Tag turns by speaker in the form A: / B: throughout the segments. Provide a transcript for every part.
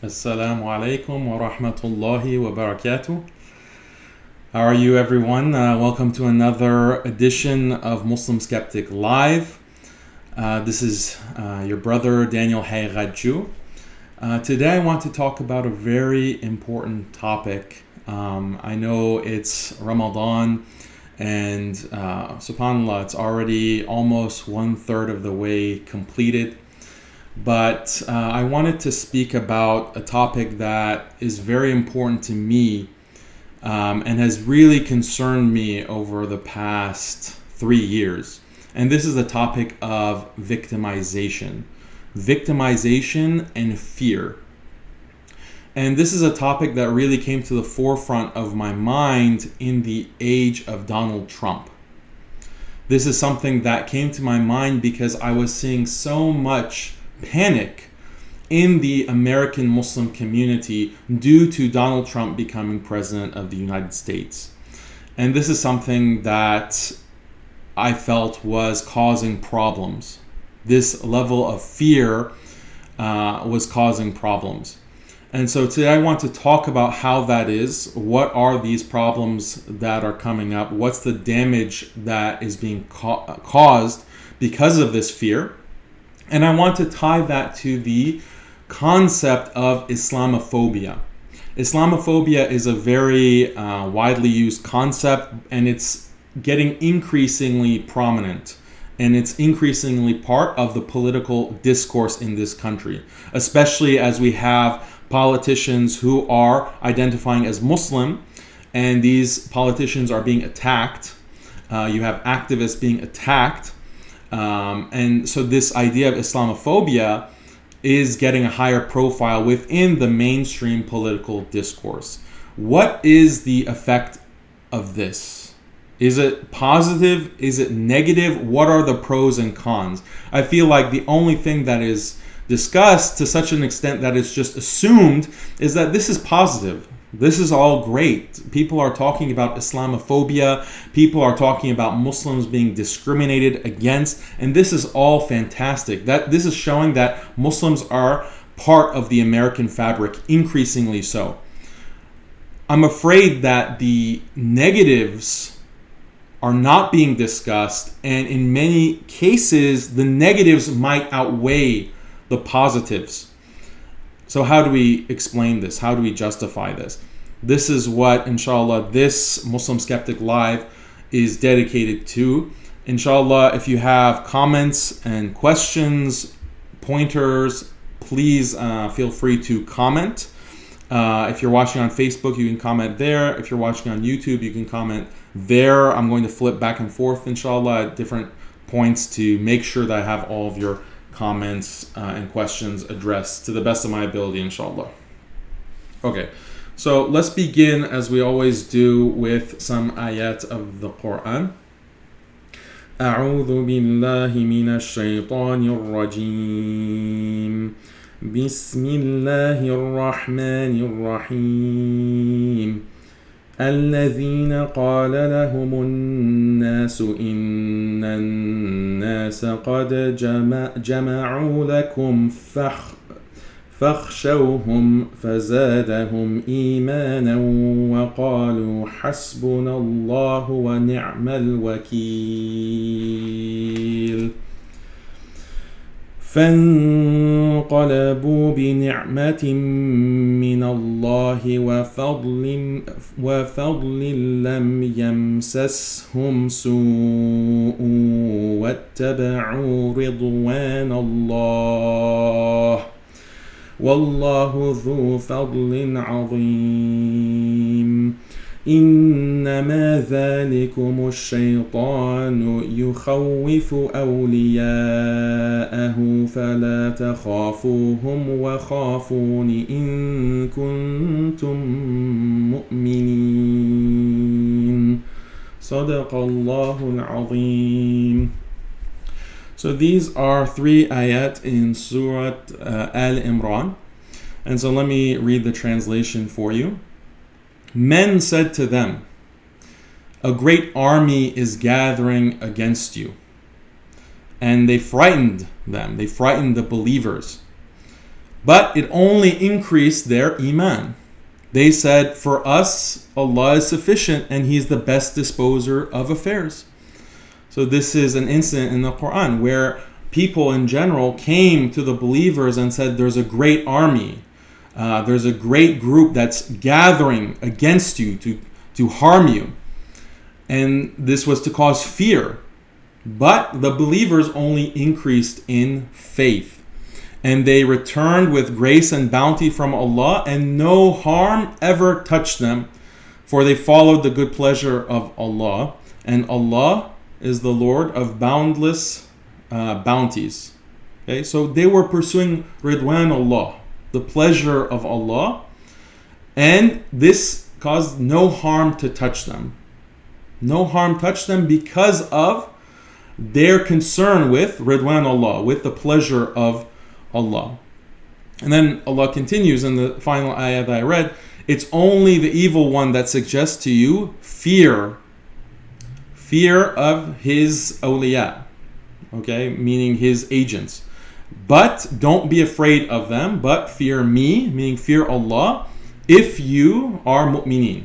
A: Assalamu alaikum wa rahmatullahi wa barakatuh. How are you, everyone? Welcome to another edition of Muslim Skeptic Live. This is your brother Daniel Haqiqatjou. Today I want to talk about a very important topic. I know it's Ramadan and subhanAllah, it's already almost 1/3 of the way completed. But I wanted to speak about a topic that is very important to me and has really concerned me over the past 3 years. And this is the topic of victimization. Victimization and fear. And this is a topic that really came to the forefront of my mind in the age of Donald Trump. This is something that came to my mind because I was seeing so much panic in the American Muslim community due to Donald Trump becoming president of the United States. And this is something that I felt was causing problems. This level of fear was causing problems. And so today I want to talk about how that is. What are these problems that are coming up? What's the damage that is being caused because of this fear? And I want to tie that to the concept of Islamophobia. Islamophobia is a very widely used concept, and it's getting increasingly prominent. And it's increasingly part of the political discourse in this country, especially as we have politicians who are identifying as Muslim, and these politicians are being attacked. You have activists being attacked. And so this idea of Islamophobia is getting a higher profile within the mainstream political discourse. What is the effect of this? Is it positive? Is it negative? What are the pros and cons? I feel like the only thing that is discussed to such an extent that it's just assumed is that this is positive. This is all great. People are talking about Islamophobia. People are talking about Muslims being discriminated against. And this is all fantastic. This is showing that Muslims are part of the American fabric, increasingly so. I'm afraid that the negatives are not being discussed. And in many cases, the negatives might outweigh the positives. So how do we explain this? How do we justify this? This is what, inshallah, this Muslim Skeptic Live is dedicated to. Inshallah, if you have comments and questions, pointers, please feel free to comment. If you're watching on Facebook, you can comment there. If you're watching on YouTube, you can comment there. I'm going to flip back and forth, inshallah, at different points to make sure that I have all of your comments and questions addressed to the best of my ability, inshallah. Okay, so let's begin, as we always do, with some ayat of the Quran. أعوذ بالله من الشيطان الرجيم بسم الله الرحمن الرحيم الذين قال لهم الناس إن الناس قد جمعوا لكم فاخشوهم فزادهم إيمانا وقالوا حسبنا الله ونعم الوكيل فانقلبوا بنعمة من الله وفضل لم يمسسهم سوء واتبعوا رضوان الله والله ذو فضل عظيم إنما ذلكم الشيطان يخوف أولياءه فلا تخافوهم وخافون إن كنتم مؤمنين صدق الله العظيم. So these are 3 ayat in Surah Al-Imran. And so let me read the translation for you. Men said to them, a great army is gathering against you. And they frightened them. They frightened the believers. But it only increased their iman. They said, for us, Allah is sufficient and He's the best disposer of affairs. So this is an incident in the Quran where people in general came to the believers and said, there's a great army. There's a great group that's gathering against you to harm you. And this was to cause fear. But the believers only increased in faith. And they returned with grace and bounty from Allah, and no harm ever touched them, for they followed the good pleasure of Allah. And Allah is the Lord of boundless bounties. Okay, so they were pursuing Ridwan Allah, the pleasure of Allah, and this caused no harm to touch them. No harm touched them because of their concern with Ridwan Allah, with the pleasure of Allah. And then Allah continues in the final ayah that I read, it's only the evil one that suggests to you fear of his awliya, okay, meaning his agents. But don't be afraid of them, but fear me, meaning fear Allah, if you are mu'mineen,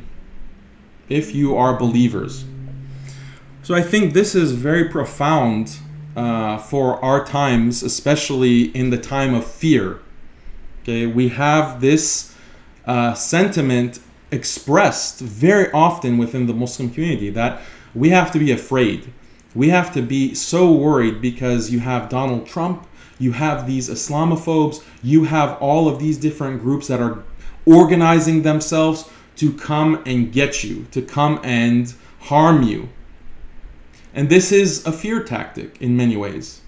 A: if you are believers. So I think this is very profound for our times, especially in the time of fear. Okay, we have this sentiment expressed very often within the Muslim community that we have to be afraid. We have to be so worried because you have Donald Trump, you have these Islamophobes, you have all of these different groups that are organizing themselves to come and get you, to come and harm you. And this is a fear tactic in many ways.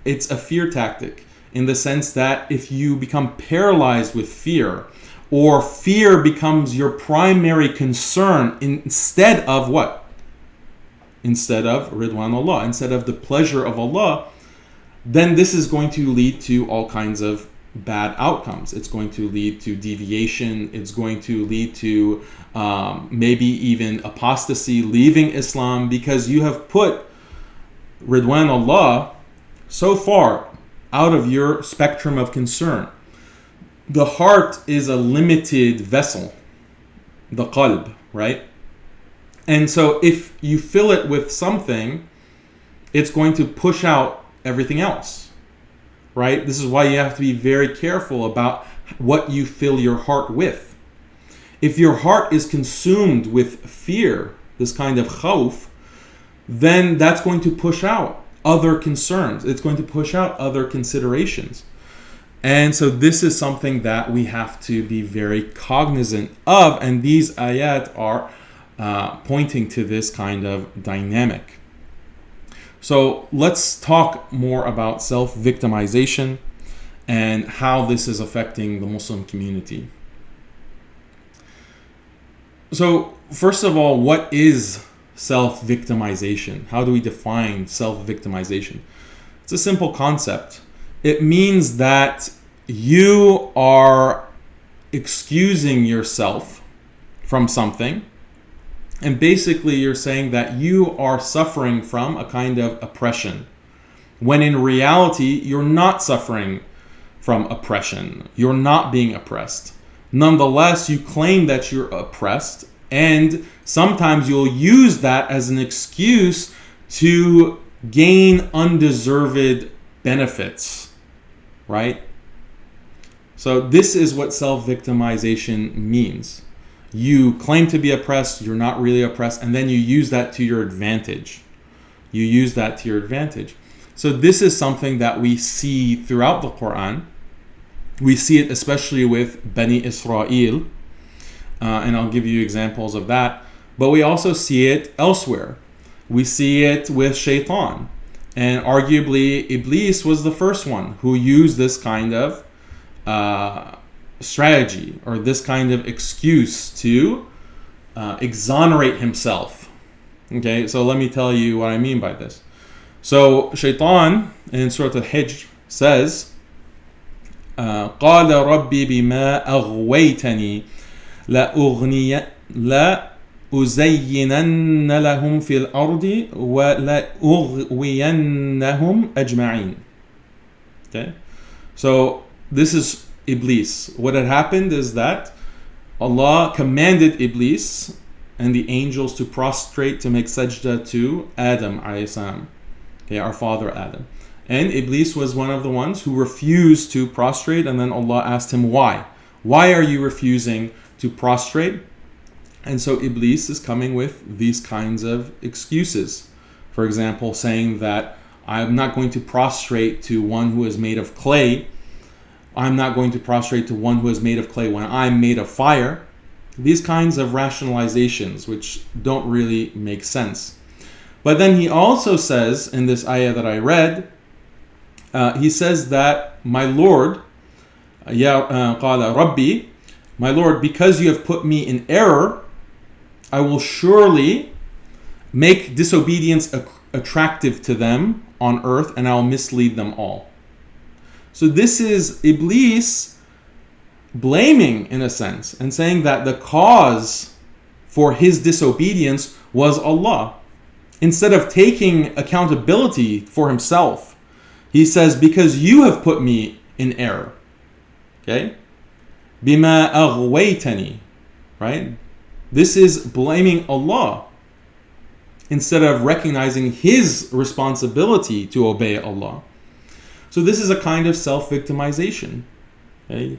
A: It's a fear tactic in the sense that if you become paralyzed with fear, or fear becomes your primary concern instead of what? Instead of Ridwan Allah, instead of the pleasure of Allah, then this is going to lead to all kinds of bad outcomes. It's going to lead to deviation. It's going to lead to maybe even apostasy, leaving Islam, because you have put Ridwan Allah so far out of your spectrum of concern. The heart is a limited vessel, the qalb, right? And so if you fill it with something, it's going to push out everything else, right? This is why you have to be very careful about what you fill your heart with. If your heart is consumed with fear, this kind of khawf, then that's going to push out other concerns. It's going to push out other considerations. And so this is something that we have to be very cognizant of, and these ayat are pointing to this kind of dynamic. So let's talk more about self-victimization and how this is affecting the Muslim community. So first of all, what is self-victimization? How do we define self-victimization? It's a simple concept. It means that you are excusing yourself from something, and basically you're saying that you are suffering from a kind of oppression, when in reality you're not suffering from oppression. You're not being oppressed. Nonetheless, you claim that you're oppressed, and sometimes you'll use that as an excuse to gain undeserved benefits, right? So this is what self-victimization means. You claim to be oppressed, you're not really oppressed, and then you use that to your advantage. You use that to your advantage. So this is something that we see throughout the Quran. We see it especially with Bani Israel, and I'll give you examples of that. But we also see it elsewhere. We see it with Shaitan. And arguably, Iblis was the first one who used this kind of strategy, or this kind of excuse to exonerate himself. Okay, so let me tell you what I mean by this. So Shaitan in Surah Al-Hijr says, قال ربي بما أغويتني لأزينن لهم في الأرض ولأغوينهم أجمعين. Okay, so this is Iblis. What had happened is that Allah commanded Iblis and the angels to prostrate, to make sajda to Adam alayhi salam, okay, our father Adam. And Iblis was one of the ones who refused to prostrate, and then Allah asked him why. Why are you refusing to prostrate? And so Iblis is coming with these kinds of excuses. For example, saying that I'm not going to prostrate to one who is made of clay. I'm not going to prostrate to one who is made of clay when I'm made of fire. These kinds of rationalizations which don't really make sense. But then he also says in this ayah that I read, he says that my Lord, qala Rabbi, my Lord, because you have put me in error, I will surely make disobedience attractive to them on earth, and I will mislead them all. So this is Iblis blaming, in a sense, and saying that the cause for his disobedience was Allah. Instead of taking accountability for himself, he says, because you have put me in error. Okay? Bima aghwaytani. Right? This is blaming Allah instead of recognizing his responsibility to obey Allah. So this is a kind of self-victimization. Okay?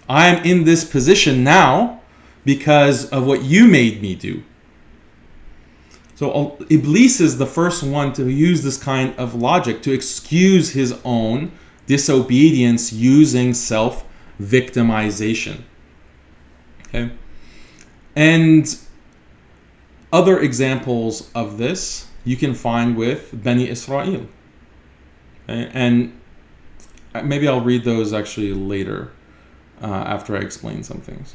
A: I'm in this position now because of what you made me do. So Iblis is the first one to use this kind of logic to excuse his own disobedience using self-victimization. Okay? And other examples of this you can find with Bani Israel. Okay? And maybe I'll read those actually later after I explain some things.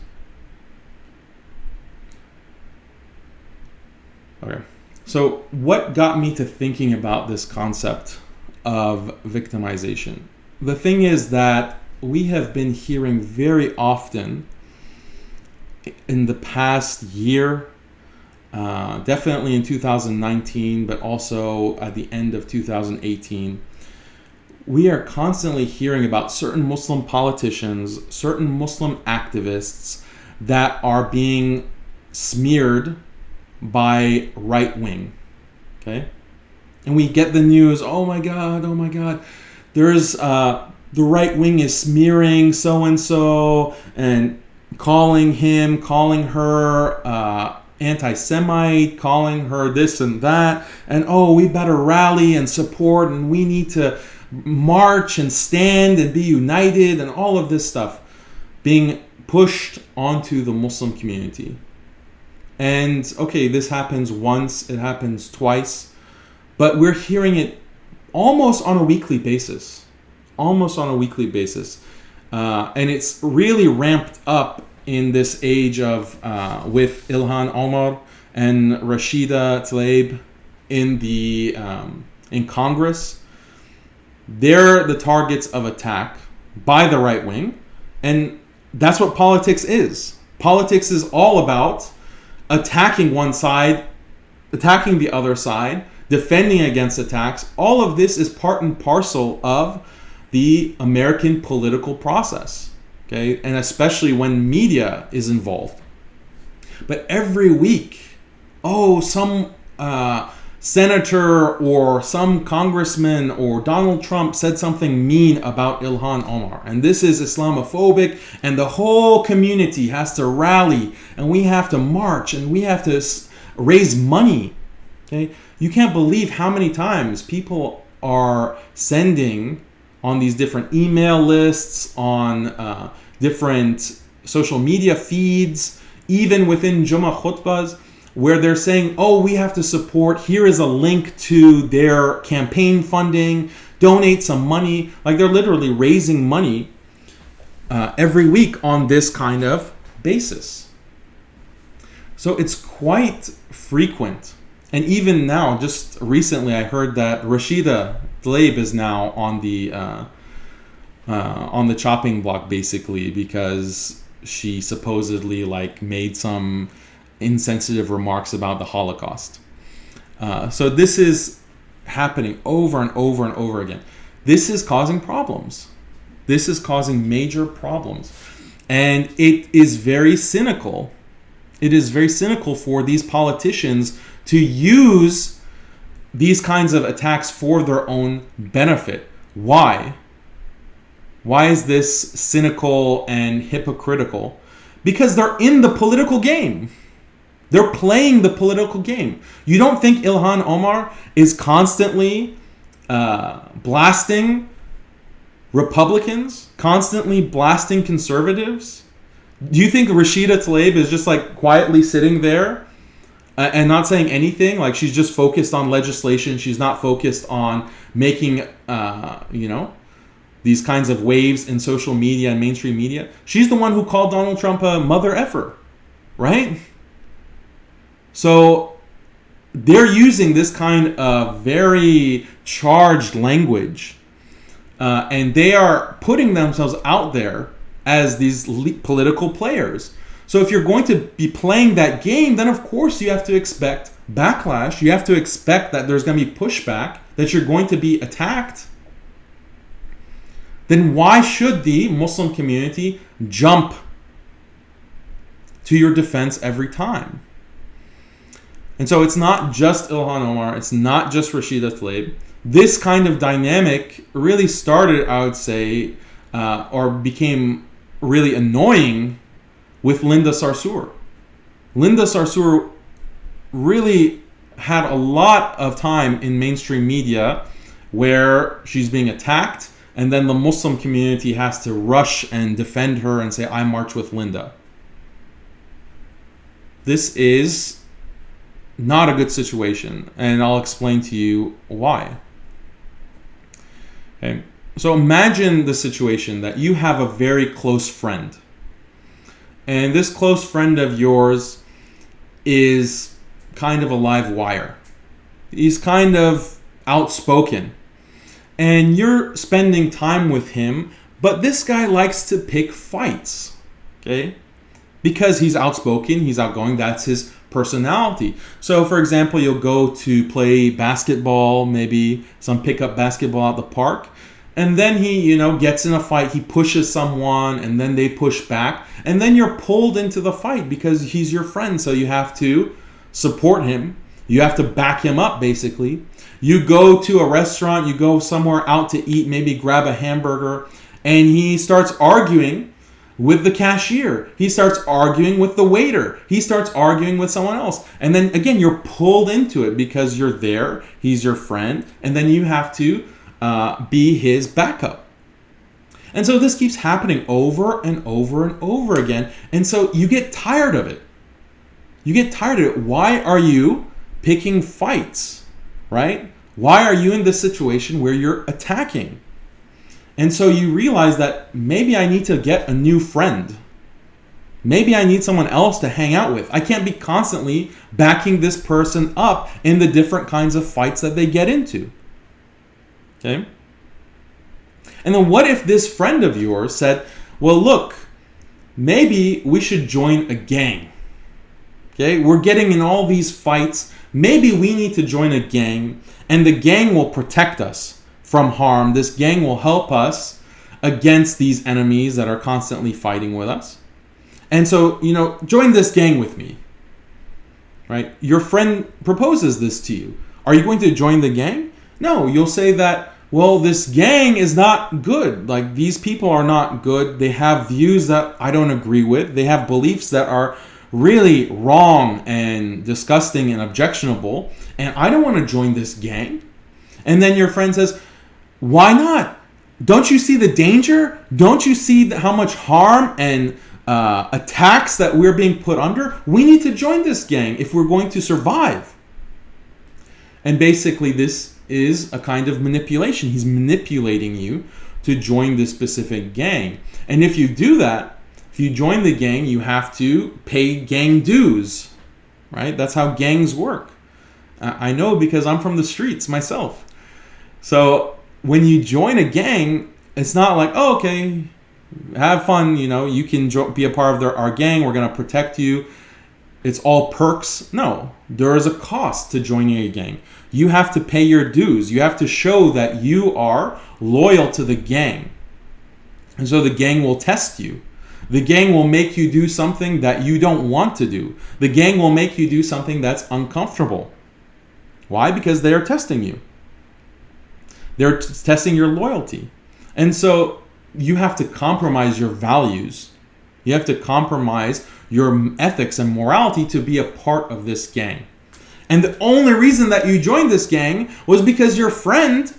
A: Okay. So what got me to thinking about this concept of victimization? The thing is that we have been hearing very often in the past year, definitely in 2019, but also at the end of 2018, we are constantly hearing about certain Muslim politicians, certain Muslim activists that are being smeared by right wing. Okay? And we get the news, oh my God, there's the right wing is smearing so-and-so and calling her anti-Semite, calling her this and that, and oh, we better rally and support, and we need to march and stand and be united, and all of this stuff being pushed onto the Muslim community. And okay, this happens once, it happens twice, but we're hearing it almost on a weekly basis. And it's really ramped up in this age of with Ilhan Omar and Rashida Tlaib in Congress. They're the targets of attack by the right wing, and that's what politics is. Politics is all about attacking one side, attacking the other side, defending against attacks. All of this is part and parcel of the American political process, okay? And especially when media is involved. But every week, some senator or some congressman or Donald Trump said something mean about Ilhan Omar, and this is Islamophobic, and the whole community has to rally, and we have to march, and we have to raise money. Okay, you can't believe how many times people are sending on these different email lists, on different social media feeds, even within Jummah khutbahs, where they're saying, we have to support, here is a link to their campaign funding, donate some money. Like, they're literally raising money every week on this kind of basis. So it's quite frequent. And even now, just recently, I heard that Rashida Tlaib is now on the chopping block, basically, because she supposedly made some insensitive remarks about the Holocaust. So this is happening over and over and over again. This is causing problems. This is causing major problems. And it is very cynical. It is very cynical for these politicians to use these kinds of attacks for their own benefit. Why? Why is this cynical and hypocritical? Because they're in the political game. They're playing the political game. You don't think Ilhan Omar is constantly blasting Republicans, constantly blasting conservatives? Do you think Rashida Tlaib is just like quietly sitting there and not saying anything? Like she's just focused on legislation. She's not focused on making, these kinds of waves in social media and mainstream media. She's the one who called Donald Trump a mother effer, right? So they're using this kind of very charged language, and they are putting themselves out there as these political players. So if you're going to be playing that game, then of course you have to expect backlash. You have to expect that there's going to be pushback, that you're going to be attacked. Then why should the Muslim community jump to your defense every time? And so it's not just Ilhan Omar, it's not just Rashida Tlaib. This kind of dynamic really started, I would say, or became really annoying with Linda Sarsour. Linda Sarsour really had a lot of time in mainstream media where she's being attacked, and then the Muslim community has to rush and defend her and say, I march with Linda. This is not a good situation, and I'll explain to you why. Okay. So imagine the situation that you have a very close friend, and this close friend of yours is kind of a live wire. He's kind of outspoken, and you're spending time with him, but this guy likes to pick fights, okay? Because he's outspoken, he's outgoing, that's his personality. So for example, you'll go to play basketball, maybe some pickup basketball at the park, and then he, gets in a fight, he pushes someone, and then they push back, and then you're pulled into the fight because he's your friend, so you have to support him. You have to back him up, basically. You go to a restaurant, you go somewhere out to eat, maybe grab a hamburger, and he starts arguing with the cashier. He starts arguing with the waiter. He starts arguing with someone else. And then again, you're pulled into it because you're there, he's your friend, and then you have to be his backup. And so this keeps happening over and over and over again. And so you get tired of it. You get tired of it. Why are you picking fights, right? Why are you in this situation where you're attacking? And so you realize that maybe I need to get a new friend. Maybe I need someone else to hang out with. I can't be constantly backing this person up in the different kinds of fights that they get into. Okay? And then what if this friend of yours said, well, look, maybe we should join a gang. Okay? We're getting in all these fights. Maybe we need to join a gang, and the gang will protect us from harm. This gang will help us against these enemies that are constantly fighting with us. And so, join this gang with me. Right? Your friend proposes this to you. Are you going to join the gang? No, you'll say that, well, this gang is not good. Like, these people are not good. They have views that I don't agree with. They have beliefs that are really wrong and disgusting and objectionable, and I don't want to join this gang. And then your friend says, why not? Don't you see the danger? Don't you see how much harm and attacks that we're being put under? We need to join this gang if we're going to survive. And basically this is a kind of manipulation. He's manipulating you to join this specific gang. And if you do that, if you join the gang, you have to pay gang dues, right? That's how gangs work. I know because I'm from the streets myself. So when you join a gang, it's not like, oh, okay, have fun, you can be a part of our gang, we're going to protect you. It's all perks. No, there is a cost to joining a gang. You have to pay your dues. You have to show that you are loyal to the gang. And so the gang will test you. The gang will make you do something that you don't want to do. The gang will make you do something that's uncomfortable. Why? Because they are testing you. They're testing your loyalty. And so you have to compromise your values. You have to compromise your ethics and morality to be a part of this gang. And the only reason that you joined this gang was because your friend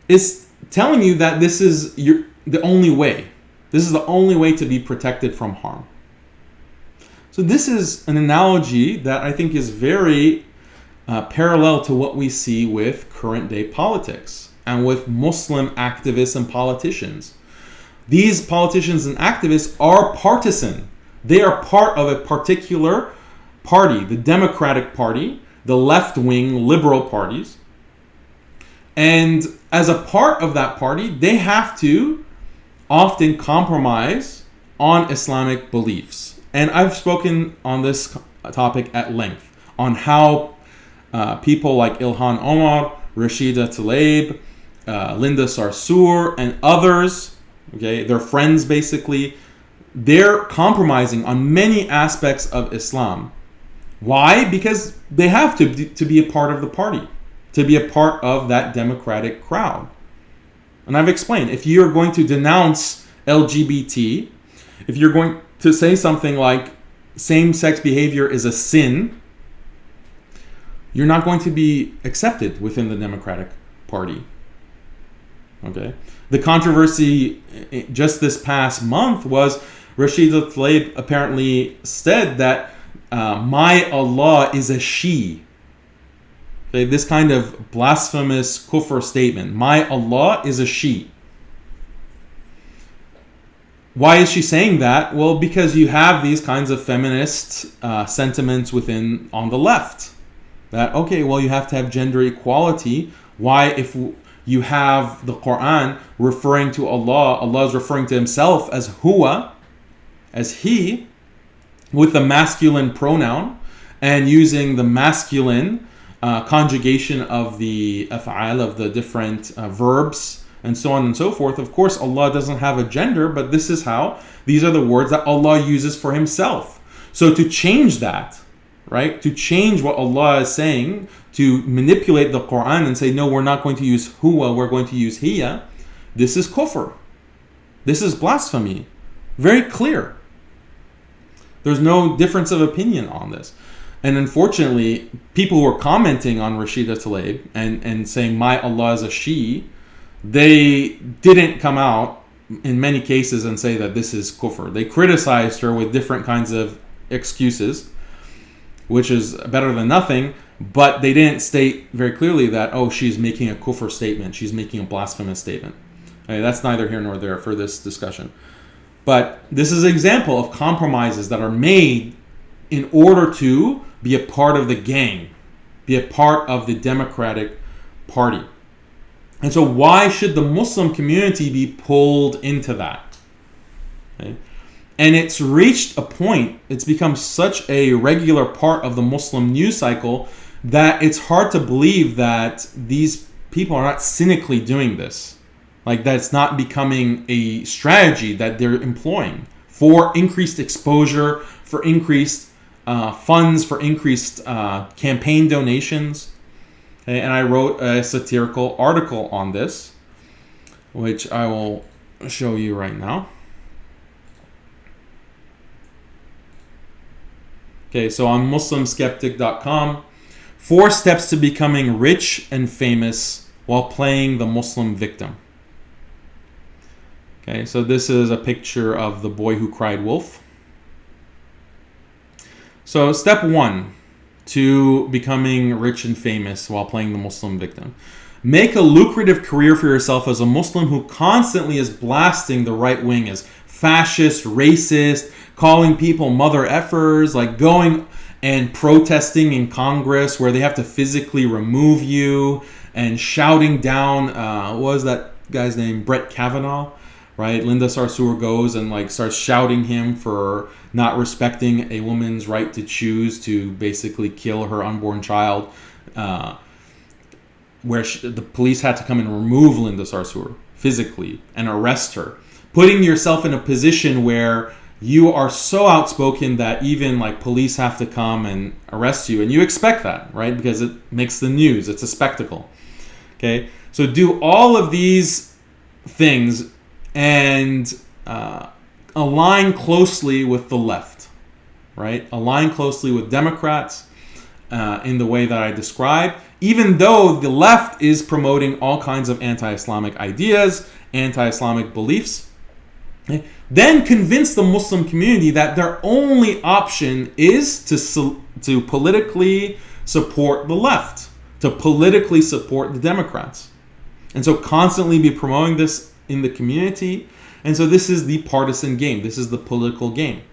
A: is telling you that this is the only way. This is the only way to be protected from harm. So this is an analogy that I think is very parallel to what we see with current day politics and with Muslim activists and politicians. These politicians and activists are partisan. They are part of a particular party, the Democratic Party, the left-wing liberal parties. And as a part of that party, they have to often compromise on Islamic beliefs. And I've spoken on this topic at length, on how people like Ilhan Omar, Rashida Tlaib, Linda Sarsour, and others, okay, their friends basically, they're compromising on many aspects of Islam. Why? Because they have to be a part of the party, to be a part of that democratic crowd. And I've explained, if you're going to denounce LGBT, if you're going to say something like same-sex behavior is a sin, you're not going to be accepted within the Democratic Party. Okay? The controversy just this past month was Rashida Tlaib apparently said that my Allah is a she. Okay, this kind of blasphemous kufr statement. My Allah is a she. Why is she saying that? Well, because you have these kinds of feminist sentiments on the left. That, okay, well, you have to have gender equality. Why, if you have the Quran referring to Allah, Allah is referring to himself as huwa, as he, with the masculine pronoun, and using the masculine conjugation of the af'al, of the different verbs, and so on and so forth. Of course, Allah doesn't have a gender, but these are the words that Allah uses for himself. So to change that, right, to change what Allah is saying, to manipulate the Quran and say, no, we're not going to use huwa, we're going to use hiya, this is kufr. This is blasphemy. Very clear. There's no difference of opinion on this. And unfortunately, people who are commenting on Rashida Tlaib and saying, my Allah is a she, they didn't come out in many cases and say that this is kufr. They criticized her with different kinds of excuses, which is better than nothing, but they didn't state very clearly that, oh, she's making a kufr statement, she's making a blasphemous statement. Okay, that's neither here nor there for this discussion. But this is an example of compromises that are made in order to be a part of the gang, be a part of the Democratic Party. And so why should the Muslim community be pulled into that? Okay? And it's reached a point, it's become such a regular part of the Muslim news cycle that it's hard to believe that these people are not cynically doing this. Like, that's not becoming a strategy that they're employing for increased exposure, for increased funds, for increased campaign donations. Okay, and I wrote a satirical article on this, which I will show you right now. Okay, so on muslimskeptic.com, 4 steps to becoming rich and famous while playing the Muslim victim. Okay, so this is a picture of the boy who cried wolf. So step 1 to becoming rich and famous while playing the Muslim victim. Make a lucrative career for yourself as a Muslim who constantly is blasting the right wing as fascist, racist, calling people mother effers, like going and protesting in Congress where they have to physically remove you, and shouting down, what was that guy's name? Brett Kavanaugh, right? Linda Sarsour goes and like starts shouting him for not respecting a woman's right to choose to basically kill her unborn child, where the police had to come and remove Linda Sarsour physically and arrest her. putting yourself in a position where you are so outspoken that even like police have to come and arrest you, and you expect that, right? Because it makes the news. It's a spectacle. Okay, so do all of these things and align closely with the left, right? Align closely with Democrats in the way that I described, even though the left is promoting all kinds of anti-Islamic ideas, anti-Islamic beliefs. Okay? Then convince the Muslim community that their only option is to politically support the left, to politically support the Democrats. And so constantly be promoting this in the community. And so this is the partisan game. This is the political game.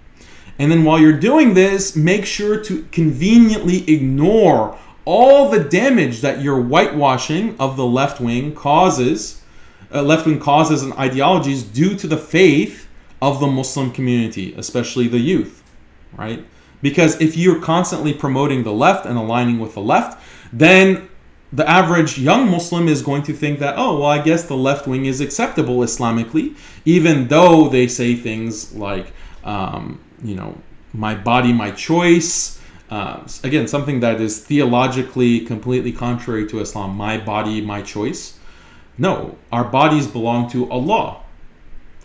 A: And then while you're doing this, make sure to conveniently ignore all the damage that your whitewashing of the left-wing causes and ideologies due to the faith of the Muslim community, especially the youth, right? Because if you're constantly promoting the left and aligning with the left, then the average young Muslim is going to think that, oh, well, I guess the left wing is acceptable Islamically, even though they say things like, my body, my choice. Again, something that is theologically completely contrary to Islam. My body, my choice. No, our bodies belong to Allah.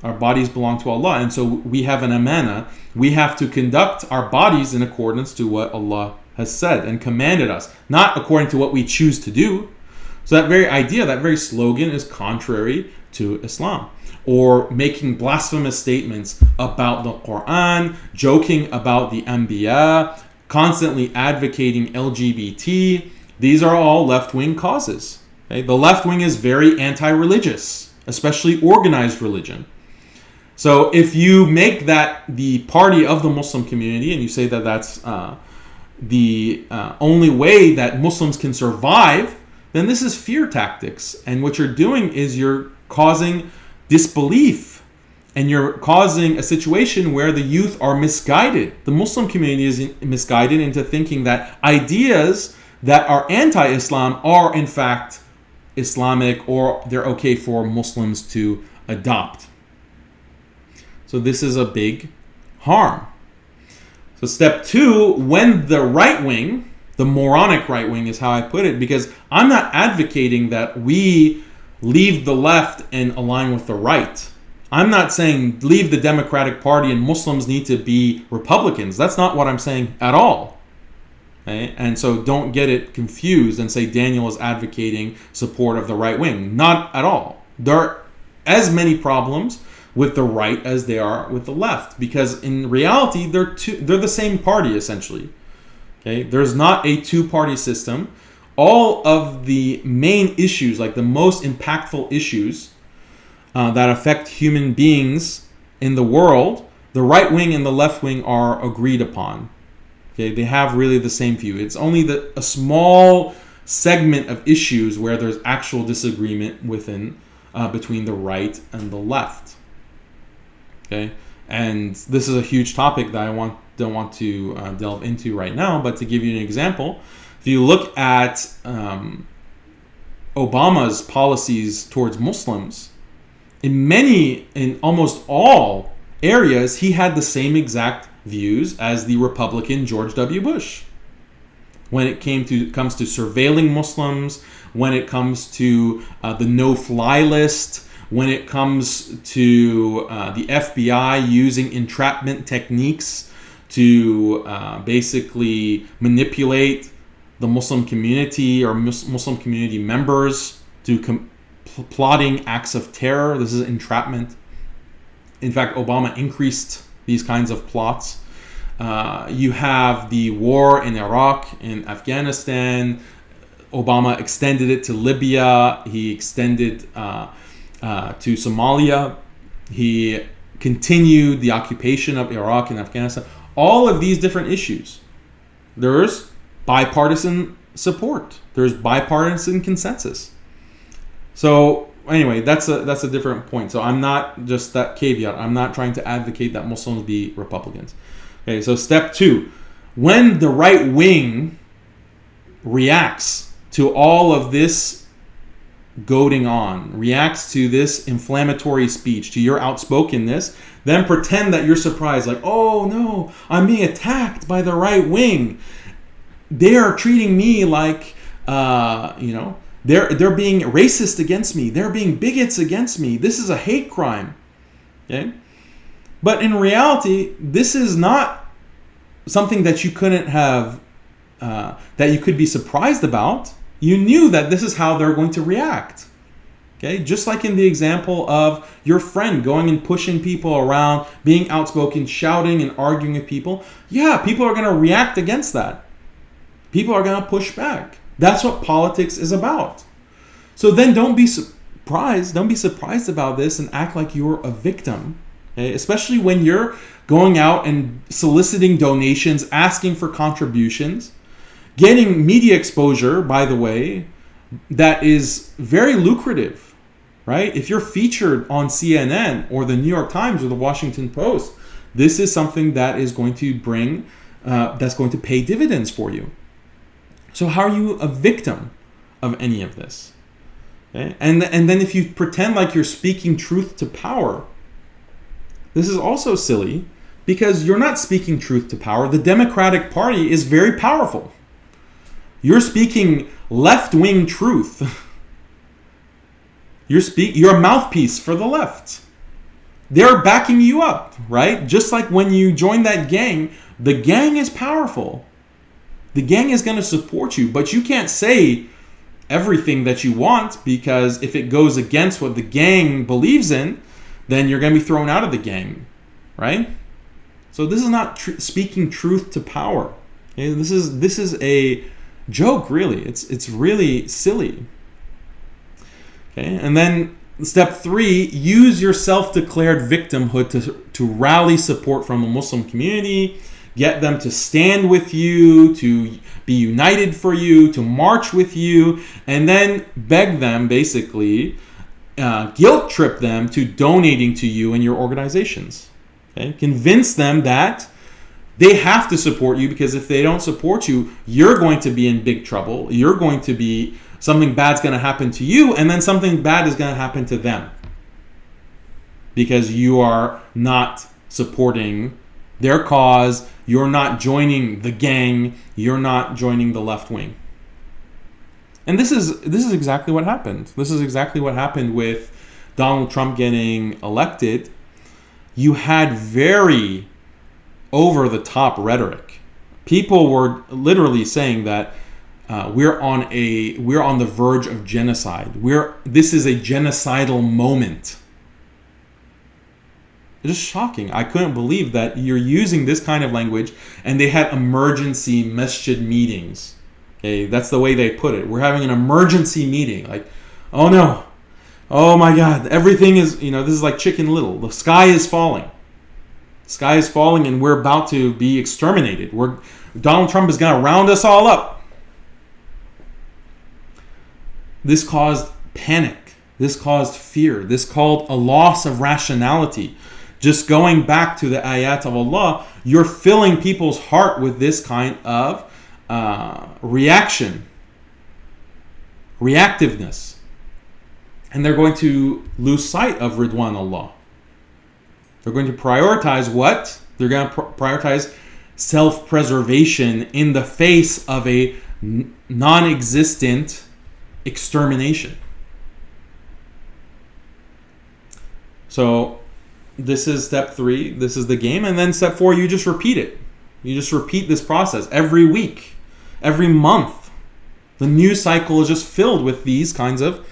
A: Our bodies belong to Allah. And so we have an amana. We have to conduct our bodies in accordance to what Allah has said and commanded us, not according to what we choose to do. So that very idea, that very slogan is contrary to Islam. Or making blasphemous statements about the Quran, joking about the Anbiya, constantly advocating LGBT. These are all left-wing causes. Okay? The left wing is very anti-religious, especially organized religion. So if you make that the party of the Muslim community and you say that that's the only way that Muslims can survive, then this is fear tactics. And what you're doing is you're causing disbelief, and you're causing a situation where the youth are misguided. The Muslim community is misguided into thinking that ideas that are anti-Islam are in fact Islamic, or they're okay for Muslims to adopt. So this is a big harm. So step 2, when the right wing, the moronic right wing is how I put it, because I'm not advocating that we leave the left and align with the right. I'm not saying leave the Democratic Party and Muslims need to be Republicans. That's not what I'm saying at all. Okay? And so don't get it confused and say Daniel is advocating support of the right wing. Not at all. There are as many problems with the right as they are with the left, because in reality they're the same party essentially. Okay? There's not a two-party system. All of the main issues, like the most impactful issues that affect human beings in the world, the right wing and the left wing are agreed upon. Okay, they have really the same view. It's only a small segment of issues where there's actual disagreement between the right and the left. Okay, and this is a huge topic that I don't want to delve into right now. But to give you an example, if you look at Obama's policies towards Muslims, in almost all areas, he had the same exact views as the Republican George W. Bush. When it comes to surveilling Muslims, when it comes to the no-fly list, when it comes to the FBI using entrapment techniques to basically manipulate the Muslim community or Muslim community members to plotting acts of terror. This is entrapment. In fact, Obama increased these kinds of plots. You have the war in Iraq and Afghanistan. Obama extended it to Libya. He extended to Somalia. He continued the occupation of Iraq and Afghanistan. All of these different issues. There's bipartisan support. There's bipartisan consensus. So anyway, that's a different point. So I'm not, just that caveat, I'm not trying to advocate that Muslims be Republicans. Okay, so step 2, when the right wing reacts to all of this goading on, reacts to this inflammatory speech, to your outspokenness, then pretend that you're surprised, like, oh no, I'm being attacked by the right wing. They are treating me like, they're being racist against me. They're being bigots against me. This is a hate crime. Okay? But in reality, this is not something that you couldn't have, that you could be surprised about. You knew that this is how they're going to react. Okay? Just like in the example of your friend going and pushing people around, being outspoken, shouting and arguing with people. Yeah, people are going to react against that. People are going to push back. That's what politics is about. So then don't be surprised. Don't be surprised about this and act like you're a victim. Okay? Especially when you're going out and soliciting donations, asking for contributions, getting media exposure, by the way, that is very lucrative, right? If you're featured on CNN or the New York Times or the Washington Post, this is something that is going to bring, that's going to pay dividends for you. So how are you a victim of any of this? Okay? And then if you pretend like you're speaking truth to power, this is also silly because you're not speaking truth to power. The Democratic Party is very powerful. You're speaking left-wing truth. You're a mouthpiece for the left. They're backing you up, right? Just like when you join that gang, the gang is powerful. The gang is going to support you, but you can't say everything that you want because if it goes against what the gang believes in, then you're going to be thrown out of the gang, right? So this is not speaking truth to power. Okay? This is a joke, really. It's really silly. Okay, and then step 3: use your self-declared victimhood to rally support from the Muslim community, get them to stand with you, to be united for you, to march with you, and then beg them, basically, guilt trip them to donating to you and your organizations. Okay, convince them that they have to support you because if they don't support you, you're going to be in big trouble. Something bad's going to happen to you, and then something bad is going to happen to them because you are not supporting their cause. You're not joining the gang. You're not joining the left wing. And this is exactly what happened. This is exactly what happened with Donald Trump getting elected. You had very over-the-top rhetoric. People were literally saying that we're on the verge of genocide. This is a genocidal moment. It's just shocking. I couldn't believe that you're using this kind of language, and they had emergency masjid meetings. Okay, that's the way they put it. We're having an emergency meeting. Like, oh no, oh my God, everything is, this is like Chicken Little. The sky is falling. The sky is falling, and we're about to be exterminated. Donald Trump is going to round us all up. This caused panic. This caused fear. This caused a loss of rationality. Just going back to the ayat of Allah, you're filling people's heart with this kind of reactiveness. And they're going to lose sight of Ridwan Allah. They're going to prioritize what? They're going to prioritize self-preservation in the face of a non-existent extermination. So this is step 3. This is the game. And then step 4, you just repeat it. You just repeat this process every week, every month. The news cycle is just filled with these kinds of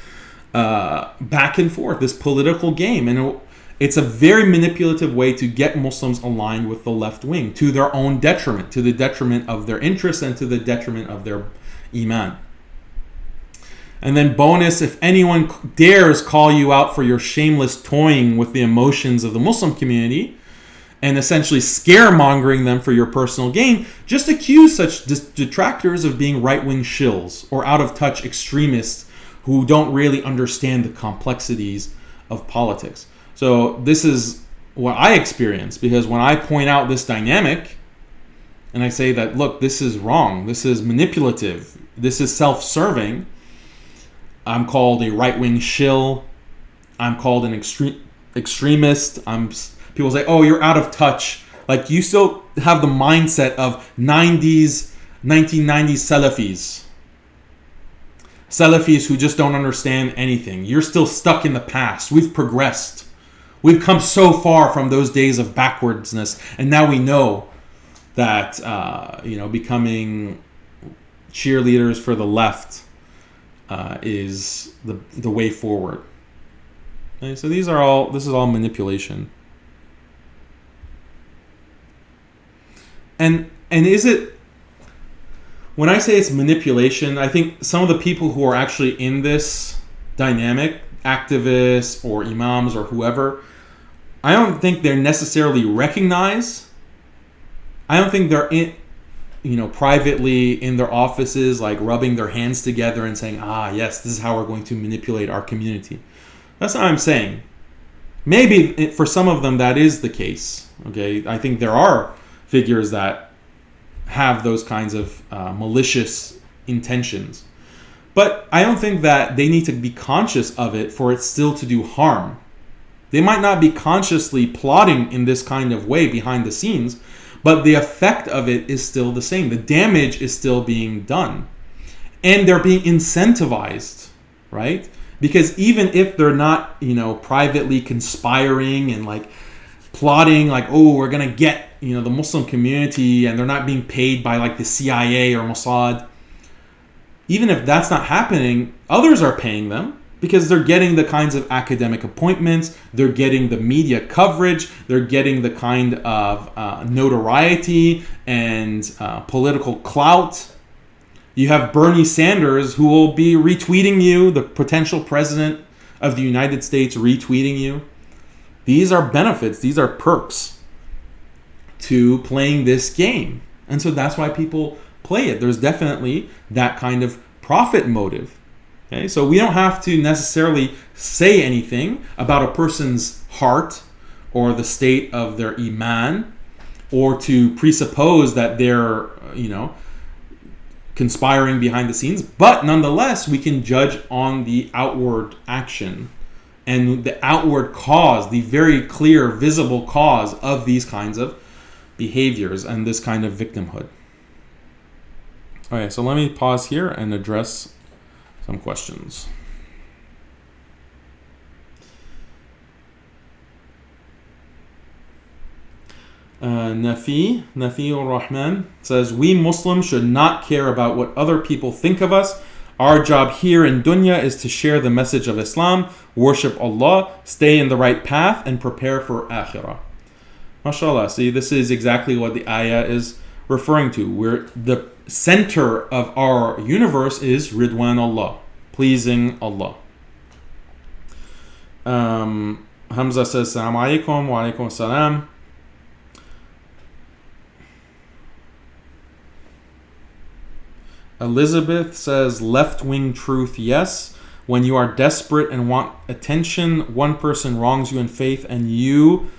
A: back and forth, this political game. And it's a very manipulative way to get Muslims aligned with the left wing to their own detriment, to the detriment of their interests and to the detriment of their iman. And then bonus, if anyone dares call you out for your shameless toying with the emotions of the Muslim community and essentially scaremongering them for your personal gain, just accuse such detractors of being right-wing shills or out-of-touch extremists who don't really understand the complexities of politics. So this is what I experience, because when I point out this dynamic and I say that, look, this is wrong, this is manipulative, this is self-serving, I'm called a right-wing shill. I'm called an extremist. People say, oh, you're out of touch. Like, you still have the mindset of 1990s Salafis. Salafis who just don't understand anything. You're still stuck in the past. We've progressed. We've come so far from those days of backwardsness. And now we know that, becoming cheerleaders for the left is the way forward. Okay, so this is all manipulation. And is it, when I say it's manipulation, I think some of the people who are actually in this dynamic, activists or imams or whoever, I don't think they're necessarily recognized. I don't think they're privately in their offices, like rubbing their hands together and saying, yes, this is how we're going to manipulate our community. That's not what I'm saying. Maybe for some of them that is the case. Okay, I think there are figures that have those kinds of malicious intentions. But I don't think that they need to be conscious of it for it still to do harm. They might not be consciously plotting in this kind of way behind the scenes, but the effect of it is still the same. The damage is still being done. And they're being incentivized, right? Because even if they're not, privately conspiring and like plotting, like, oh, we're going to get, the Muslim community, and they're not being paid by like the CIA or Mossad, even if that's not happening, others are paying them because they're getting the kinds of academic appointments, they're getting the media coverage, they're getting the kind of notoriety and political clout. You have Bernie Sanders, who will be retweeting you, the potential president of the United States retweeting you. These are benefits, these are perks to playing this game. And so that's why people play it. There's definitely that kind of profit motive. Okay? So we don't have to necessarily say anything about a person's heart or the state of their iman, or to presuppose that they're, conspiring behind the scenes. But nonetheless, we can judge on the outward action and the outward cause, the very clear, visible cause of these kinds of behaviors and this kind of victimhood. Okay, so let me pause here and address some questions. Nafi ur-Rahman says, we Muslims should not care about what other people think of us. Our job here in dunya is to share the message of Islam, worship Allah, stay in the right path, and prepare for akhirah. MashaAllah, see, this is exactly what the ayah is referring to. Where the center of our universe is Ridwan Allah, pleasing Allah. Hamza says, Assalamu alaikum, wa alaikum assalam. Elizabeth says, left-wing truth, yes. When you are desperate and want attention, one person wrongs you in faith and you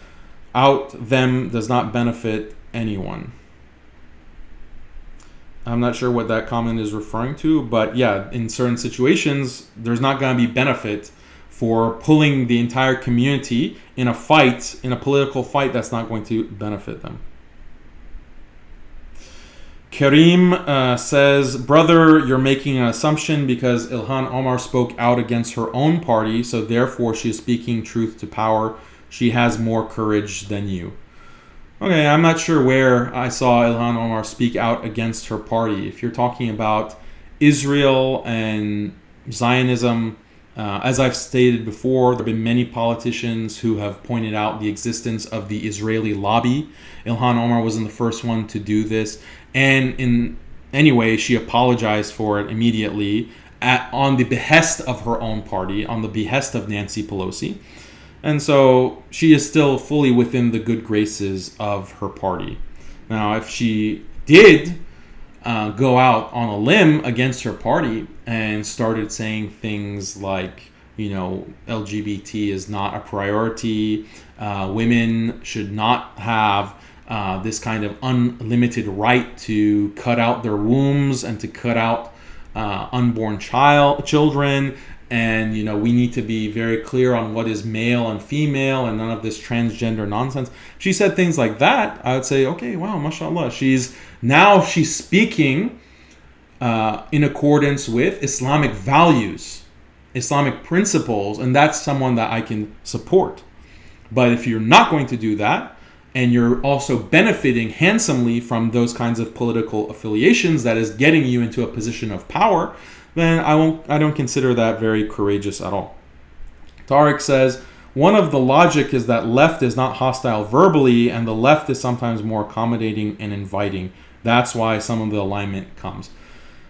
A: out them does not benefit anyone. I'm not sure what that comment is referring to, but yeah, in certain situations, there's not going to be benefit for pulling the entire community in a fight, in a political fight that's not going to benefit them. Kareem says, brother, you're making an assumption because Ilhan Omar spoke out against her own party, so therefore she is speaking truth to power. She has more courage than you. Okay, I'm not sure where I saw Ilhan Omar speak out against her party. If you're talking about Israel and Zionism, as I've stated before, there have been many politicians who have pointed out the existence of the Israeli lobby. Ilhan Omar wasn't the first one to do this. And in any way, she apologized for it immediately on the behest of her own party, on the behest of Nancy Pelosi. And so she is still fully within the good graces of her party. Now, if she did go out on a limb against her party and started saying things like, LGBT is not a priority, women should not have this kind of unlimited right to cut out their wombs and to cut out unborn children, and we need to be very clear on what is male and female and none of this transgender nonsense. She said things like that. I would say, okay, wow, mashallah. She's speaking in accordance with Islamic values, Islamic principles, and that's someone that I can support. But if you're not going to do that, and you're also benefiting handsomely from those kinds of political affiliations that is getting you into a position of power, then I don't consider that very courageous at all. Tariq says, one of the logic is that left is not hostile verbally, and the left is sometimes more accommodating and inviting. That's why some of the alignment comes.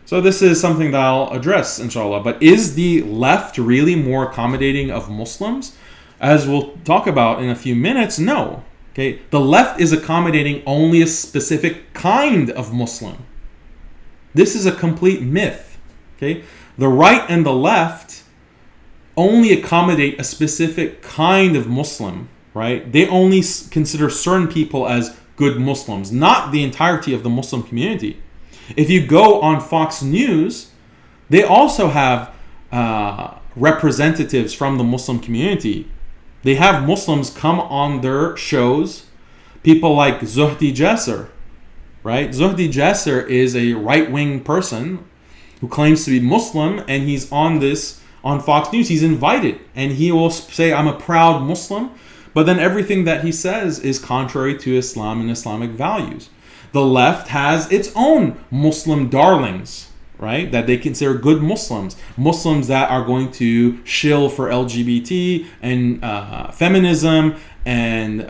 A: So this is something that I'll address, inshallah. But is the left really more accommodating of Muslims? As we'll talk about in a few minutes, no. Okay, the left is accommodating only a specific kind of Muslim. This is a complete myth. Okay, the right and the left only accommodate a specific kind of Muslim, right? They only consider certain people as good Muslims, not the entirety of the Muslim community. If you go on Fox News, they also have representatives from the Muslim community. They have Muslims come on their shows. People like Zuhdi Jasser, right? Zuhdi Jasser is a right-wing person who claims to be Muslim, and he's on Fox News. He's invited, and he will say, I'm a proud Muslim, but then everything that he says is contrary to Islam and Islamic values. The left has its own Muslim darlings, right? That they consider good Muslims. Muslims that are going to shill for LGBT and feminism and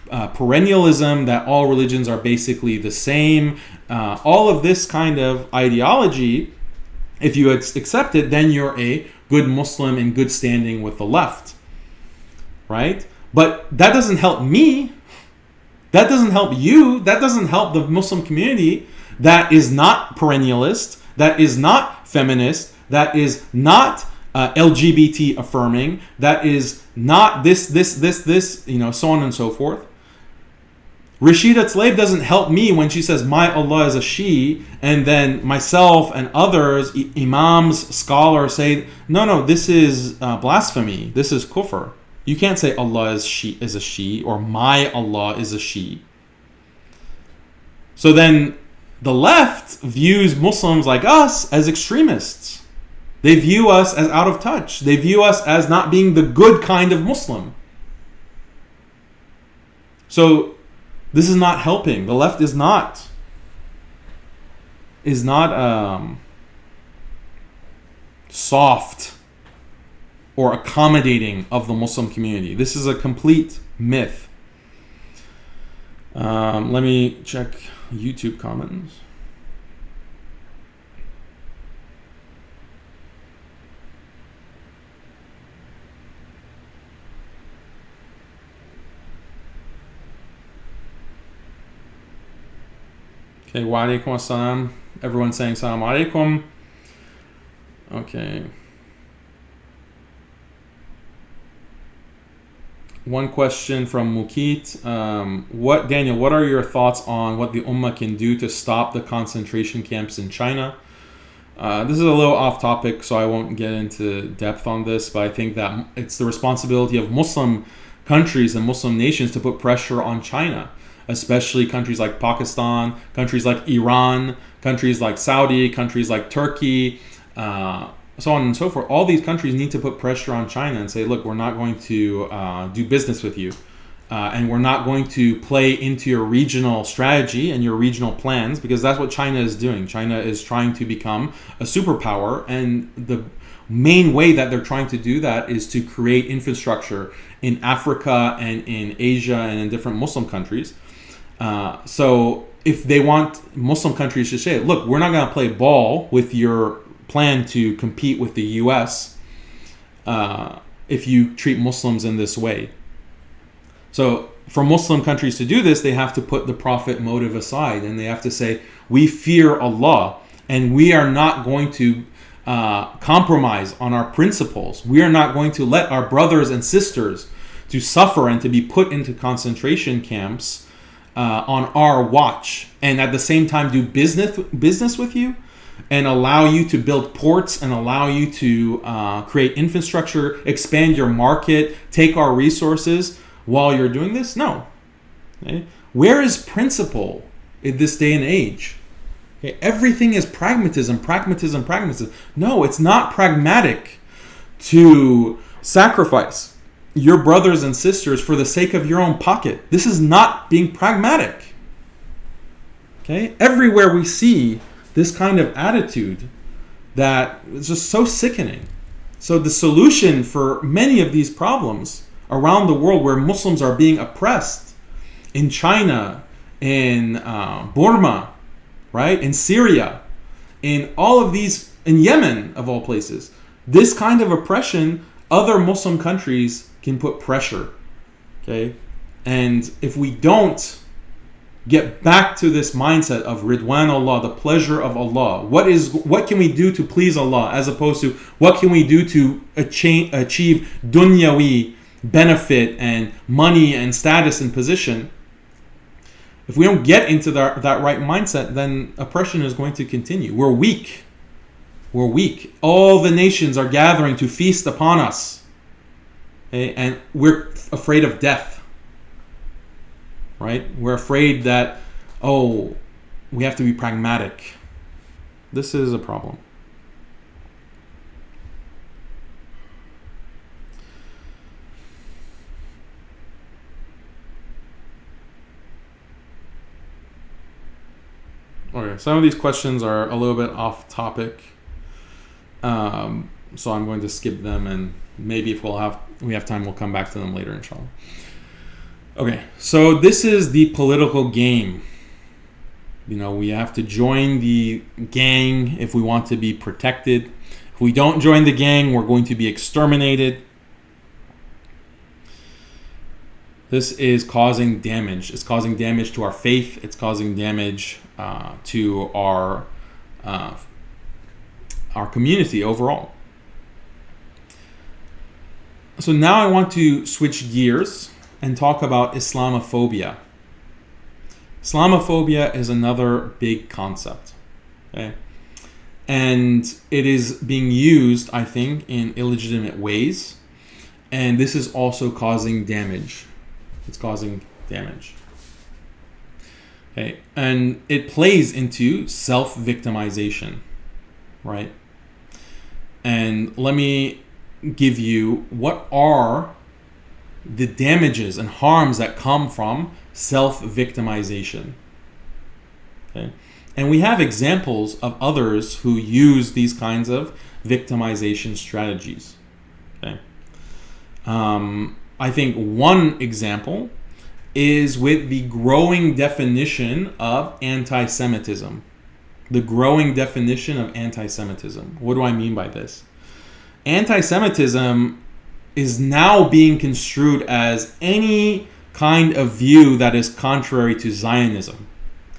A: perennialism, that all religions are basically the same. All of this kind of ideology, if you accept it, then you're a good Muslim in good standing with the left, right? But that doesn't help me. That doesn't help you. That doesn't help the Muslim community that is not perennialist, that is not feminist, that is not LGBT affirming, that is not this, so on and so forth. Rashida Tlaib doesn't help me when she says, my Allah is a she, and then myself and others, imams, scholars say, no, this is blasphemy. This is kufr. You can't say Allah is a she, or my Allah is a she. So then the left views Muslims like us as extremists. They view us as out of touch. They view us as not being the good kind of Muslim. So this is not helping. The left is not soft or accommodating of the Muslim community. This is a complete myth. Let me check YouTube comments. Okay, wa alaikum assalam. Everyone saying salam alaikum. Okay. One question from Mukit. Daniel, what are your thoughts on what the Ummah can do to stop the concentration camps in China? This is a little off topic, so I won't get into depth on this, but I think that it's the responsibility of Muslim countries and Muslim nations to put pressure on China, especially countries like Pakistan, countries like Iran, countries like Saudi, countries like Turkey, so on and so forth. All these countries need to put pressure on China and say, look, we're not going to do business with you. And we're not going to play into your regional strategy and your regional plans, because that's what China is doing. China is trying to become a superpower, and the main way that they're trying to do that is to create infrastructure in Africa and in Asia and in different Muslim countries. So if they want Muslim countries to say, look, we're not going to play ball with your plan to compete with the US if you treat Muslims in this way. So for Muslim countries to do this, they have to put the profit motive aside, and they have to say, we fear Allah, and we are not going to compromise on our principles. We are not going to let our brothers and sisters to suffer and to be put into concentration camps on our watch, and at the same time do business with you. and allow you to build ports and allow you to create infrastructure, expand your market, take our resources while you're doing this? No. Okay? Where is principle in this day and age? Okay? Everything is pragmatism. No, it's not pragmatic to sacrifice your brothers and sisters for the sake of your own pocket. This is not being pragmatic. Okay? Everywhere we see this kind of attitude that is just so sickening. So the solution for many of these problems around the world where Muslims are being oppressed, in China, in Burma, right, in Syria, in all of these, in Yemen of all places, this kind of oppression, other Muslim countries can put pressure. Okay, and if we don't get back to this mindset of Ridwan Allah, the pleasure of Allah. What can we do to please Allah, as opposed to what can we do to achieve dunyawi benefit and money and status and position? If we don't get into that right mindset, then oppression is going to continue. We're weak. All the nations are gathering to feast upon us. Okay? And we're afraid of death. Right? We're afraid that, we have to be pragmatic. This is a problem. Okay, some of these questions are a little bit off topic. So I'm going to skip them, and maybe if we have time, we'll come back to them later, inshallah. Okay, so this is the political game. We have to join the gang if we want to be protected. If we don't join the gang, we're going to be exterminated. This is causing damage. It's causing damage to our faith. It's causing damage to our community overall. So now I want to switch gears and talk about Islamophobia. Islamophobia is another big concept, okay? And it is being used, I think, in illegitimate ways. And this is also causing damage. It's causing damage. Okay, and it plays into self-victimization, right? And let me give you what are the damages and harms that come from self-victimization. Okay? And we have examples of others who use these kinds of victimization strategies. Okay? I think one example is with the growing definition of anti-Semitism. The growing definition of anti-Semitism. What do I mean by this? Anti-Semitism is now being construed as any kind of view that is contrary to Zionism.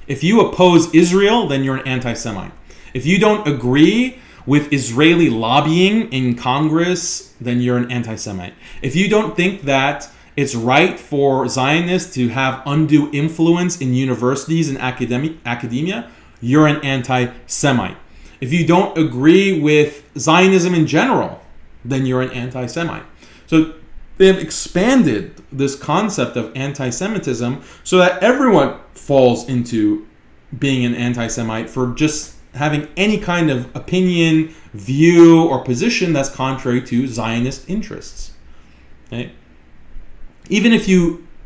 A: If you oppose Israel, then you're an anti-Semite. If you don't agree with Israeli lobbying in Congress, then you're an anti-Semite. If you don't think that it's right for Zionists to have undue influence in universities and academia, you're an anti-Semite. If you don't agree with Zionism in general, then you're an anti-Semite. So they have expanded this concept of anti-Semitism so that everyone falls into being an anti-Semite for just having any kind of opinion, view, or position that's contrary to Zionist interests. Okay? Even if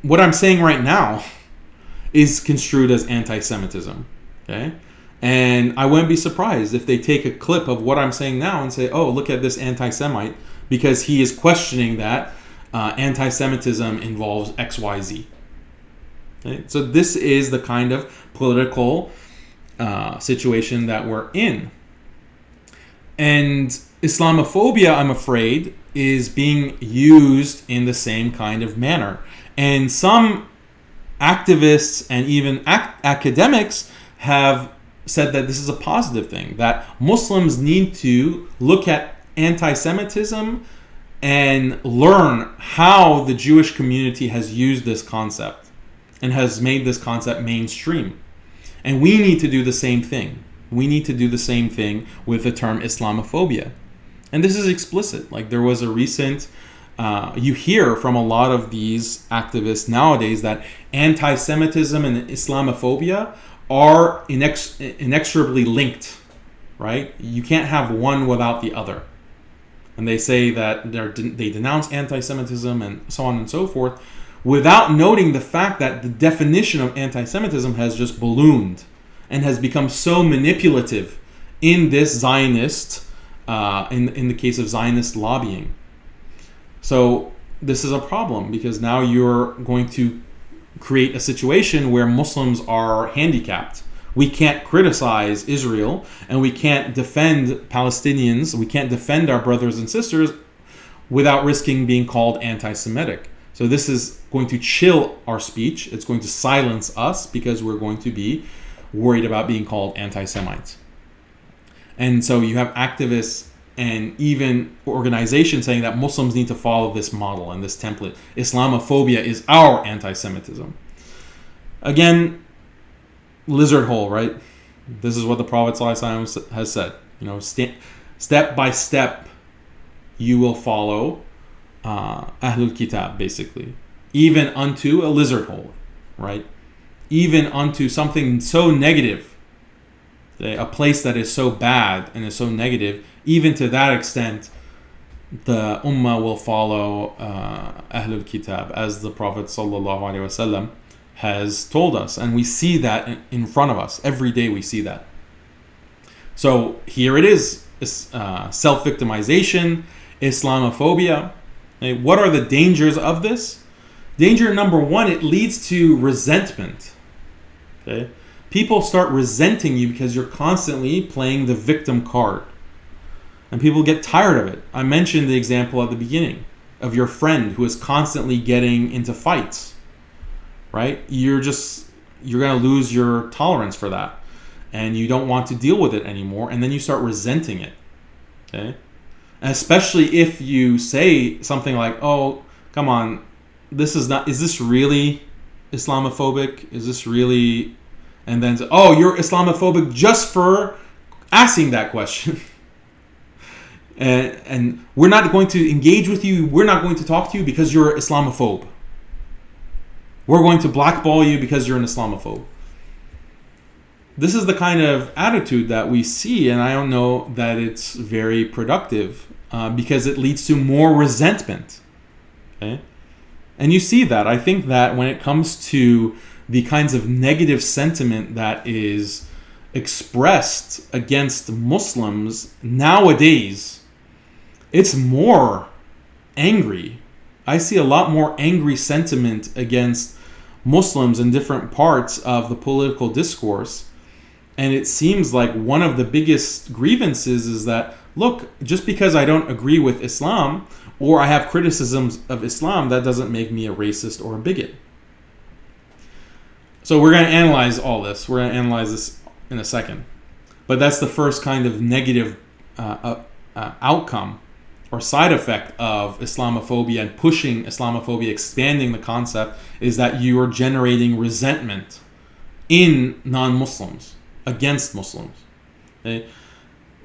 A: what I'm saying right now is construed as anti-Semitism. Okay? And I wouldn't be surprised if they take a clip of what I'm saying now and say, look at this anti-Semite, because he is questioning that anti-Semitism involves XYZ. Okay? So this is the kind of political situation that we're in. And Islamophobia, I'm afraid, is being used in the same kind of manner. And some activists and even academics have said that this is a positive thing, that Muslims need to look at anti-Semitism and learn how the Jewish community has used this concept and has made this concept mainstream. And we need to do the same thing. we need to do the same thing with the term Islamophobia. And this is explicit. Like, there was a recent, you hear from a lot of these activists nowadays that anti-Semitism and Islamophobia are inexorably linked, right? You can't have one without the other. And they say that they denounce anti-Semitism and so on and so forth, without noting the fact that the definition of anti-Semitism has just ballooned and has become so manipulative in this Zionist, in the case of Zionist lobbying. So this is a problem, because now you're going to create a situation where Muslims are handicapped. We can't criticize Israel, and we can't defend Palestinians. We can't defend our brothers and sisters without risking being called anti-Semitic. So this is going to chill our speech. It's going to silence us, because we're going to be worried about being called anti-Semites. And so you have activists and even organizations saying that Muslims need to follow this model and this template. Islamophobia is our anti-Semitism. Again, lizard hole, right? This is what the Prophet ﷺ has said. Step by step, you will follow Ahlul Kitab, basically. Even unto a lizard hole, right? Even unto something so negative, a place that is so bad and is so negative, even to that extent, the Ummah will follow Ahlul Kitab, as the Prophet ﷺ has told us. And we see that in front of us. Every day we see that. So here it is, self-victimization, Islamophobia. Okay, what are the dangers of this? Danger number one, it leads to resentment. Okay? People start resenting you because you're constantly playing the victim card. And people get tired of it. I mentioned the example at the beginning of your friend who is constantly getting into fights. Right? You're going to lose your tolerance for that. And you don't want to deal with it anymore. And then you start resenting it. Okay? And especially if you say something like, oh, come on, is this really Islamophobic? Is this really... And then, oh, you're Islamophobic just for asking that question. And we're not going to engage with you. We're not going to talk to you because you're an Islamophobe. We're going to blackball you because you're an Islamophobe. This is the kind of attitude that we see, and I don't know that it's very productive because it leads to more resentment. Okay? And you see that. I think that when it comes to the kinds of negative sentiment that is expressed against Muslims nowadays, it's more angry. I see a lot more angry sentiment against Muslims in different parts of the political discourse. And it seems like one of the biggest grievances is that, look, just because I don't agree with Islam or I have criticisms of Islam, that doesn't make me a racist or a bigot. So we're going to analyze all this. We're going to analyze this in a second. But that's the first kind of negative outcome or side effect of Islamophobia and pushing Islamophobia, expanding the concept, is that you are generating resentment in non-Muslims against Muslims. Okay?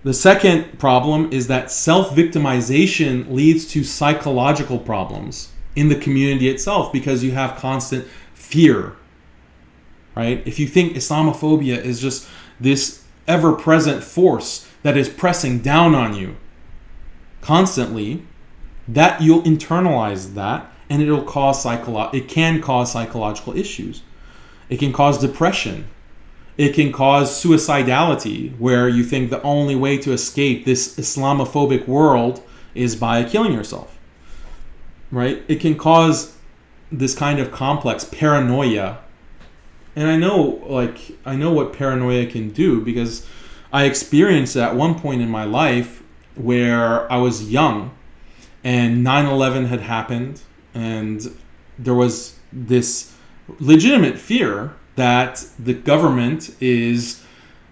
A: The second problem is that self-victimization leads to psychological problems in the community itself because you have constant fear. Right? If you think Islamophobia is just this ever-present force that is pressing down on you constantly, that you'll internalize that, and it can cause psychological issues. It can cause depression. It can cause suicidality, where you think the only way to escape this Islamophobic world is by killing yourself. Right? It can cause this kind of complex paranoia. And I know what paranoia can do because I experienced at one point in my life where I was young and 9/11 had happened, and there was this legitimate fear that the government is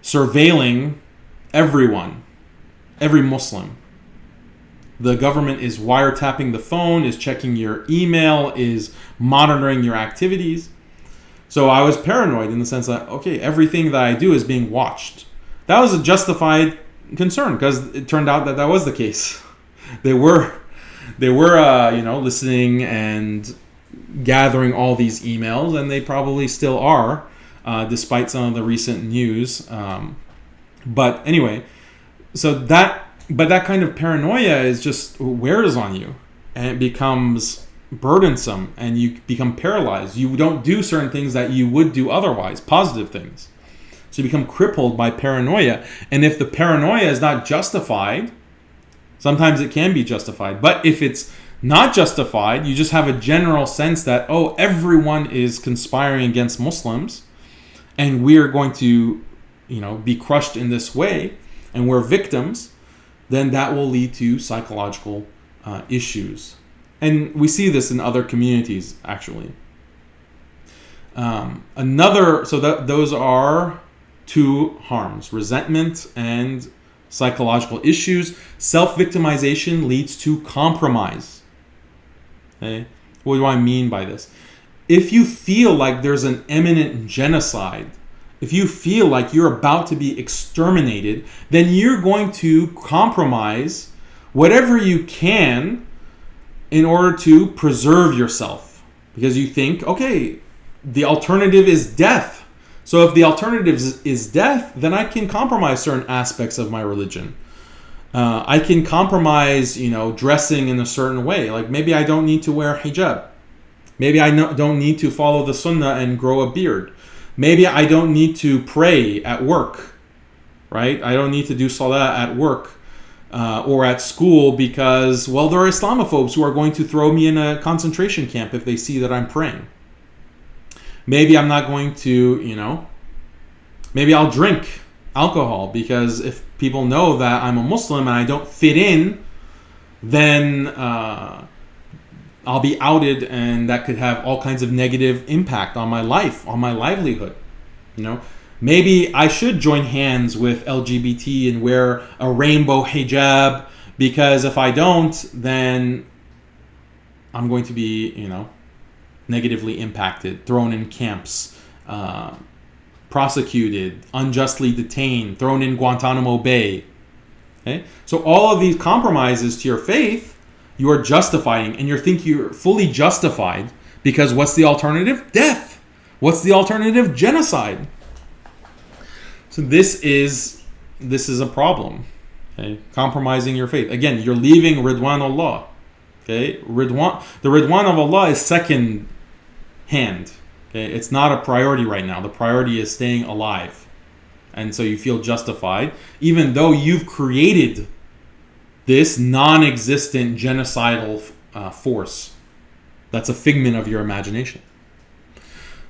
A: surveilling everyone, every Muslim. The government is wiretapping the phone, is checking your email, is monitoring your activities. So I was paranoid in the sense that, okay, everything that I do is being watched. that was a justified concern because it turned out that was the case. They were listening and gathering all these emails, and they probably still are, despite some of the recent news. But anyway, that kind of paranoia is just wears on you, and it becomes burdensome, and you become paralyzed. You don't do certain things that you would do otherwise, positive things. So you become crippled by paranoia. And if the paranoia is not justified, sometimes it can be justified. But if it's not justified, you just have a general sense that, everyone is conspiring against Muslims, and we're going to, be crushed in this way, and we're victims, then that will lead to psychological issues. And we see this in other communities, actually. Those are two harms: resentment and psychological issues. Self-victimization leads to compromise. Okay? What do I mean by this? If you feel like there's an imminent genocide, if you feel like you're about to be exterminated, then you're going to compromise whatever you can in order to preserve yourself. Because you think, okay, the alternative is death. So if the alternative is death, then I can compromise certain aspects of my religion. I can compromise, dressing in a certain way. Like maybe I don't need to wear hijab. Maybe I don't need to follow the sunnah and grow a beard. Maybe I don't need to pray at work, right? I don't need to do salah at work or at school because, there are Islamophobes who are going to throw me in a concentration camp if they see that I'm praying. Maybe I'm not going to, maybe I'll drink alcohol because if people know that I'm a Muslim and I don't fit in, then I'll be outed, and that could have all kinds of negative impact on my life, on my livelihood. Maybe I should join hands with LGBT and wear a rainbow hijab because if I don't, then I'm going to be, negatively impacted, thrown in camps, prosecuted, unjustly detained, thrown in Guantanamo Bay. Okay? So all of these compromises to your faith, you are justifying, and you think you're fully justified because what's the alternative? Death. What's the alternative? Genocide. So this is a problem. Okay? Compromising your faith. Again, you're leaving Ridwan Allah. Okay? The Ridwan of Allah is second hand. Okay? It's not a priority right now. The priority is staying alive. And so you feel justified, even though you've created this non-existent genocidal force that's a figment of your imagination.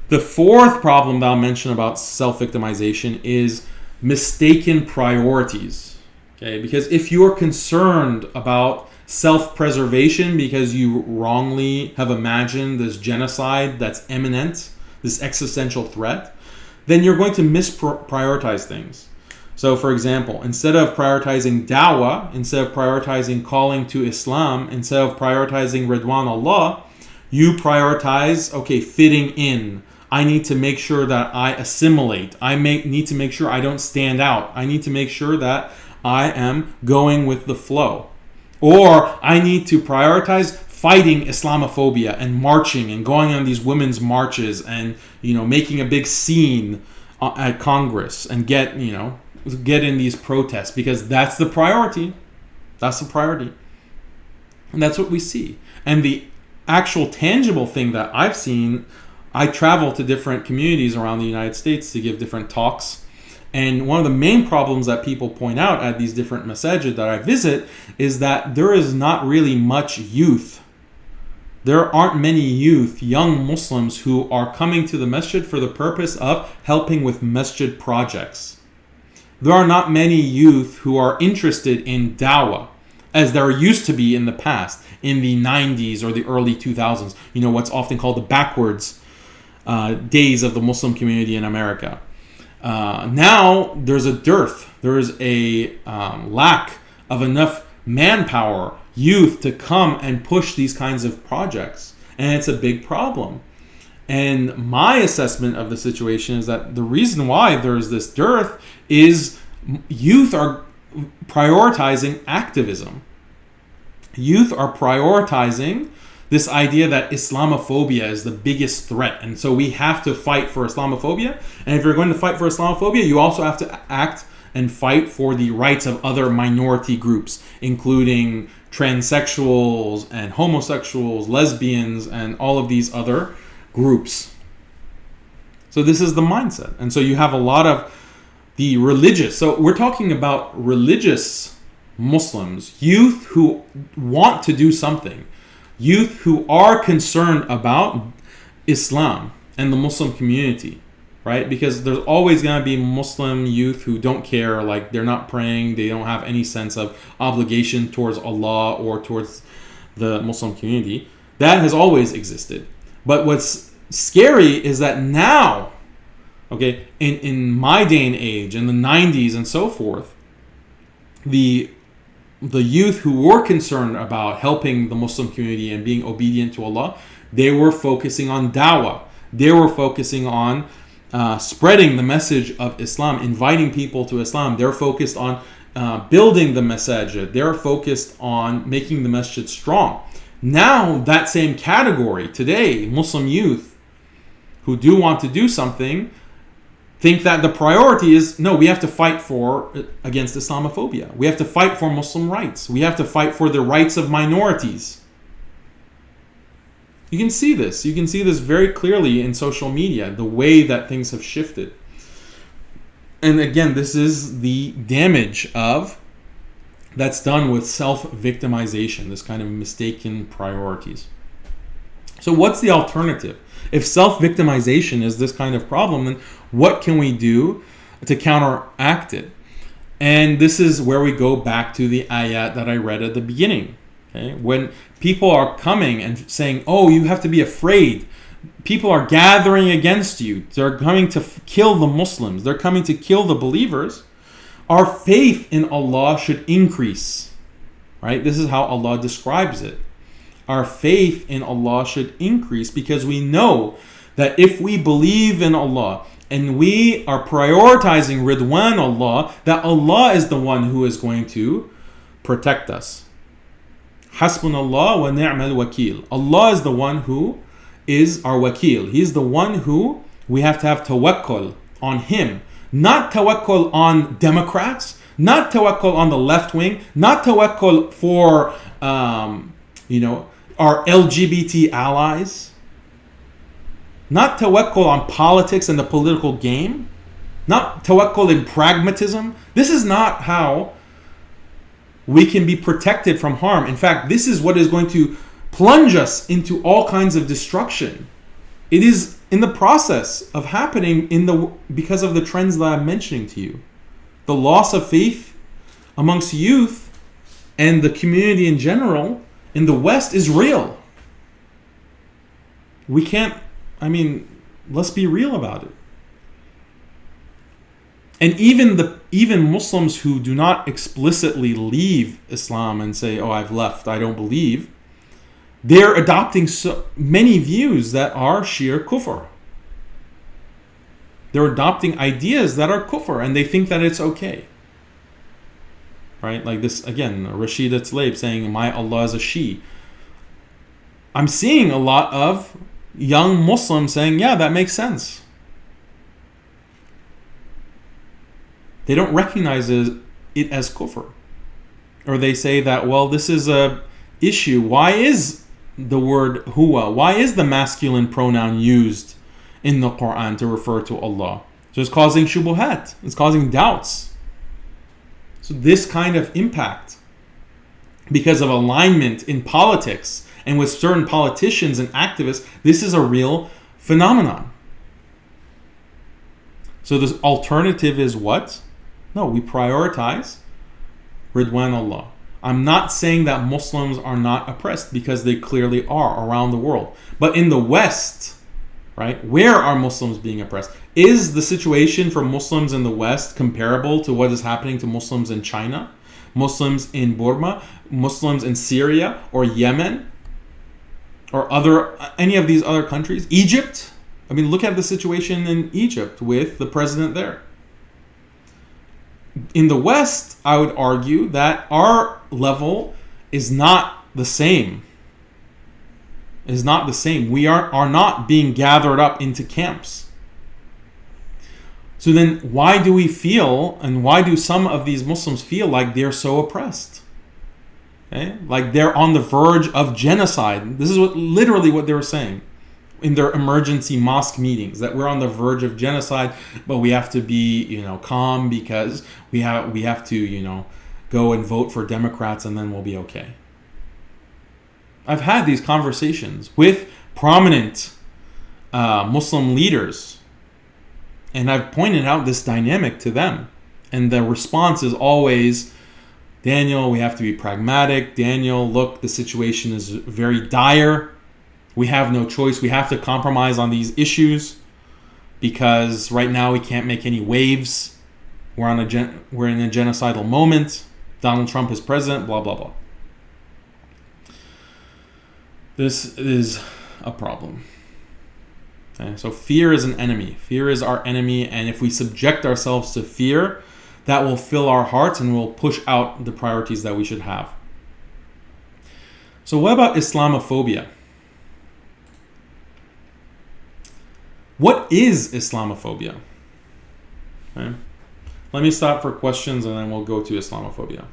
A: The fourth problem that I'll mention about self-victimization is mistaken priorities. Okay, because if you're concerned about self-preservation because you wrongly have imagined this genocide that's imminent, this existential threat, then you're going to misprioritize things. So, for example, instead of prioritizing da'wah, instead of prioritizing calling to Islam, instead of prioritizing Ridwan Allah, you prioritize, fitting in. I need to make sure that I assimilate. I need to make sure I don't stand out. I need to make sure that I am going with the flow. Or I need to prioritize fighting Islamophobia and marching and going on these women's marches and, making a big scene at Congress and get in these protests because that's the priority. That's the priority. And that's what we see. And the actual tangible thing that I've seen, I travel to different communities around the United States to give different talks. And one of the main problems that people point out at these different masajid that I visit is that there is not really much youth. There aren't many youth, young Muslims who are coming to the masjid for the purpose of helping with masjid projects. There are not many youth who are interested in da'wah, as there used to be in the past, in the 90s or the early 2000s, what's often called the backwards days of the Muslim community in America. Now, there's a dearth. There is a lack of enough manpower, youth, to come and push these kinds of projects. And it's a big problem. And my assessment of the situation is that the reason why there is this dearth is Youth are prioritizing activism. Youth are prioritizing this idea that Islamophobia is the biggest threat. And so we have to fight for Islamophobia. And if you're going to fight for Islamophobia, you also have to act and fight for the rights of other minority groups, including transsexuals and homosexuals, lesbians, and all of these other groups. So this is the mindset. And so you have a lot of the religious. So we're talking about religious Muslims, youth who want to do something, youth who are concerned about Islam and the Muslim community, right? Because there's always going to be Muslim youth who don't care, like they're not praying, they don't have any sense of obligation towards Allah or towards the Muslim community. That has always existed. But what's scary is that now, okay, in my day and age, in the 90s and so forth, the youth who were concerned about helping the Muslim community and being obedient to Allah, they were focusing on dawah. They were focusing on spreading the message of Islam, inviting people to Islam. They're focused on building the masajid. They're focused on making the masjid strong. Now, that same category, today, Muslim youth who do want to do something, think that the priority is, no, we have to fight against Islamophobia. We have to fight for Muslim rights. We have to fight for the rights of minorities. You can see this. You can see this very clearly in social media, the way that things have shifted. And again, this is the damage that's done with self-victimization, this kind of mistaken priorities. So what's the alternative? If self-victimization is this kind of problem, then what can we do to counteract it? And this is where we go back to the ayat that I read at the beginning. Okay? When people are coming and saying, oh, you have to be afraid. People are gathering against you. They're coming to kill the Muslims. They're coming to kill the believers. Our faith in Allah should increase. Right? This is how Allah describes it. Our faith in Allah should increase because we know that if we believe in Allah and we are prioritizing Ridwan Allah, that Allah is the one who is going to protect us. Hasbunallah wa ni'mal wakil. Allah is the one who is our wakil. He's the one who we have to have tawakkul on Him. Not tawakkul on Democrats, not tawakkul on the left wing, not tawakkul for, our LGBT allies, not tawakkul on politics and the political game, not tawakkul in pragmatism. This is not how we can be protected from harm. In fact, this is what is going to plunge us into all kinds of destruction. It is in the process of happening because of the trends that I'm mentioning to you. The loss of faith amongst youth and the community in general in the West is real. Let's be real about it. And even Muslims who do not explicitly leave Islam and say, oh, I've left, I don't believe, they're adopting so many views that are sheer kufr. They're adopting ideas that are kufr and they think that it's okay. Right? Like this, again, Rashida Tlaib saying, my Allah is a she. I'm seeing a lot of young Muslims saying, yeah, that makes sense. They don't recognize it as kufr. Or they say that, well, this is a issue. Why is the word huwa, why is the masculine pronoun used in the Quran to refer to Allah? So it's causing shubuhat. It's causing doubts. So this kind of impact, because of alignment in politics and with certain politicians and activists, this is a real phenomenon. So the alternative is what? No, we prioritize Ridwan Allah. I'm not saying that Muslims are not oppressed, because they clearly are around the world. But in the West, right, where are Muslims being oppressed? Is the situation for Muslims in the West comparable to what is happening to Muslims in China, Muslims in Burma, Muslims in Syria or Yemen, or any of these other countries? Egypt? Look at the situation in Egypt with the president there. in the West, I would argue that our level is not the same. Is not the same. We are not being gathered up into camps. So then why do we feel, and why do some of these Muslims feel like they're so oppressed? Okay? Like they're on the verge of genocide. This is literally what they were saying in their emergency mosque meetings, that we're on the verge of genocide, but we have to be, calm because we have to, go and vote for Democrats and then we'll be okay. I've had these conversations with prominent Muslim leaders, and I've pointed out this dynamic to them. And the response is always, Daniel, we have to be pragmatic. Daniel, look, the situation is very dire. We have no choice. We have to compromise on these issues because right now we can't make any waves. We're in a genocidal moment. Donald Trump is president, blah, blah, blah. This is a problem. Okay? So fear is an enemy. Fear is our enemy. And if we subject ourselves to fear, that will fill our hearts and will push out the priorities that we should have. So what about Islamophobia? What is Islamophobia? Okay. Let me stop for questions and then we'll go to Islamophobia.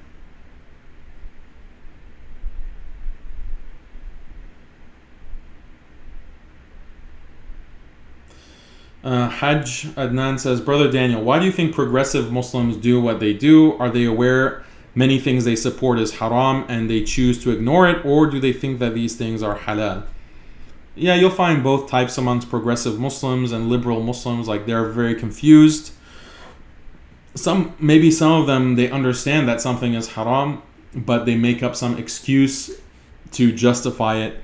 A: Hajj Adnan says, Brother Daniel, why do you think progressive Muslims do what they do? Are they aware many things they support is haram and they choose to ignore it, or do they think that these things are halal? Yeah, you'll find both types amongst progressive Muslims and liberal Muslims. Like, they're very confused. Maybe some of them, they understand that something is haram, but they make up some excuse to justify it,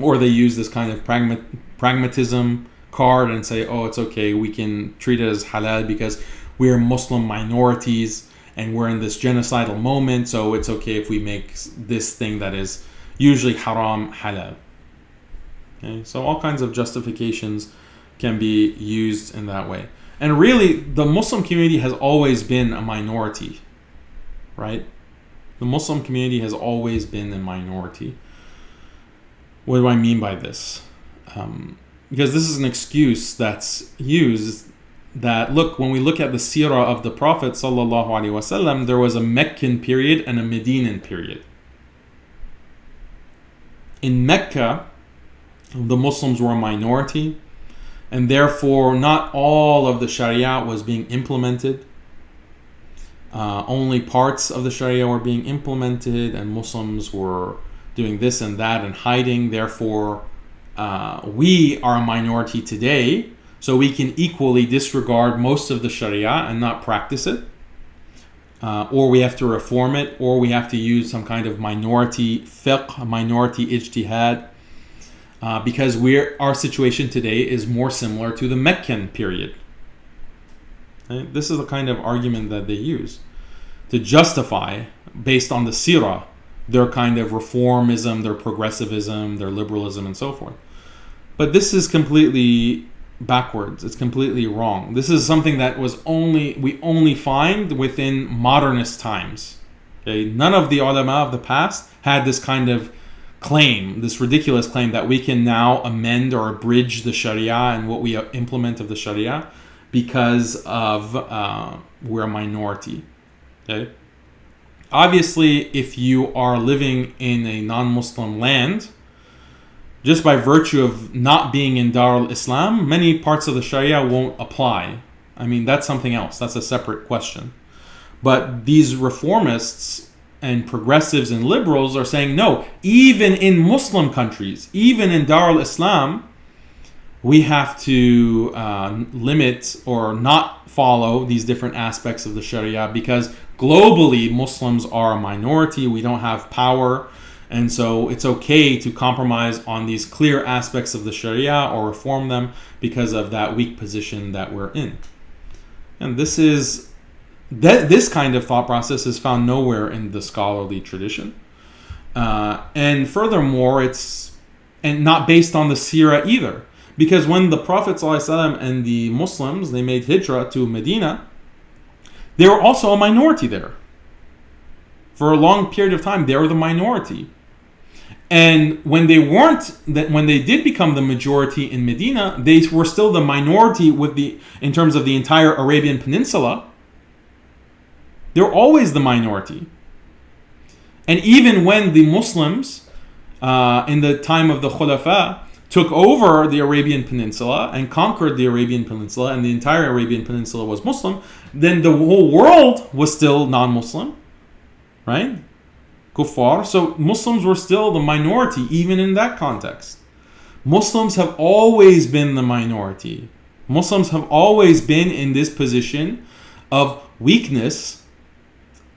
A: or they use this kind of pragmatism card and say, oh, it's okay, we can treat it as halal because we're Muslim minorities and we're in this genocidal moment, so it's okay if we make this thing that is usually haram halal. Okay, so all kinds of justifications can be used in that way. And really, the Muslim community has always been a minority, right? The Muslim community has always been a minority. What do I mean by this? Because this is an excuse that's used that, look, when we look at the seerah of the Prophet sallallahu alaihi wasallam, there was a Meccan period and a Medinan period. In Mecca, the Muslims were a minority, and therefore not all of the Sharia was being implemented. Only parts of the Sharia were being implemented, and Muslims were doing this and that and hiding. Therefore, we are a minority today, so we can equally disregard most of the Sharia and not practice it. Or we have to reform it, or we have to use some kind of minority fiqh, minority ijtihad, because our situation today is more similar to the Meccan period. Okay? This is the kind of argument that they use to justify, based on the seerah, their kind of reformism, their progressivism, their liberalism, and so forth. But this is completely backwards. It's completely wrong. This is something that we only find within modernist times. Okay? None of the ulama of the past had this kind of claim, this ridiculous claim that we can now amend or abridge the Sharia and what we implement of the Sharia because of we're a minority. Okay? Obviously, if you are living in a non-Muslim land, just by virtue of not being in Dar al-Islam, many parts of the Sharia won't apply. I mean, that's something else. That's a separate question. But these reformists and progressives and liberals are saying, no, even in Muslim countries, even in Dar al-Islam, we have to limit or not follow these different aspects of the Sharia because globally Muslims are a minority. We don't have power. And so it's okay to compromise on these clear aspects of the Sharia or reform them because of that weak position that we're in. And this kind of thought process is found nowhere in the scholarly tradition. And furthermore, it's not based on the seerah either. Because when the Prophet ﷺ and the Muslims, they made hijrah to Medina, They were also a minority there. For a long period of time, they were the minority. And when they did become the majority in Medina, they were still the minority in terms of the entire Arabian Peninsula. They were always the minority. And even when the Muslims, in the time of the Khulafa, took over the Arabian Peninsula and conquered the Arabian Peninsula, and the entire Arabian Peninsula was Muslim, then the whole world was still non-Muslim, right? Kuffar. So Muslims were still the minority, even in that context. Muslims have always been the minority. Muslims have always been in this position of weakness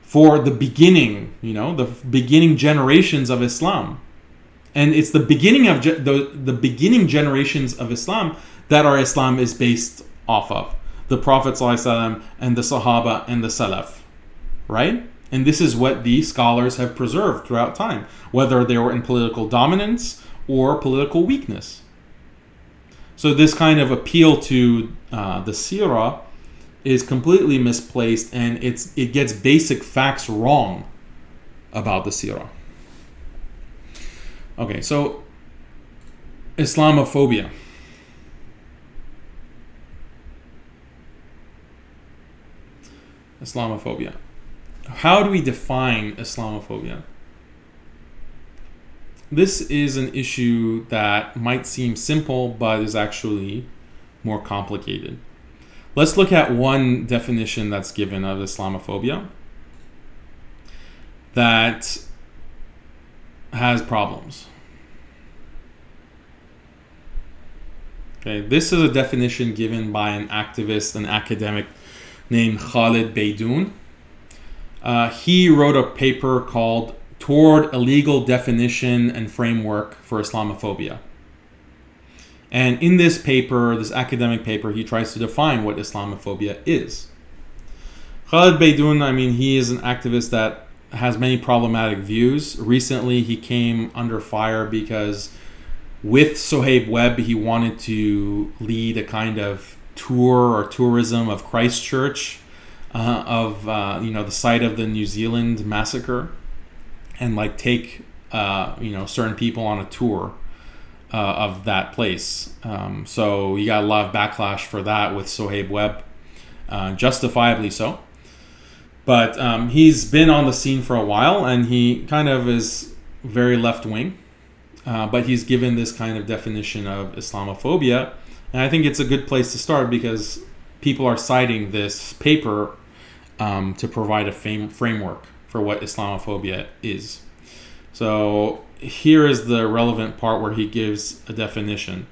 A: for the beginning, the beginning generations of Islam. And it's the beginning of the beginning generations of Islam that our Islam is based off of. The Prophet ﷺ and the Sahaba and the Salaf, right? And this is what the scholars have preserved throughout time, whether they were in political dominance or political weakness. So this kind of appeal to the seerah is completely misplaced, and it gets basic facts wrong about the seerah. Okay, so Islamophobia. Islamophobia. How do we define Islamophobia? This is an issue that might seem simple, but is actually more complicated. Let's look at one definition that's given of Islamophobia that has problems. Okay, this is a definition given by an activist, an academic named Khalid Beydoun. He wrote a paper called Toward a Legal Definition and Framework for Islamophobia. And in this paper, this academic paper, he tries to define what Islamophobia is. Khalid Beydoun, he is an activist that has many problematic views. Recently, he came under fire because with Sohaib Webb, he wanted to lead a kind of tour or tourism of Christchurch, the site of the New Zealand massacre, and take certain people on a tour of that place. So he got a lot of backlash for that with Sohaib Webb, justifiably so. But he's been on the scene for a while, and he kind of is very left-wing. But he's given this kind of definition of Islamophobia. And I think it's a good place to start because people are citing this paper to provide a framework for what Islamophobia is. So here is the relevant part where he gives a definition.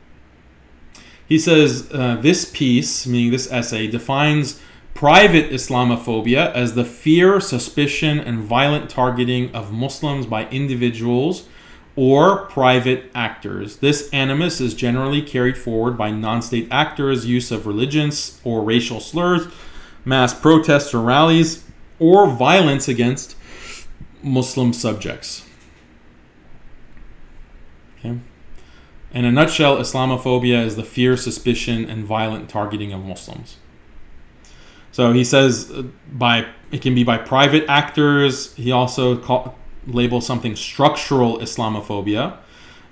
A: He says, this piece, meaning this essay, defines private Islamophobia as the fear, suspicion, and violent targeting of Muslims by individuals or private actors. This animus is generally carried forward by non-state actors' use of religious or racial slurs, mass protests or rallies, or violence against Muslim subjects. Okay. In a nutshell, Islamophobia is the fear, suspicion, and violent targeting of Muslims. So he says it can be by private actors. He also labels something structural Islamophobia.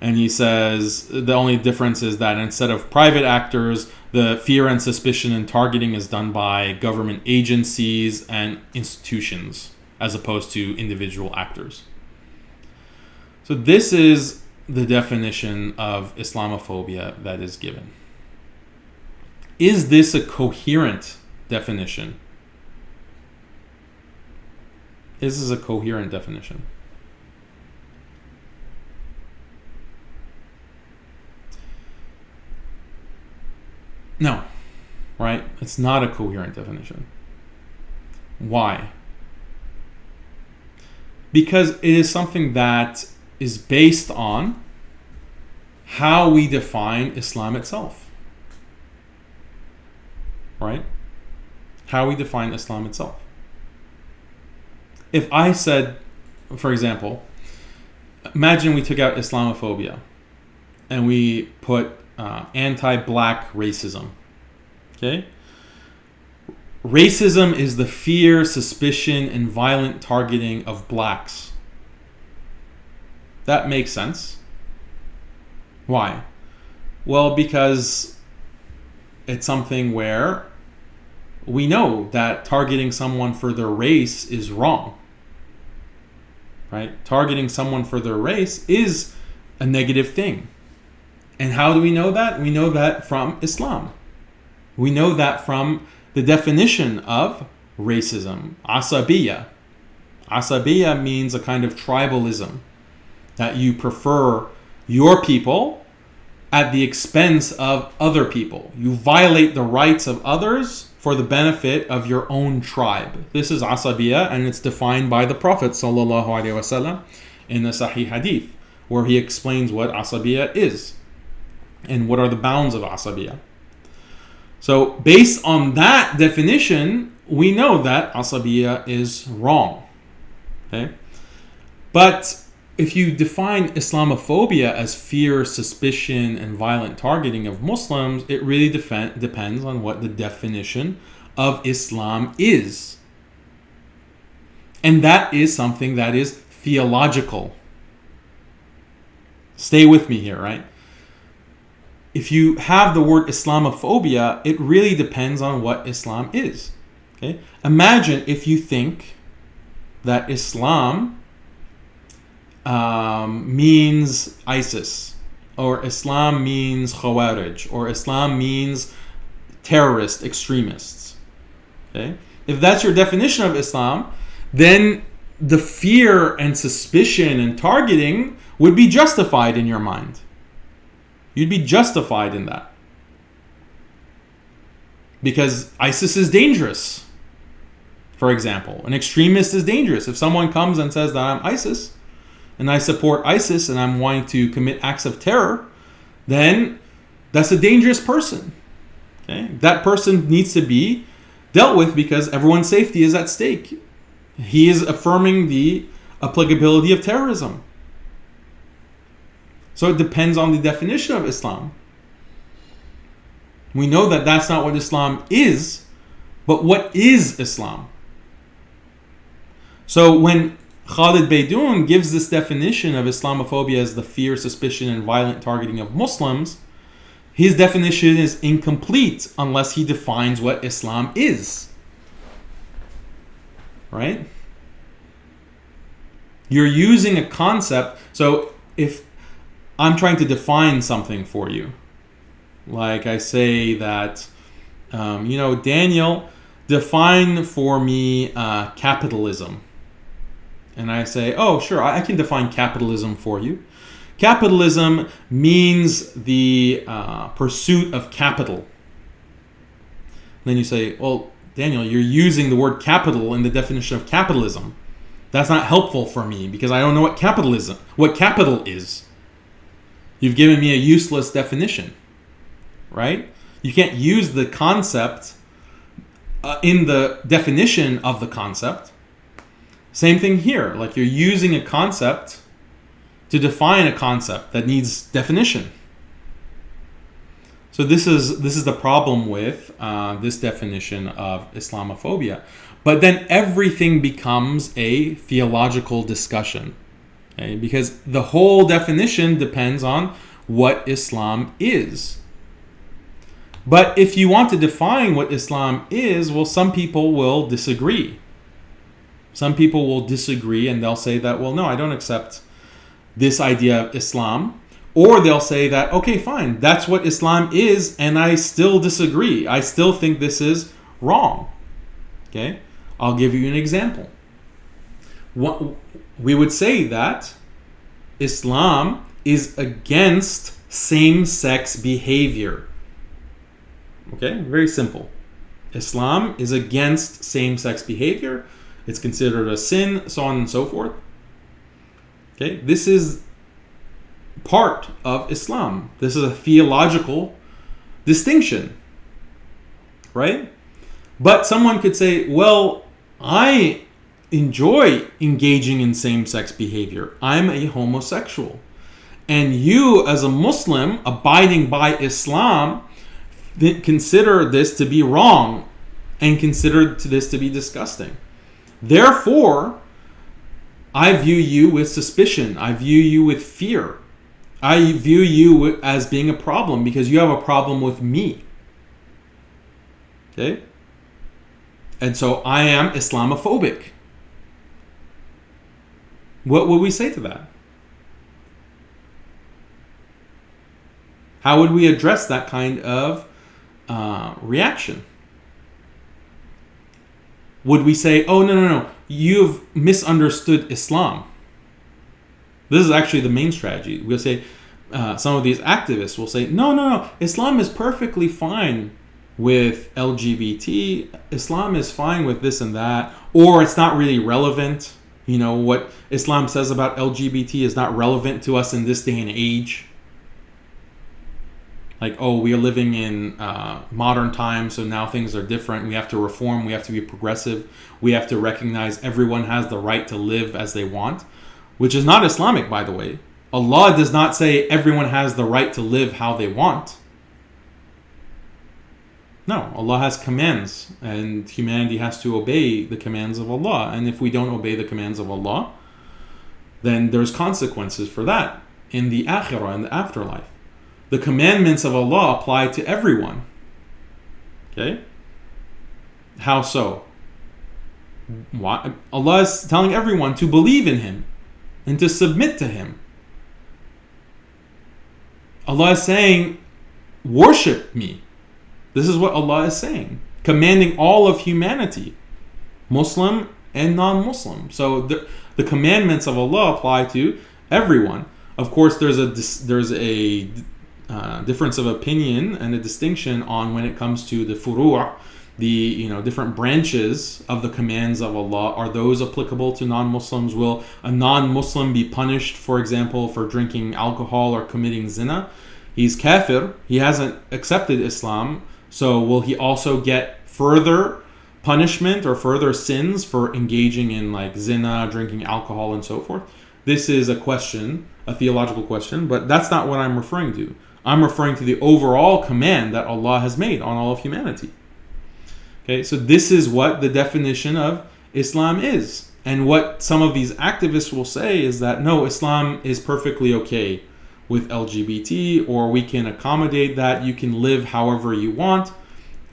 A: And he says the only difference is that instead of private actors, the fear and suspicion and targeting is done by government agencies and institutions as opposed to individual actors. So this is the definition of Islamophobia that is given. Is this a coherent definition? Is this a coherent definition? No, right? It's not a coherent definition. Why? Because it is something that is based on how we define Islam itself. Right? How we define Islam itself. If I said, for example, imagine we took out Islamophobia and we put anti-black racism. Okay? racism is the fear, suspicion, and violent targeting of blacks. That makes sense. Why? Well, because it's something where we know that targeting someone for their race is wrong. Right? Targeting someone for their race is a negative thing. And how do we know that? We know that from Islam. We know that from the definition of racism, asabiya. Asabiya means a kind of tribalism, that you prefer your people at the expense of other people. You violate the rights of others for the benefit of your own tribe. This is asabiya, and it's defined by the Prophet ﷺ in the Sahih Hadith, where he explains what asabiya is and what are the bounds of asabiya. So based on that definition, we know that asabiya is wrong. Okay? But if you define Islamophobia as fear, suspicion, and violent targeting of Muslims, it really depends on what the definition of Islam is. And that is something that is theological. Stay with me here, right? If you have the word Islamophobia, it really depends on what Islam is. Okay? Imagine if you think that Islam means ISIS, or Islam means Khawarij, or Islam means terrorist extremists. Okay? If that's your definition of Islam, then the fear and suspicion and targeting would be justified in your mind. You'd be justified in that. Because ISIS is dangerous. For example, an extremist is dangerous. If someone comes and says that I'm ISIS, and I support ISIS and I'm wanting to commit acts of terror, then that's a dangerous person. Okay? That person needs to be dealt with because everyone's safety is at stake. He is affirming the applicability of terrorism. So it depends on the definition of Islam. We know that that's not what Islam is, but what is Islam? So when Khalid Beydoun gives this definition of Islamophobia as the fear, suspicion, and violent targeting of Muslims, his definition is incomplete unless he defines what Islam is. Right? You're using a concept. So if I'm trying to define something for you, like I say that, Daniel, define for me capitalism. And I say, oh, sure, I can define capitalism for you. Capitalism means the pursuit of capital. Then you say, well, Daniel, you're using the word capital in the definition of capitalism. That's not helpful for me because I don't know what capital is. You've given me a useless definition, right? You can't use the concept in the definition of the concept. Same thing here. Like you're using a concept to define a concept that needs definition. So this is the problem with this definition of Islamophobia. But then everything becomes a theological discussion. Okay? Because the whole definition depends on what Islam is. But if you want to define what Islam is, well, some people will disagree. Some people will disagree and they'll say that, well, no, I don't accept this idea of Islam. Or they'll say that, okay, fine, that's what Islam is, and I still disagree. I still think this is wrong. Okay? I'll give you an example. We would say that Islam is against same-sex behavior. Okay? Very simple. Islam is against same-sex behavior. It's considered a sin, so on and so forth. Okay? This is part of Islam. This is a theological distinction. Right? But someone could say, well, I enjoy engaging in same-sex behavior. I'm a homosexual. And you, as a Muslim, abiding by Islam, consider this to be wrong. and consider this to be disgusting. Therefore, I view you with suspicion. I view you with fear. I view you as being a problem because you have a problem with me. Okay? And so I am Islamophobic. What would we say to that? How would we address that kind of reaction? Would we say, oh, no, you've misunderstood Islam? This is actually the main strategy. We'll say, some of these activists will say, no, Islam is perfectly fine with LGBT. Islam is fine with this and that. Or it's not really relevant. You know, what Islam says about LGBT is not relevant to us in this day and age. Like, oh, we are living in modern times, so now things are different. We have to reform. We have to be progressive. We have to recognize everyone has the right to live as they want, which is not Islamic, by the way. Allah does not say everyone has the right to live how they want. No, Allah has commands, and humanity has to obey the commands of Allah. And if we don't obey the commands of Allah, then there's consequences for that in the akhirah, in the afterlife. The commandments of Allah apply to everyone. Okay? How so? Why? Allah is telling everyone to believe in Him and to submit to Him. Allah is saying, worship me. This is what Allah is saying, commanding all of humanity, Muslim and non-Muslim. So the commandments of Allah apply to everyone. Of course, there's a difference of opinion and a distinction on when it comes to the furu', the different branches of the commands of Allah. Are those applicable to non-Muslims? Will a non-Muslim be punished, for example, for drinking alcohol or committing zina? He's kafir. He hasn't accepted Islam. So will he also get further punishment or further sins for engaging in like zina, drinking alcohol, and so forth? This is a question, a theological question, but that's not what I'm referring to. I'm referring to the overall command that Allah has made on all of humanity. Okay, so this is what the definition of Islam is. And what some of these activists will say is that, no, Islam is perfectly okay with LGBT, or we can accommodate that. You can live however you want.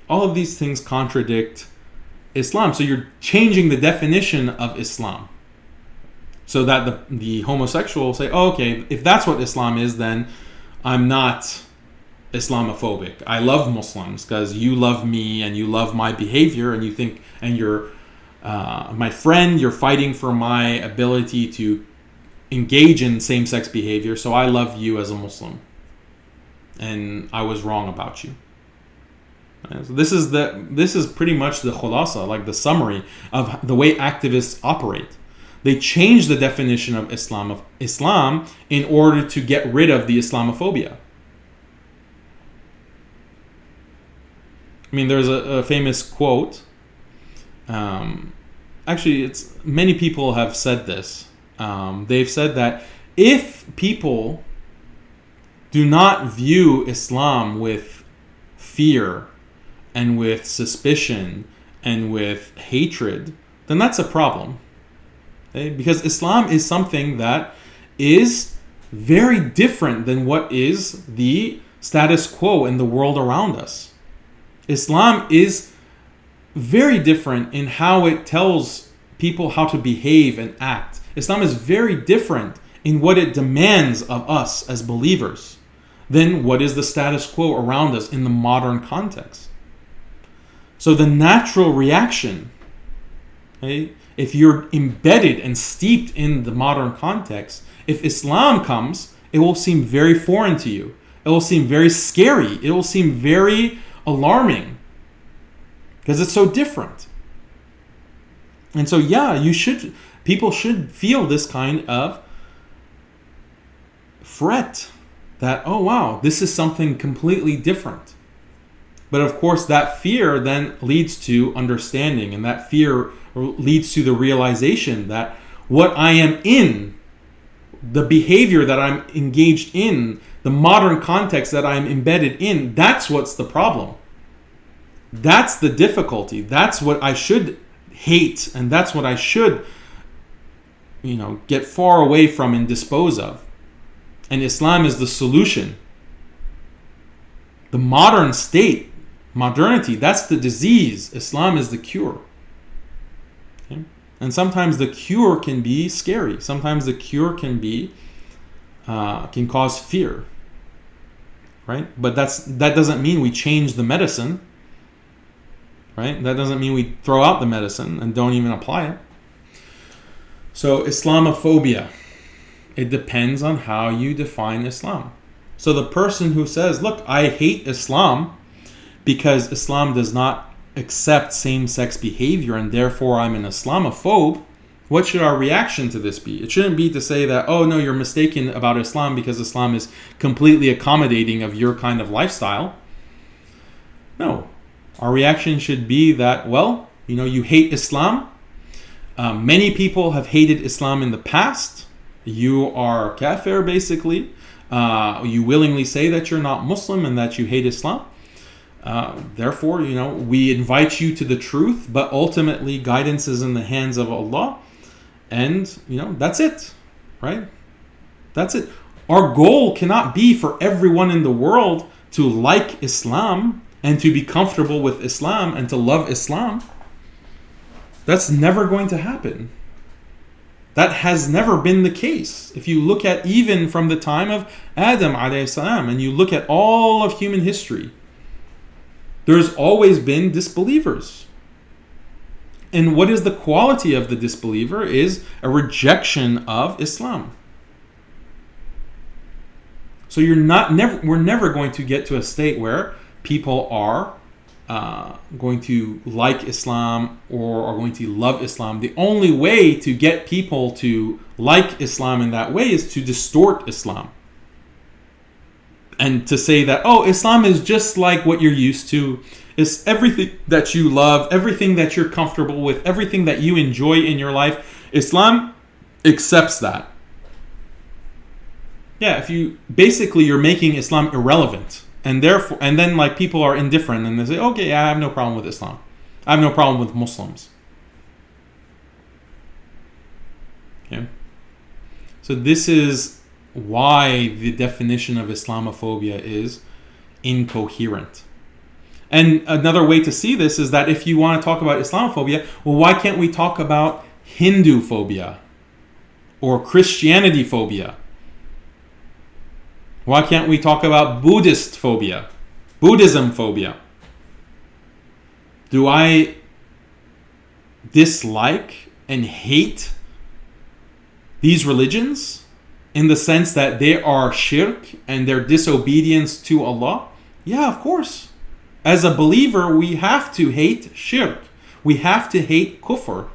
A: All of these things contradict Islam. So you're changing the definition of Islam. So that the homosexual will say, oh, okay, if that's what Islam is, then I'm not Islamophobic. I love Muslims because you love me and you love my behavior, and you think, and you're my friend, you're fighting for my ability to engage in same-sex behavior, so I love you as a Muslim, and I was wrong about you. So this is pretty much the khulasa, like the summary of the way activists operate. They change the definition of Islam in order to get rid of the Islamophobia. I mean, there's a famous quote. Actually, many people have said this. They've said that if people do not view Islam with fear and with suspicion and with hatred, then that's a problem. Okay? Because Islam is something that is very different than what is the status quo in the world around us. Islam is very different in how it tells people how to behave and act. Islam is very different in what it demands of us as believers than what is the status quo around us in the modern context. So the natural reaction, okay, if you're embedded and steeped in the modern context, if Islam comes, it will seem very foreign to you. It will seem very scary. It will seem very alarming because it's so different. And so, yeah, people should feel this kind of fret that, oh wow, this is something completely different. But of course, that fear then leads to understanding, and that fear leads to the realization that what I am in, the behavior that I'm engaged in, the modern context that I'm embedded in, that's what's the problem. That's the difficulty. That's what I should hate, and that's what I should, get far away from and dispose of. And Islam is the solution. The modern state, modernity, that's the disease. Islam is the cure. Okay? And sometimes the cure can be scary. Sometimes the cure can be can cause fear. Right? But that doesn't mean we change the medicine. Right? That doesn't mean we throw out the medicine and don't even apply it. So Islamophobia, it depends on how you define Islam. So the person who says, look, I hate Islam because Islam does not accept same-sex behavior and therefore I'm an Islamophobe, what should our reaction to this be? It shouldn't be to say that, oh no, you're mistaken about Islam because Islam is completely accommodating of your kind of lifestyle. No. Our reaction should be that, well, you hate Islam. Many people have hated Islam in the past. You are kafir, basically. You willingly say that you're not Muslim and that you hate Islam. Therefore, we invite you to the truth, but ultimately guidance is in the hands of Allah. And, that's it, right? That's it. Our goal cannot be for everyone in the world to like Islam and to be comfortable with Islam and to love Islam. That's never going to happen. That has never been the case. If you look at even from the time of Adam alayhi salam and you look at all of human history, there's always been disbelievers. And what is the quality of the disbeliever is a rejection of Islam. So we're never going to get to a state where people are going to like Islam or are going to love Islam. The only way to get people to like Islam in that way is to distort Islam. And to say that, oh, Islam is just like what you're used to. It's everything that you love, everything that you're comfortable with, everything that you enjoy in your life. Islam accepts that. Yeah, you're making Islam irrelevant. And then people are indifferent and they say, okay, I have no problem with Islam. I have no problem with Muslims. Okay. So this is why the definition of Islamophobia is incoherent. And another way to see this is that if you want to talk about Islamophobia, well, why can't we talk about Hindu phobia or Christianity phobia? Why can't we talk about Buddhist phobia, Buddhism phobia? Do I dislike and hate these religions in the sense that they are shirk and their disobedience to Allah? Yeah, of course. As a believer, we have to hate shirk. We have to hate kufr.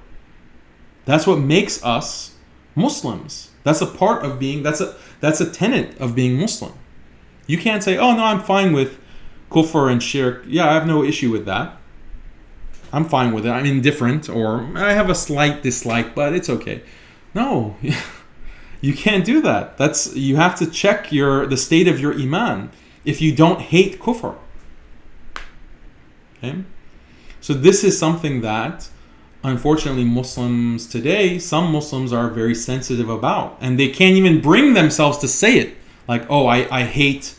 A: That's what makes us Muslims. That's a part of being, that's a tenet of being Muslim. You can't say, oh no, I'm fine with kufr and shirk. Yeah, I have no issue with that. I'm fine with it. I'm indifferent, or I have a slight dislike, but it's okay. No, you can't do that. You have to check the state of your iman if you don't hate kufr. Okay? So this is something that, unfortunately, Muslims today, some Muslims are very sensitive about. And they can't even bring themselves to say it. Like, oh, I hate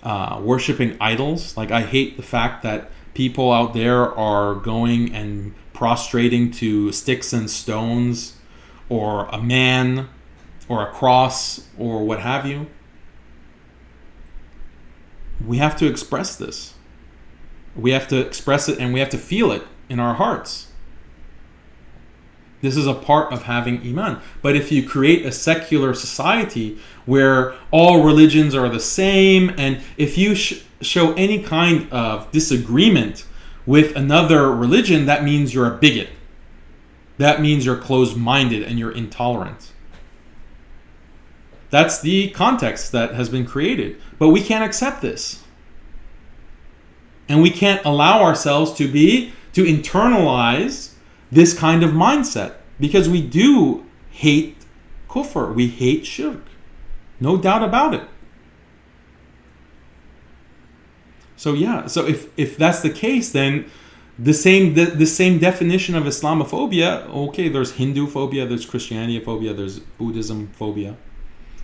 A: worshipping idols. Like, I hate the fact that people out there are going and prostrating to sticks and stones, or a man, or a cross, or what have you. We have to express this. We have to express it and we have to feel it in our hearts. This is a part of having iman. But if you create a secular society where all religions are the same, and if you show any kind of disagreement with another religion, that means you're a bigot. That means you're closed-minded and you're intolerant. That's the context that has been created. But we can't accept this. And we can't allow ourselves to internalize this kind of mindset, because we do hate kufr. We hate shirk. No doubt about it. So yeah, so if that's the case, then the same definition of Islamophobia, okay, there's Hindu phobia, there's Christianity phobia, there's Buddhism phobia.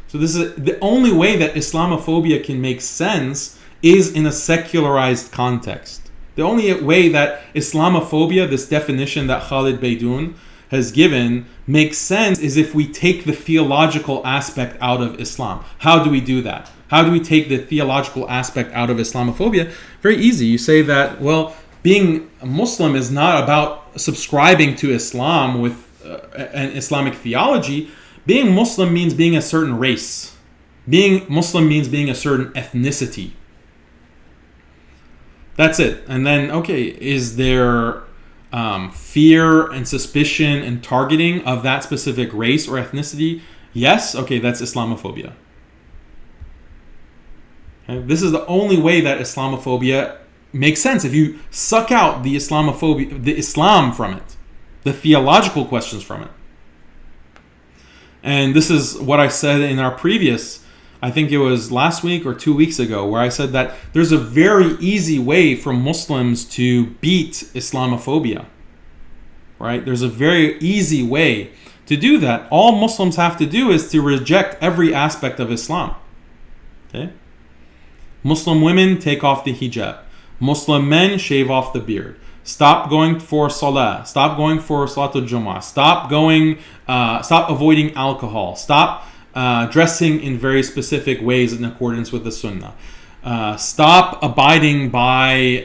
A: So this is the only way that Islamophobia can make sense is in a secularized context. The only way that Islamophobia, this definition that Khalid Beydoun has given, makes sense is if we take the theological aspect out of Islam. How do we do that? How do we take the theological aspect out of Islamophobia? Very easy. You say that, well, being a Muslim is not about subscribing to Islam with an Islamic theology. Being Muslim means being a certain race. Being Muslim means being a certain ethnicity. That's it. And then, okay, is there fear and suspicion and targeting of that specific race or ethnicity? Yes. Okay, that's Islamophobia. Okay? This is the only way that Islamophobia makes sense. If you suck out the Islamophobia, the Islam from it, the theological questions from it. And this is what I said in our previous, I think it was last week or 2 weeks ago, where I said that there's a very easy way for Muslims to beat Islamophobia. Right? There's a very easy way to do that. All Muslims have to do is to reject every aspect of Islam. Okay? Muslim women take off the hijab. Muslim men shave off the beard. Stop going for salah. Stop going for salatul jumu'ah. Stop avoiding alcohol. Stop dressing in very specific ways in accordance with the sunnah. Stop abiding by,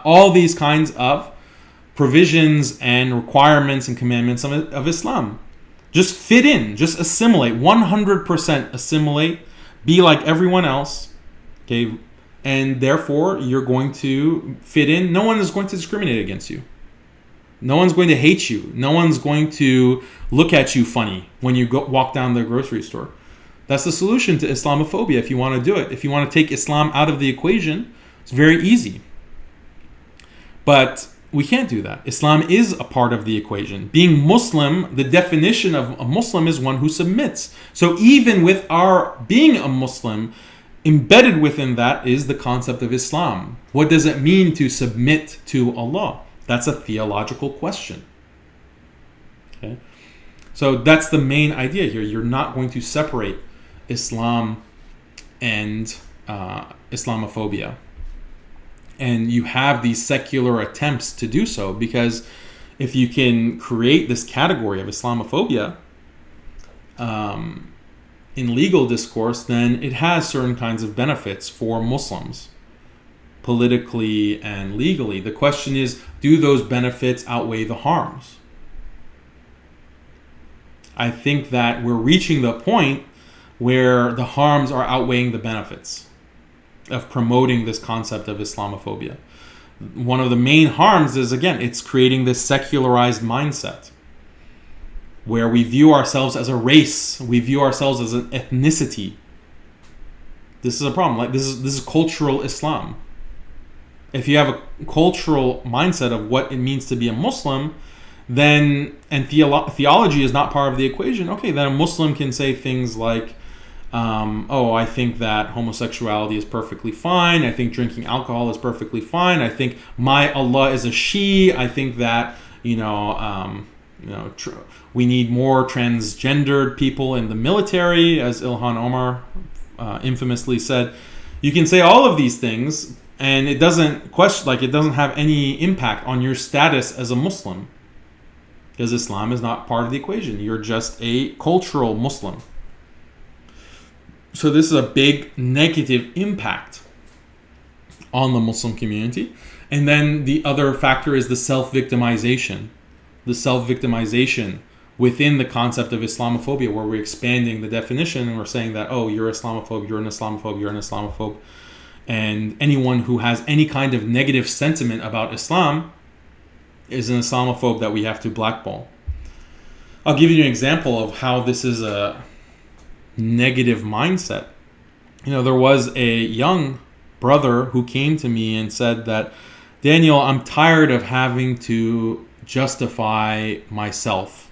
A: all these kinds of provisions and requirements and commandments of Islam. Just fit in. Just assimilate. 100% assimilate. Be like everyone else. Okay. And therefore, you're going to fit in. No one is going to discriminate against you. No one's going to hate you. No one's going to look at you funny when you walk down the grocery store. That's the solution to Islamophobia if you want to do it. If you want to take Islam out of the equation, it's very easy. But we can't do that. Islam is a part of the equation. Being Muslim, the definition of a Muslim is one who submits. So even with our being a Muslim, embedded within that is the concept of Islam. What does it mean to submit to Allah? That's a theological question. Okay? So that's the main idea here. You're not going to separate Islam and Islamophobia. And you have these secular attempts to do so, because if you can create this category of Islamophobia in legal discourse, then it has certain kinds of benefits for Muslims, politically and legally. The question is, do those benefits outweigh the harms? I think that we're reaching the point where the harms are outweighing the benefits of promoting this concept of Islamophobia. One of the main harms is, again, it's creating this secularized mindset where we view ourselves as a race, we view ourselves as an ethnicity. This is a problem. Like this is cultural Islam. If you have a cultural mindset of what it means to be a Muslim, then and theology is not part of the equation, okay, then a Muslim can say things like, I think that homosexuality is perfectly fine. I think drinking alcohol is perfectly fine. I think my Allah is a she. I think that we need more transgendered people in the military, as Ilhan Omar infamously said. You can say all of these things, and it doesn't have any impact on your status as a Muslim, because Islam is not part of the equation. You're just a cultural Muslim. So this is a big negative impact on the Muslim community. And then the other factor is the self-victimization. The self-victimization within the concept of Islamophobia, where we're expanding the definition and we're saying that, oh, you're Islamophobe, you're an Islamophobe, you're an Islamophobe. And anyone who has any kind of negative sentiment about Islam is an Islamophobe that we have to blackball. I'll give you an example of how this is a negative mindset. There was a young brother who came to me and said that, Daniel, I'm tired of having to justify myself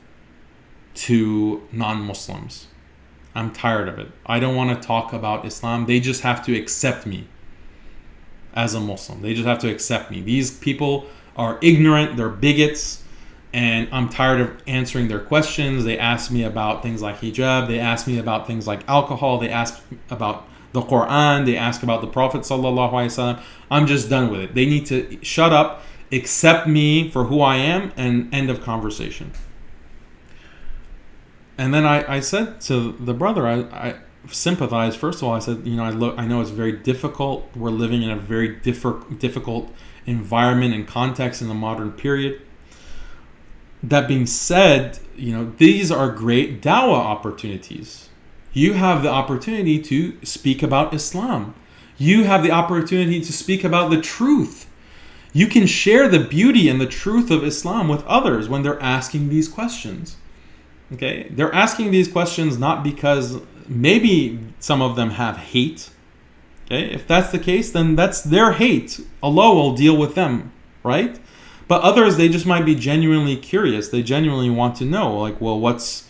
A: to non-Muslims. I'm tired of it. I don't want to talk about Islam. They just have to accept me. as a Muslim. They just have to accept me. These people are ignorant, they're bigots, and I'm tired of answering their questions. They ask me about things like hijab, they ask me about things like alcohol, they ask about the Quran, they ask about the Prophet sallallahu alaihi wasallam. I'm just done with it. They need to shut up, accept me for who I am, and end of conversation. And then I said to the brother, I sympathized. First of all, I said, I know it's very difficult. We're living in a very difficult environment and context in the modern period. That being said, these are great dawah opportunities. You have the opportunity to speak about Islam. You have the opportunity to speak about the truth. You can share the beauty and the truth of Islam with others when they're asking these questions. Okay? They're asking these questions not because maybe some of them have hate. Okay? If that's the case, then that's their hate. Allah will deal with them, right? But others, they just might be genuinely curious. They genuinely want to know, like, well, what's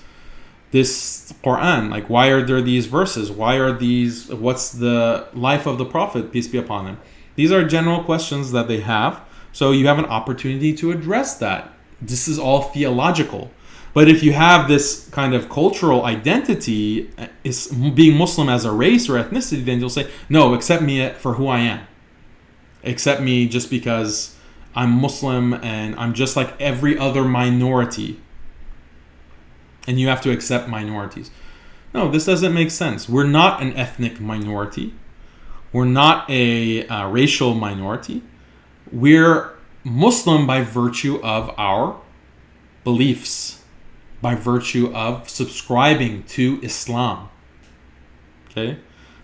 A: this Quran? Like, why are there these verses? What's the life of the Prophet, peace be upon him? These are general questions that they have. So you have an opportunity to address that. This is all theological. But if you have this kind of cultural identity, is being Muslim as a race or ethnicity, then you'll say, no, accept me for who I am. Accept me just because I'm Muslim and I'm just like every other minority. And you have to accept minorities. No, this doesn't make sense. We're not an ethnic minority. We're not a racial minority. We're Muslim by virtue of our beliefs, by virtue of subscribing to Islam. Okay?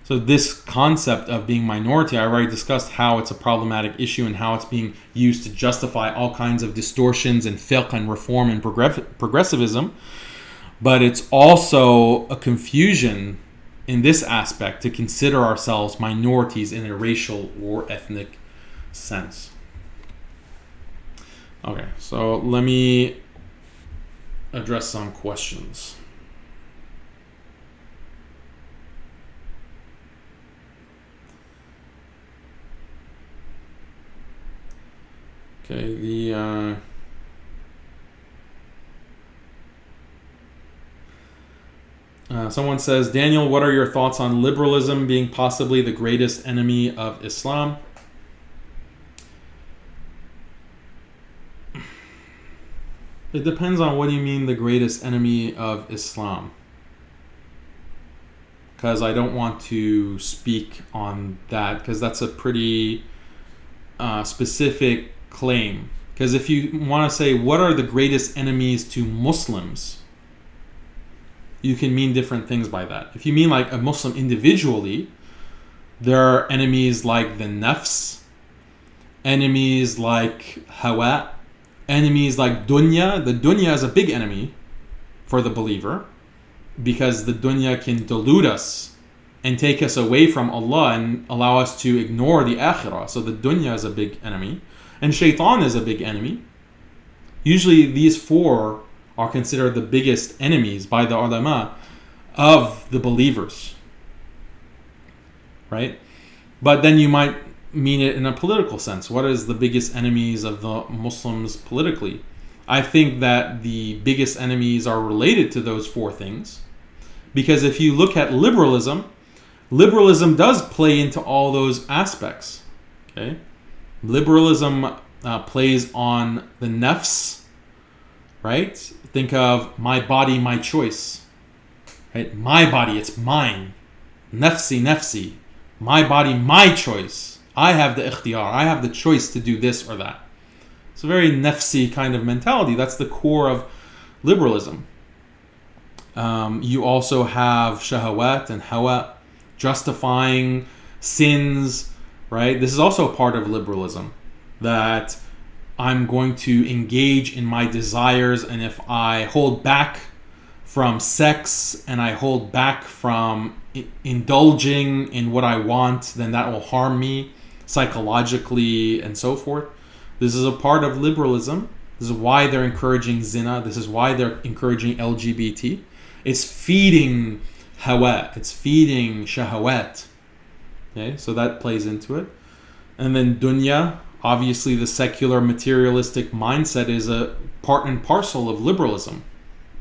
A: So this concept of being minority, I already discussed how it's a problematic issue and how it's being used to justify all kinds of distortions in fiqh and reform and progressivism. But it's also a confusion in this aspect to consider ourselves minorities in a racial or ethnic sense. Okay, so let me address some questions. Okay, someone says, Daniel, what are your thoughts on liberalism being possibly the greatest enemy of Islam? It depends on what you mean the greatest enemy of Islam. Because I don't want to speak on that, because that's a pretty specific claim. Because if you want to say, what are the greatest enemies to Muslims? You can mean different things by that. If you mean like a Muslim individually, there are enemies like the nafs, enemies like hawa, enemies like dunya. The dunya is a big enemy for the believer because the dunya can delude us and take us away from Allah and allow us to ignore the akhirah. So the dunya is a big enemy. And shaitan is a big enemy. Usually these four are considered the biggest enemies by the ulama of the believers. Right? But then you might mean it in a political sense. What is the biggest enemies of the Muslims politically? I think that the biggest enemies are related to those four things. Because if you look at liberalism, liberalism does play into all those aspects. Okay? Liberalism plays on the nafs, right? Think of my body, my choice. Right? My body, it's mine. Nafsi, nafsi. My body, my choice. I have the ikhtiyar. I have the choice to do this or that. It's a very nafsi kind of mentality. That's the core of liberalism. You also have shahawat and hawa, justifying sins, right? This is also a part of liberalism, that I'm going to engage in my desires, and if I hold back from sex and I hold back from indulging in what I want, then that will harm me psychologically and so forth. This is a part of liberalism. This is why they're encouraging zina. This is why they're encouraging LGBT. It's feeding hawa. It's feeding shahawat. Okay, so that plays into it. And then dunya, obviously the secular materialistic mindset is a part and parcel of liberalism,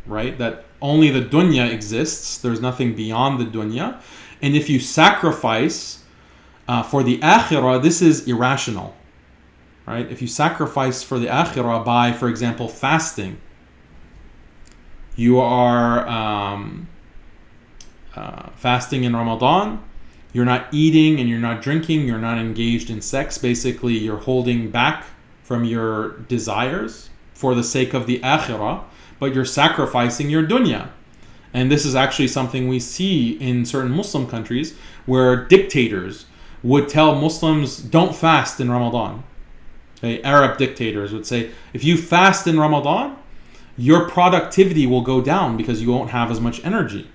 A: right? That only the dunya exists. There's nothing beyond the dunya. And if you sacrifice for the akhirah, this is irrational, right? If you sacrifice for the akhirah by, for example, fasting, you are fasting in Ramadan, you're not eating and you're not drinking, you're not engaged in sex. Basically, you're holding back from your desires for the sake of the akhirah, but you're sacrificing your dunya. And this is actually something we see in certain Muslim countries where dictators would tell Muslims, don't fast in Ramadan. Okay? Arab dictators would say, if you fast in Ramadan, your productivity will go down because you won't have as much energy.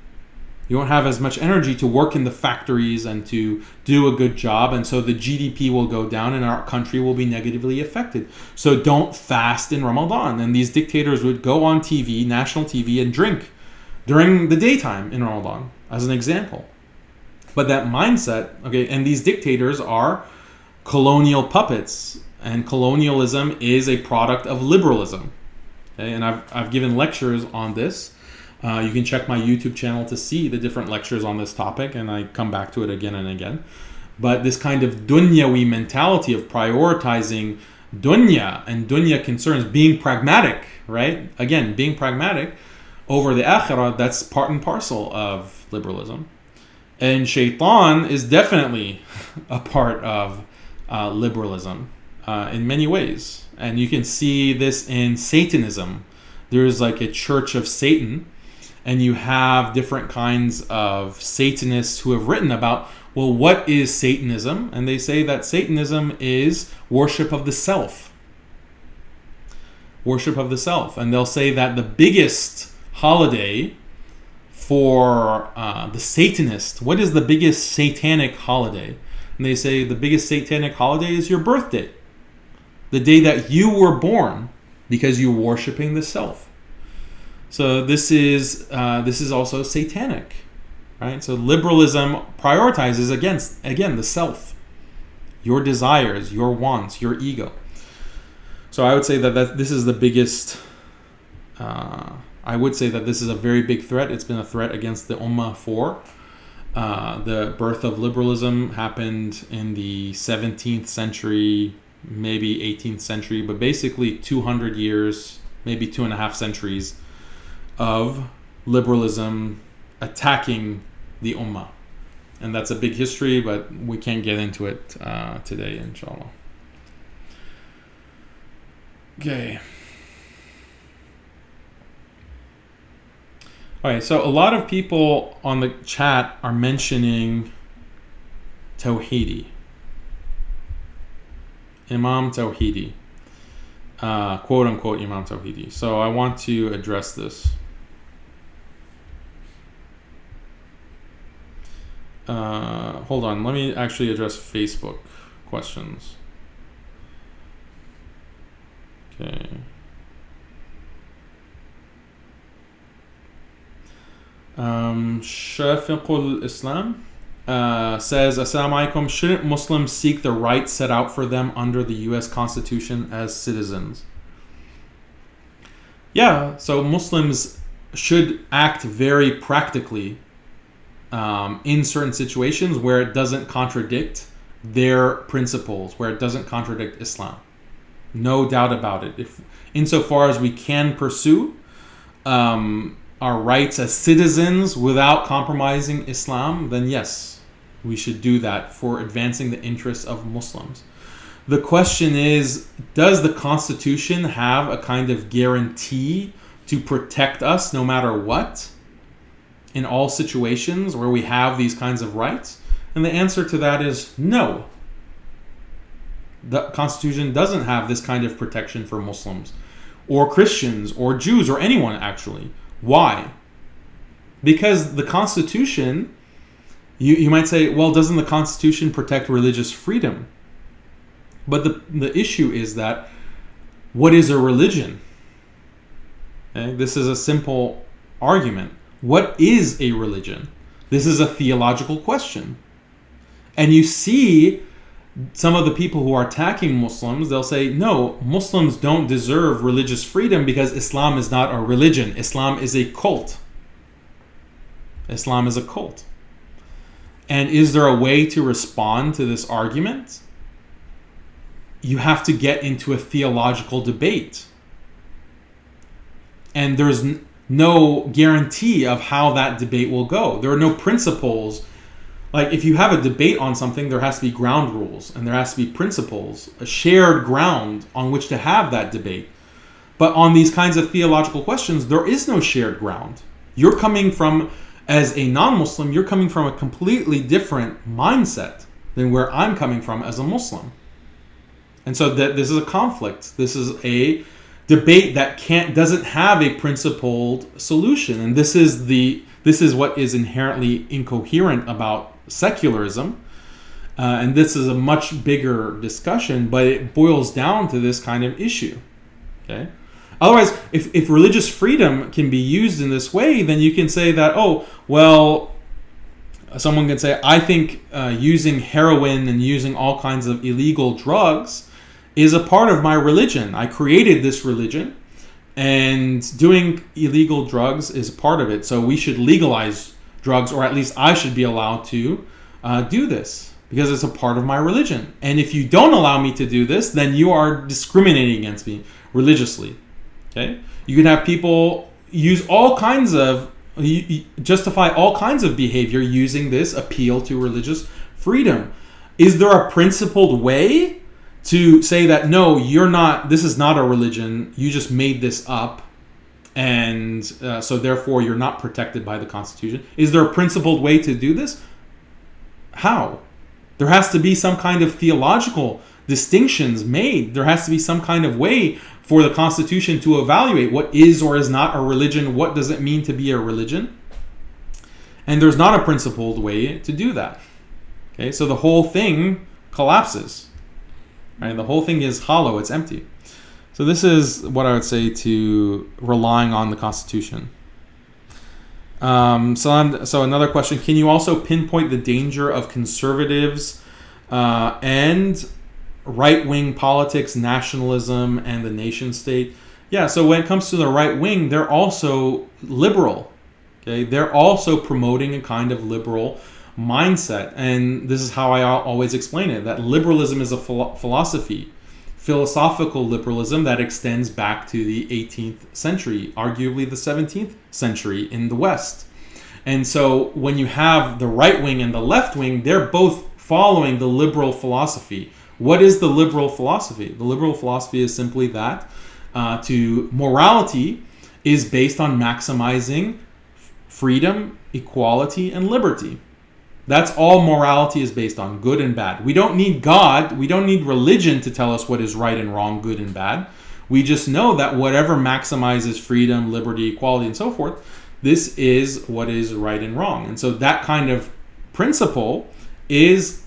A: You won't have as much energy to work in the factories and to do a good job. And so the GDP will go down and our country will be negatively affected. So don't fast in Ramadan. And these dictators would go on TV, national TV, and drink during the daytime in Ramadan, as an example. But that mindset, okay, and these dictators are colonial puppets. And colonialism is a product of liberalism. Okay? And I've given lectures on this. You can check my YouTube channel to see the different lectures on this topic, and I come back to it again and again. But this kind of dunyawi mentality of prioritizing dunya and dunya concerns, being pragmatic, right? Again, being pragmatic over the akhirah, that's part and parcel of liberalism. And shaitan is definitely a part of liberalism in many ways. And you can see this in Satanism. There's like a church of Satan, and you have different kinds of Satanists who have written about, well, what is Satanism? And they say that Satanism is worship of the self. Worship of the self. And they'll say that the biggest holiday for the Satanist, what is the biggest satanic holiday? And they say the biggest satanic holiday is your birthday. The day that you were born, because you're worshiping the self. So this is also satanic, right? So liberalism prioritizes again the self, your desires, your wants, your ego. So I would say that this is the biggest. I would say that this is a very big threat. It's been a threat against the ummah for. The birth of liberalism happened in the 17th century, maybe 18th century, but basically 200 years, maybe 2.5 centuries of liberalism attacking the ummah. And that's a big history, but we can't get into it today, inshallah. Okay. Alright, so a lot of people on the chat are mentioning Tawhidi. Imam Tawhidi. Quote unquote Imam Tawhidi. So I want to address this. Hold on, let me actually address Facebook questions. Okay. Shafiqul Islam says, Assalamu alaikum, shouldn't Muslims seek the rights set out for them under the US Constitution as citizens? Yeah, so Muslims should act very practically in certain situations where it doesn't contradict their principles, where it doesn't contradict Islam. No doubt about it. If, insofar as we can pursue our rights as citizens without compromising Islam, then yes, we should do that for advancing the interests of Muslims. The question is, does the Constitution have a kind of guarantee to protect us no matter what in all situations where we have these kinds of rights? And the answer to that is no. The Constitution doesn't have this kind of protection for Muslims or Christians or Jews or anyone actually. Why? Because the Constitution, you might say, well, doesn't the Constitution protect religious freedom? But the issue is that, what is a religion? Okay? This is a simple argument. What is a religion? This is a theological question. And you see some of the people who are attacking Muslims, they'll say, no, Muslims don't deserve religious freedom because Islam is not a religion. Islam is a cult. Islam is a cult. And is there a way to respond to this argument? You have to get into a theological debate. And there's no guarantee of how that debate will go. There are no principles. Like, if you have a debate on something, there has to be ground rules and there has to be principles, a shared ground on which to have that debate. But on these kinds of theological questions, there is no shared ground. You're coming from, as a non-Muslim, you're coming from a completely different mindset than where I'm coming from as a Muslim. And so this is a conflict. This is a debate that doesn't have a principled solution. And this is what is inherently incoherent about secularism. And this is a much bigger discussion, but it boils down to this kind of issue. Okay? Otherwise, if religious freedom can be used in this way, then you can say that, oh, well, someone can say, I think using heroin and using all kinds of illegal drugs is a part of my religion. I created this religion, and doing illegal drugs is a part of it. So we should legalize drugs, or at least I should be allowed to do this because it's a part of my religion. And if you don't allow me to do this, then you are discriminating against me religiously. Okay? You can have people use justify all kinds of behavior using this appeal to religious freedom. Is there a principled way to say that, no, this is not a religion, you just made this up, and so therefore you're not protected by the Constitution? Is there a principled way to do this? How? There has to be some kind of theological distinctions made. There has to be some kind of way for the Constitution to evaluate what is or is not a religion. What does it mean to be a religion? And there's not a principled way to do that. Okay, so the whole thing collapses. Right? The whole thing is hollow. It's empty. So this is what I would say to relying on the Constitution. So another question: can you also pinpoint the danger of conservatives and right-wing politics, nationalism, and the nation state? Yeah. So when it comes to the right wing, they're also liberal. Okay, they're also promoting a kind of liberal mindset, and this is how I always explain it: that liberalism is a philosophical liberalism that extends back to the 18th century, arguably the 17th century in the West. And so when you have the right wing and the left wing, they're both following the liberal philosophy. What is the liberal philosophy? The liberal philosophy is simply that morality is based on maximizing freedom, equality, and liberty. That's all morality is based on, good and bad. We don't need God, we don't need religion to tell us what is right and wrong, good and bad. We just know that whatever maximizes freedom, liberty, equality, and so forth, this is what is right and wrong. And so that kind of principle is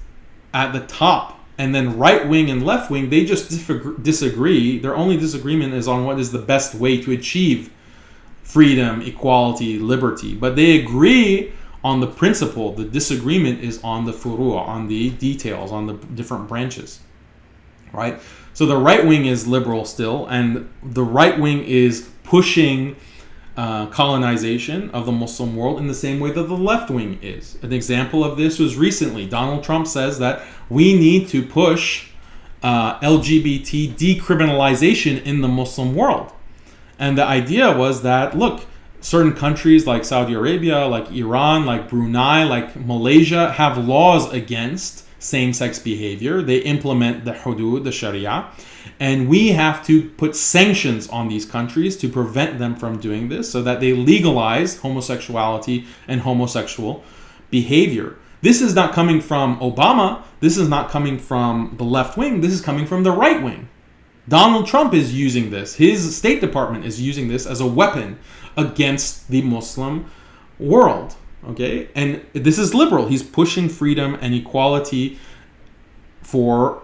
A: at the top. And then right wing and left wing, they just disagree. Their only disagreement is on what is the best way to achieve freedom, equality, liberty. But they agree on the principle. The disagreement is on the furu', on the details, on the different branches, right? So the right wing is liberal still, and the right wing is pushing colonization of the Muslim world in the same way that the left wing is. An example of this was recently, Donald Trump says that we need to push LGBT decriminalization in the Muslim world. And the idea was that, look, certain countries like Saudi Arabia, like Iran, like Brunei, like Malaysia have laws against same-sex behavior. They implement the hudud, the sharia, and we have to put sanctions on these countries to prevent them from doing this so that they legalize homosexuality and homosexual behavior. This is not coming from Obama. This is not coming from the left wing. This is coming from the right wing. Donald Trump is using this. His State Department is using this as a weapon against the Muslim world. Okay? And this is liberal. He's pushing freedom and equality for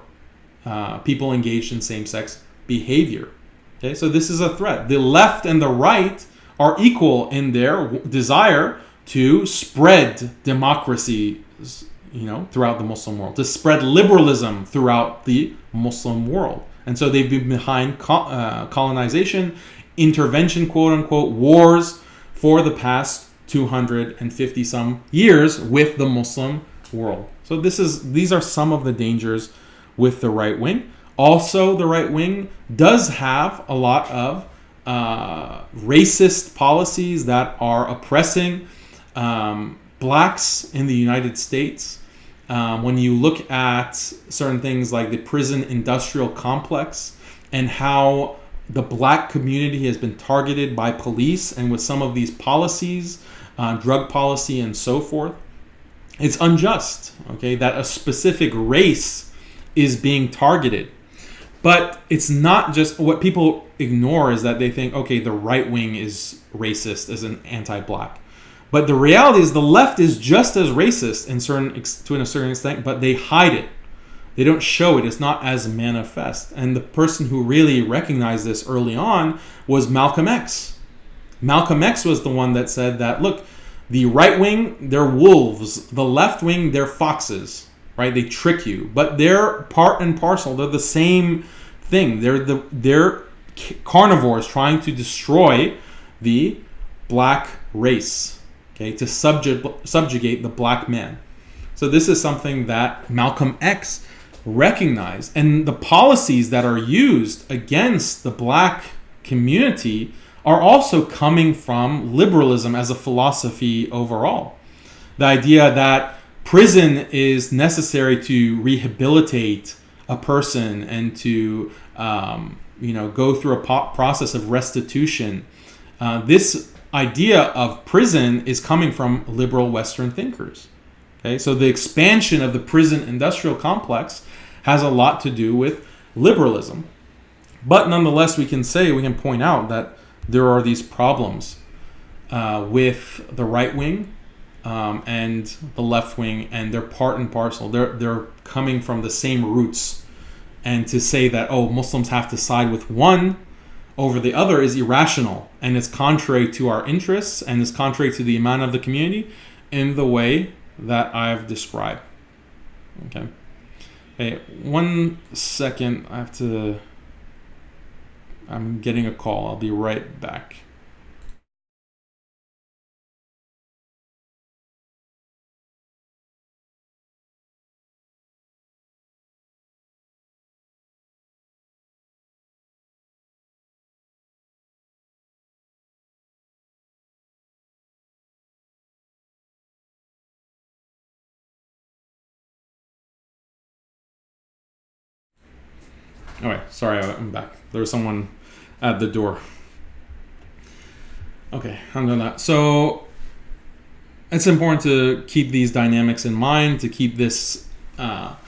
A: people engaged in same-sex behavior. Okay? So this is a threat. The left and the right are equal in their desire to spread democracy, throughout the Muslim world, to spread liberalism throughout the Muslim world. And so they've been behind colonization, intervention, quote unquote, wars for the past 250 some years with the Muslim world. So these are some of the dangers with the right wing. Also, the right wing does have a lot of racist policies that are oppressing blacks in the United States. When you look at certain things like the prison industrial complex and how the black community has been targeted by police, and with some of these policies, drug policy and so forth, it's unjust, okay, that a specific race is being targeted. But it's not just, what people ignore is that they think, okay, the right wing is racist, as an anti-black. But the reality is the left is just as racist to a certain extent, but they hide it. They don't show it. It's not as manifest. And the person who really recognized this early on was Malcolm X. Malcolm X was the one that said that, look, the right wing, they're wolves. The left wing, they're foxes, right? They trick you. But they're part and parcel. They're the same thing. They're carnivores trying to destroy the black race, okay, to subjugate the black man. So this is something that Malcolm X recognized. And the policies that are used against the black community are also coming from liberalism as a philosophy overall. The idea that prison is necessary to rehabilitate a person and to go through a process of restitution. This idea of prison is coming from liberal Western thinkers. Okay, so the expansion of the prison industrial complex has a lot to do with liberalism. But nonetheless, we can point out that there are these problems with the right wing and the left wing, and they're part and parcel. They're coming from the same roots. And to say that, Muslims have to side with one over the other is irrational, and it's contrary to our interests, and it's contrary to the iman of the community in the way that I've described. Okay. Hey, 1 second. I'm getting a call. I'll be right back. All right, sorry, I'm back. There was someone at the door. Okay, I'm done that. So it's important to keep these dynamics in mind, to keep this, again,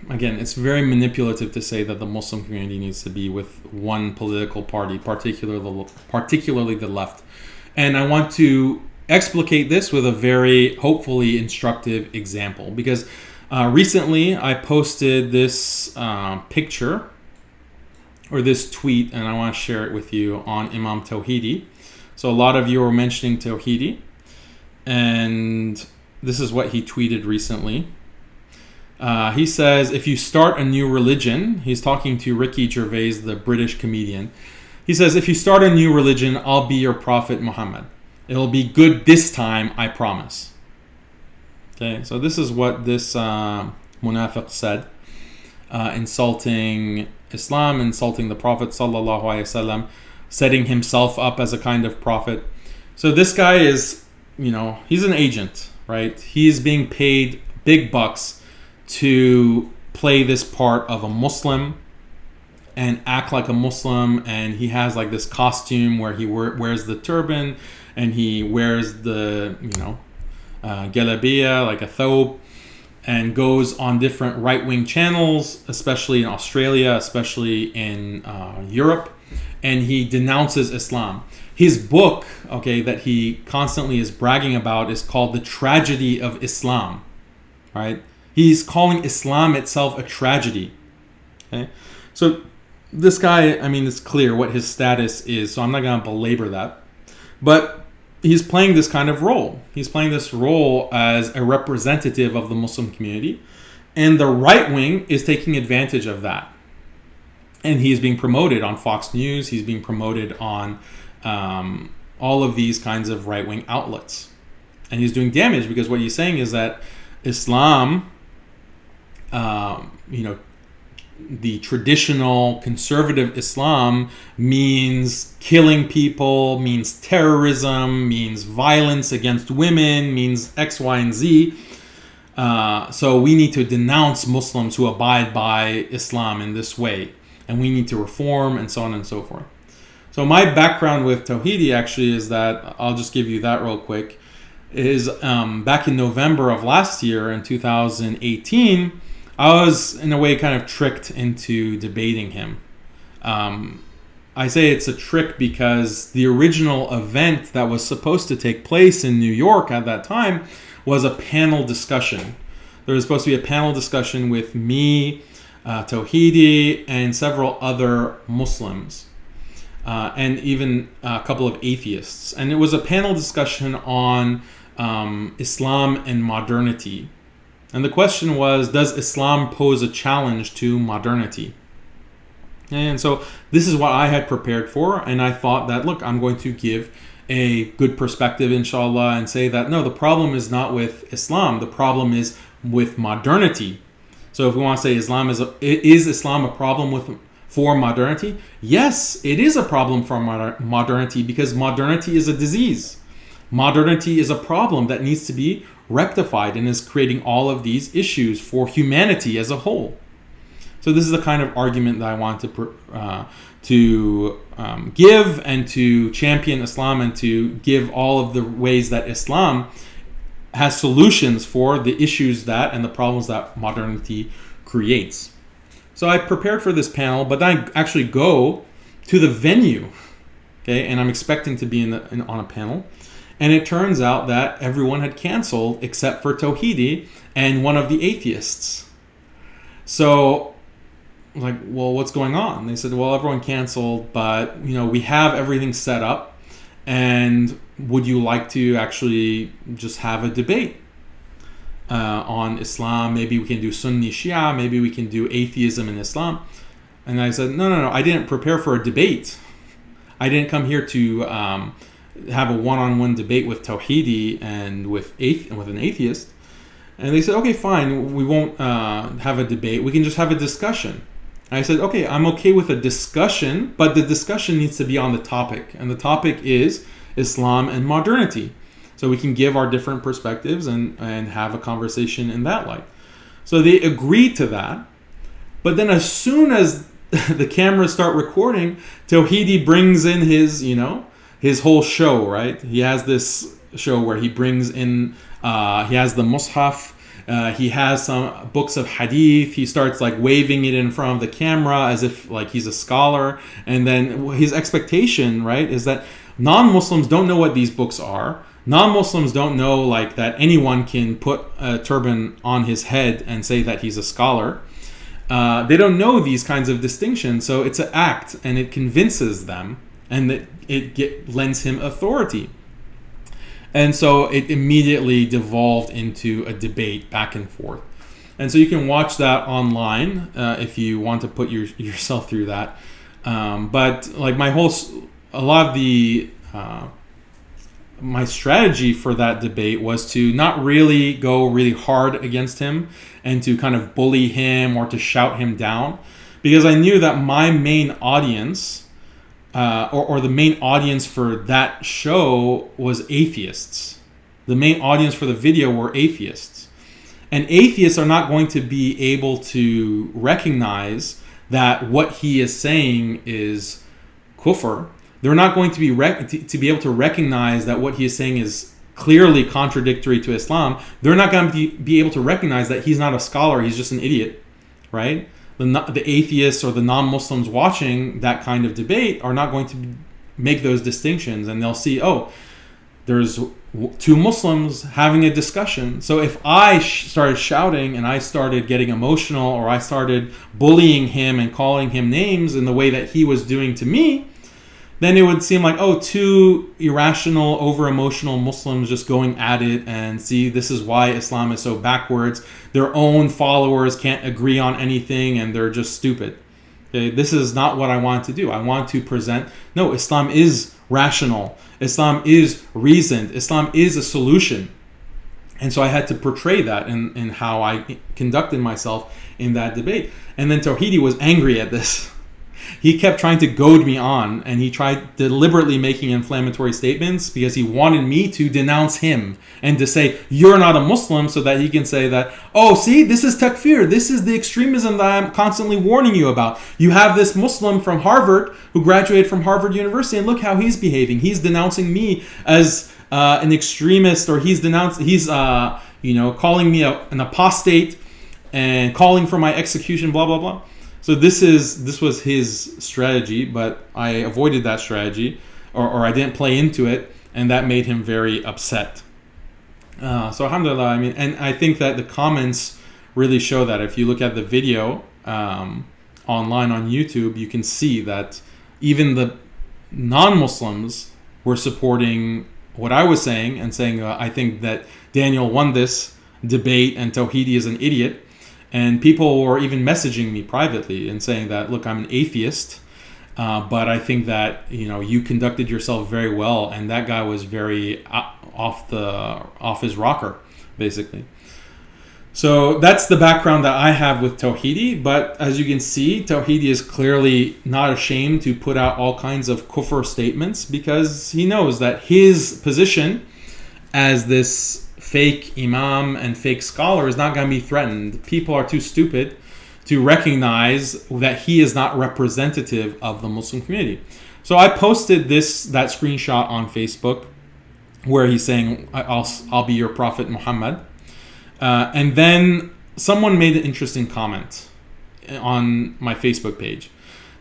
A: it's very manipulative to say that the Muslim community needs to be with one political party, particularly the left. And I want to explicate this with a very, hopefully, instructive example, because recently, I posted this picture or this tweet, and I want to share it with you on Imam Tawhidi. So a lot of you are mentioning Tawhidi, and this is what he tweeted recently. He says, if you start a new religion, he's talking to Ricky Gervais, the British comedian. He says, if you start a new religion, I'll be your prophet Muhammad. It'll be good this time, I promise. Okay, so this is what this munafiq said, insulting Islam, insulting the Prophet sallallahu alaihi wasallam, setting himself up as a kind of prophet. So this guy is, he's an agent, right? He's being paid big bucks to play this part of a Muslim and act like a Muslim, and he has like this costume where he wears the turban and he wears the, galabiya, like a thobe, and goes on different right-wing channels, especially in Australia, especially in Europe, and he denounces Islam. His book, that he constantly is bragging about is called The Tragedy of Islam, right? He's calling Islam itself a tragedy, okay? So this guy, it's clear what his status is, so I'm not going to belabor that. But he's playing this kind of role. He's playing this role as a representative of the Muslim community. And the right wing is taking advantage of that. And he's being promoted on Fox News. He's being promoted on all of these kinds of right-wing outlets. And he's doing damage because what he's saying is that Islam, the traditional conservative Islam means killing people, means terrorism, means violence against women, means X, Y, and Z. So we need to denounce Muslims who abide by Islam in this way. And we need to reform and so on and so forth. So my background with Tawhidi actually is that, I'll just give you that real quick, is back in November of last year in 2018, I was in a way kind of tricked into debating him. I say it's a trick because the original event that was supposed to take place in New York at that time was a panel discussion. There was supposed to be a panel discussion with me, Tawhidi, and several other Muslims, and even a couple of atheists. And it was a panel discussion on Islam and modernity. And the question was, does Islam pose a challenge to modernity? And so this is what I had prepared for. And I thought that, look, I'm going to give a good perspective, inshallah, and say that, no, the problem is not with Islam. The problem is with modernity. So if we want to say is Islam a problem for modernity? Yes, it is a problem for modernity because modernity is a disease. Modernity is a problem that needs to be rectified and is creating all of these issues for humanity as a whole. So this is the kind of argument that I want to give and to champion Islam and to give all of the ways that Islam has solutions for the issues that and the problems that modernity creates. So I prepared for this panel, but then I actually go to the venue, okay, and I'm expecting to be on a panel. And it turns out that everyone had canceled except for Tawhidi and one of the atheists. So I was like, well, what's going on? They said, well, everyone canceled, but we have everything set up. And would you like to actually just have a debate on Islam? Maybe we can do Sunni Shia. Maybe we can do atheism in Islam. And I said, no. I didn't prepare for a debate. I didn't come here to have a one-on-one debate with Tawhidi and with an atheist. And they said, okay, fine, we won't have a debate. We can just have a discussion. And I said, okay, I'm okay with a discussion, but the discussion needs to be on the topic. And the topic is Islam and modernity. So we can give our different perspectives and have a conversation in that light. So they agreed to that. But then as soon as the cameras start recording, Tawhidi brings in his whole show, right? He has this show where he brings in, he has the Mus'haf, he has some books of hadith, he starts like waving it in front of the camera as if like he's a scholar, and then his expectation, right, is that non-Muslims don't know what these books are. Non-Muslims don't know like that anyone can put a turban on his head and say that he's a scholar. They don't know these kinds of distinctions, so it's an act, and it convinces them, and that it lends him authority. And so it immediately devolved into a debate back and forth. And so you can watch that online if you want to put yourself through that. But like a lot of the my strategy for that debate was to not really go really hard against him and to kind of bully him or to shout him down, because I knew that my main audience or the main audience for that show was atheists. The main audience for the video were atheists. And atheists are not going to be able to recognize that what he is saying is kufr. They're not going to be able to recognize that what he is saying is clearly contradictory to Islam. They're not going to be able to recognize that he's not a scholar, he's just an idiot, right? The atheists or the non-Muslims watching that kind of debate are not going to make those distinctions, and they'll see, oh, there's two Muslims having a discussion. So if I started shouting and I started getting emotional, or I started bullying him and calling him names in the way that he was doing to me, then it would seem like, oh, two irrational, over-emotional Muslims just going at it, and see, this is why Islam is so backwards. Their own followers can't agree on anything, and they're just stupid. Okay, this is not what I want to do. I want to present, no, Islam is rational. Islam is reasoned. Islam is a solution. And so I had to portray that in how I conducted myself in that debate. And then Tawhidi was angry at this. He kept trying to goad me on, and he tried deliberately making inflammatory statements because he wanted me to denounce him and to say, you're not a Muslim, so that he can say that, oh, see, this is takfir. This is the extremism that I'm constantly warning you about. You have this Muslim from Harvard who graduated from Harvard University, and look how he's behaving. He's denouncing me as an extremist, or he's calling me an apostate and calling for my execution, blah, blah, blah. So this was his strategy, but I avoided that strategy, or I didn't play into it, and that made him very upset. So alhamdulillah, I mean, and I think that the comments really show that. If you look at the video online on YouTube, you can see that even the non-Muslims were supporting what I was saying and saying, I think that Daniel won this debate and Tawhidi is an idiot. And people were even messaging me privately and saying that, look, I'm an atheist, but I think that, you conducted yourself very well, and that guy was very off his rocker, basically. So that's the background that I have with Tawhidi. But as you can see, Tawhidi is clearly not ashamed to put out all kinds of kufr statements, because he knows that his position as this fake imam and fake scholar is not going to be threatened. People are too stupid to recognize that he is not representative of the Muslim community. So I posted that screenshot on Facebook where he's saying, I'll be your Prophet Muhammad. And then someone made an interesting comment on my Facebook page.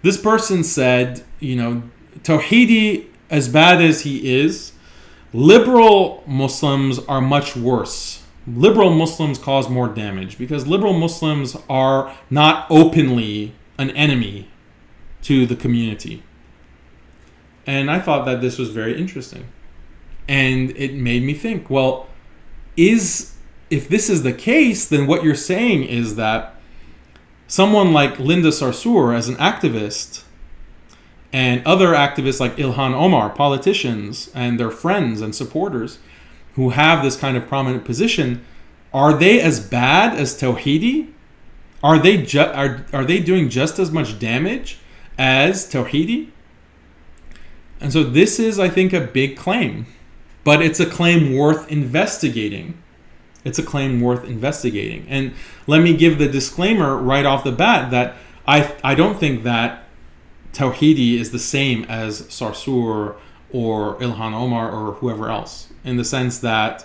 A: This person said, Tawhidi, as bad as he is, liberal Muslims are much worse. Liberal Muslims cause more damage because liberal Muslims are not openly an enemy to the community. And I thought that this was very interesting. And it made me think, well, if this is the case, then what you're saying is that someone like Linda Sarsour, as an activist, and other activists like Ilhan Omar, politicians and their friends and supporters who have this kind of prominent position, are they as bad as Tawhidi? Are they doing just as much damage as Tawhidi? And so this is, I think, a big claim, but it's a claim worth investigating. It's a claim worth investigating. And let me give the disclaimer right off the bat that I don't think that Tawhidi is the same as Sarsour or Ilhan Omar or whoever else, in the sense that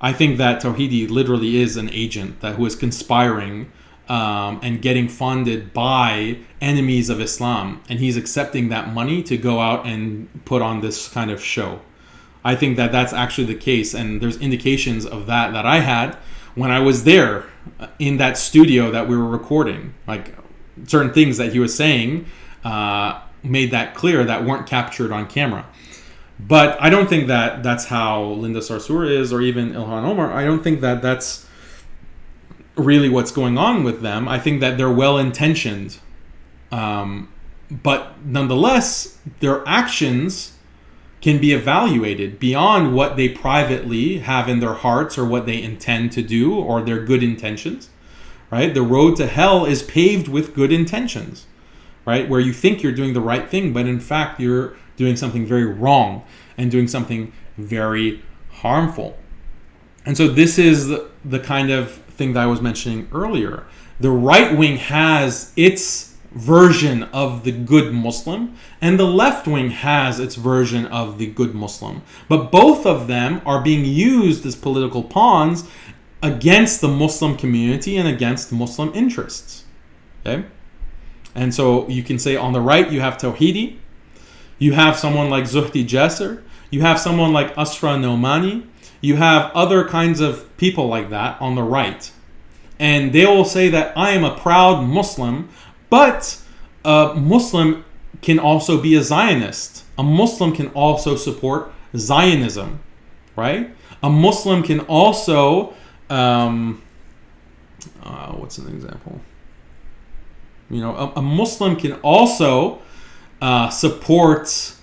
A: I think that Tawhidi literally is an agent who is conspiring and getting funded by enemies of Islam, and he's accepting that money to go out and put on this kind of show. I think that that's actually the case, and there's indications of that I had when I was there in that studio that we were recording. Like certain things that he was saying made that clear that weren't captured on camera. But I don't think that that's how Linda Sarsour is, or even Ilhan Omar. I don't think that that's really what's going on with them. I think that they're well-intentioned. But nonetheless, their actions can be evaluated beyond what they privately have in their hearts or what they intend to do or their good intentions, right? The road to hell is paved with good intentions, right? Where you think you're doing the right thing, but in fact, you're doing something very wrong and doing something very harmful. And so this is the kind of thing that I was mentioning earlier. The right wing has its version of the good Muslim, and the left wing has its version of the good Muslim. But both of them are being used as political pawns against the Muslim community and against Muslim interests. Okay? And so you can say on the right, you have Tawhidi, you have someone like Zuhdi Jasser, you have someone like Asra Nomani, you have other kinds of people like that on the right. And they will say that I am a proud Muslim, but a Muslim can also be a Zionist. A Muslim can also support Zionism, right? A Muslim can also, what's an example? A Muslim can also support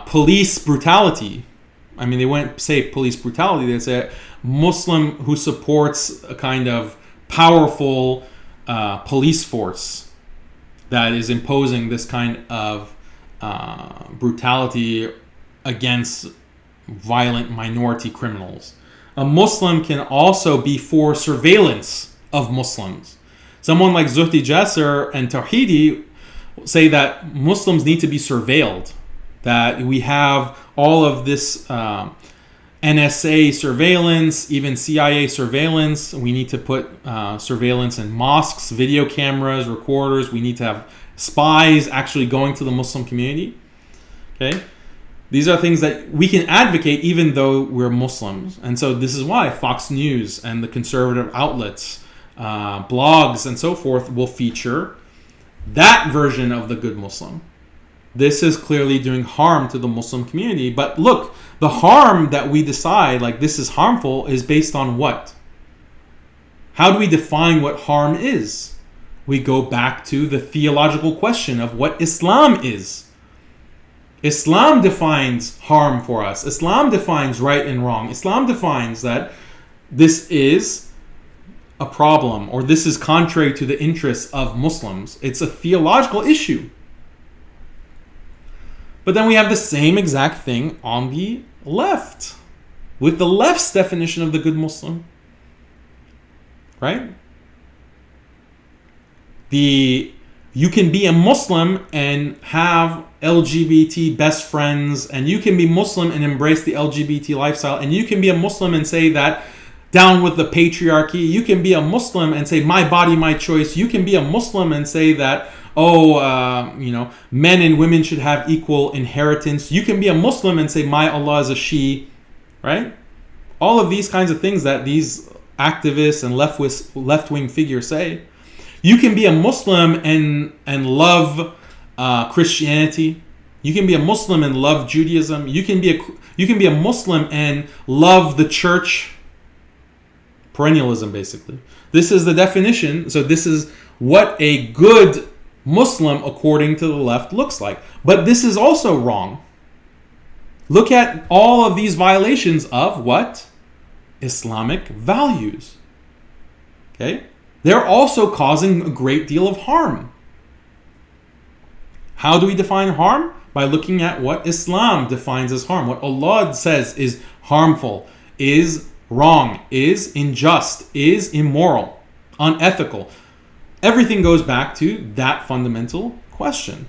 A: police brutality. I mean, they wouldn't say police brutality. They'd say Muslim who supports a kind of powerful police force that is imposing this kind of brutality against violent minority criminals. A Muslim can also be for surveillance of Muslims. Someone like Zuhdi Jasser and Tawhidi say that Muslims need to be surveilled, that we have all of this NSA surveillance, even CIA surveillance. We need to put surveillance in mosques, video cameras, recorders. We need to have spies actually going to the Muslim community. Okay? These are things that we can advocate even though we're Muslims. And so this is why Fox News and the conservative outlets, blogs and so forth will feature that version of the good Muslim. This is clearly doing harm to the Muslim community. But look, the harm that we decide, like this is harmful, is based on what? How do we define what harm is? We go back to the theological question of what Islam is. Islam defines harm for us. Islam defines right and wrong. Islam defines that this is a problem or this is contrary to the interests of Muslims. It's a theological issue. But then we have the same exact thing on the left, with the left's definition of the good Muslim, right? You can be a Muslim and have LGBT best friends, and you can be Muslim and embrace the LGBT lifestyle, and you can be a Muslim and say that down with the patriarchy. You can be a Muslim and say my body, my choice. You can be a Muslim and say that men and women should have equal inheritance. You can be a Muslim and say my Allah is a she, right? All of these kinds of things that these activists and left-wing figures say. You can be a Muslim and love Christianity. You can be a Muslim and love Judaism. You can be a Muslim and love the church. Perennialism, basically. This is the definition. So this is what a good Muslim, according to the left, looks like. But this is also wrong. Look at all of these violations of what? Islamic values. Okay? They're also causing a great deal of harm. How do we define harm? By looking at what Islam defines as harm. What Allah says is harmful, is wrong, is unjust, is immoral, unethical. Everything goes back to that fundamental question.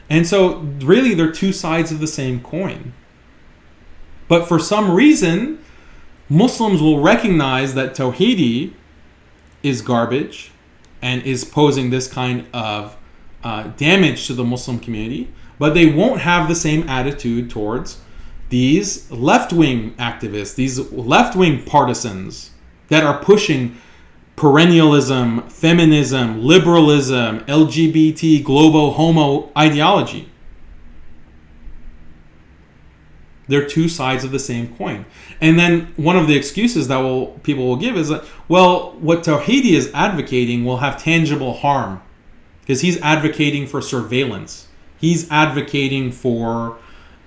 A: And so really they're two sides of the same coin. But for some reason, Muslims will recognize that Tawhidi is garbage and is posing this kind of damage to the Muslim community, but they won't have the same attitude towards these left-wing activists, these left-wing partisans that are pushing perennialism, feminism, liberalism, LGBT, globo, homo ideology. They're two sides of the same coin. And then one of the excuses that people will give is that, well, what Tawhidi is advocating will have tangible harm because he's advocating for surveillance. He's advocating for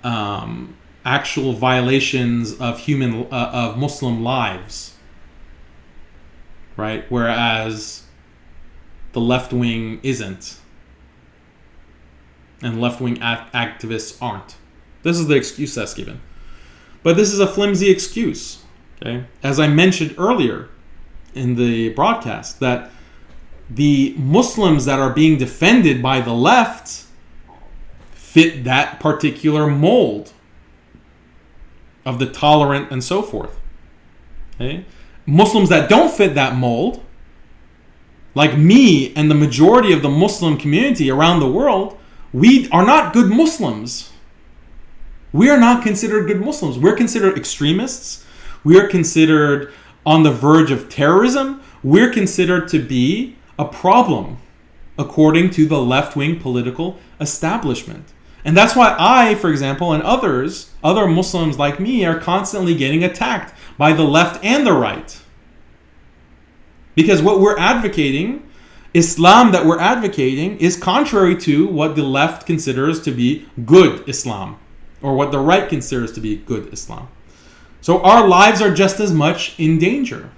A: actual violations of Muslim lives, right? Whereas the left wing isn't, and left wing activists aren't. This is the excuse that's given. But this is a flimsy excuse. Okay? As I mentioned earlier in the broadcast, that the Muslims that are being defended by the left fit that particular mold of the tolerant and so forth. Okay? Muslims that don't fit that mold, like me and the majority of the Muslim community around the world, we are not good Muslims. We are not considered good Muslims. We're considered extremists. We are considered on the verge of terrorism. We're considered to be a problem. according to the left-wing political establishment. And that's why I, for example, and other Muslims like me, are constantly getting attacked by the left and the right. Because what we're advocating, Islam that we're advocating, is contrary to what the left considers to be good Islam, or what the right considers to be good Islam. So our lives are just as much in danger.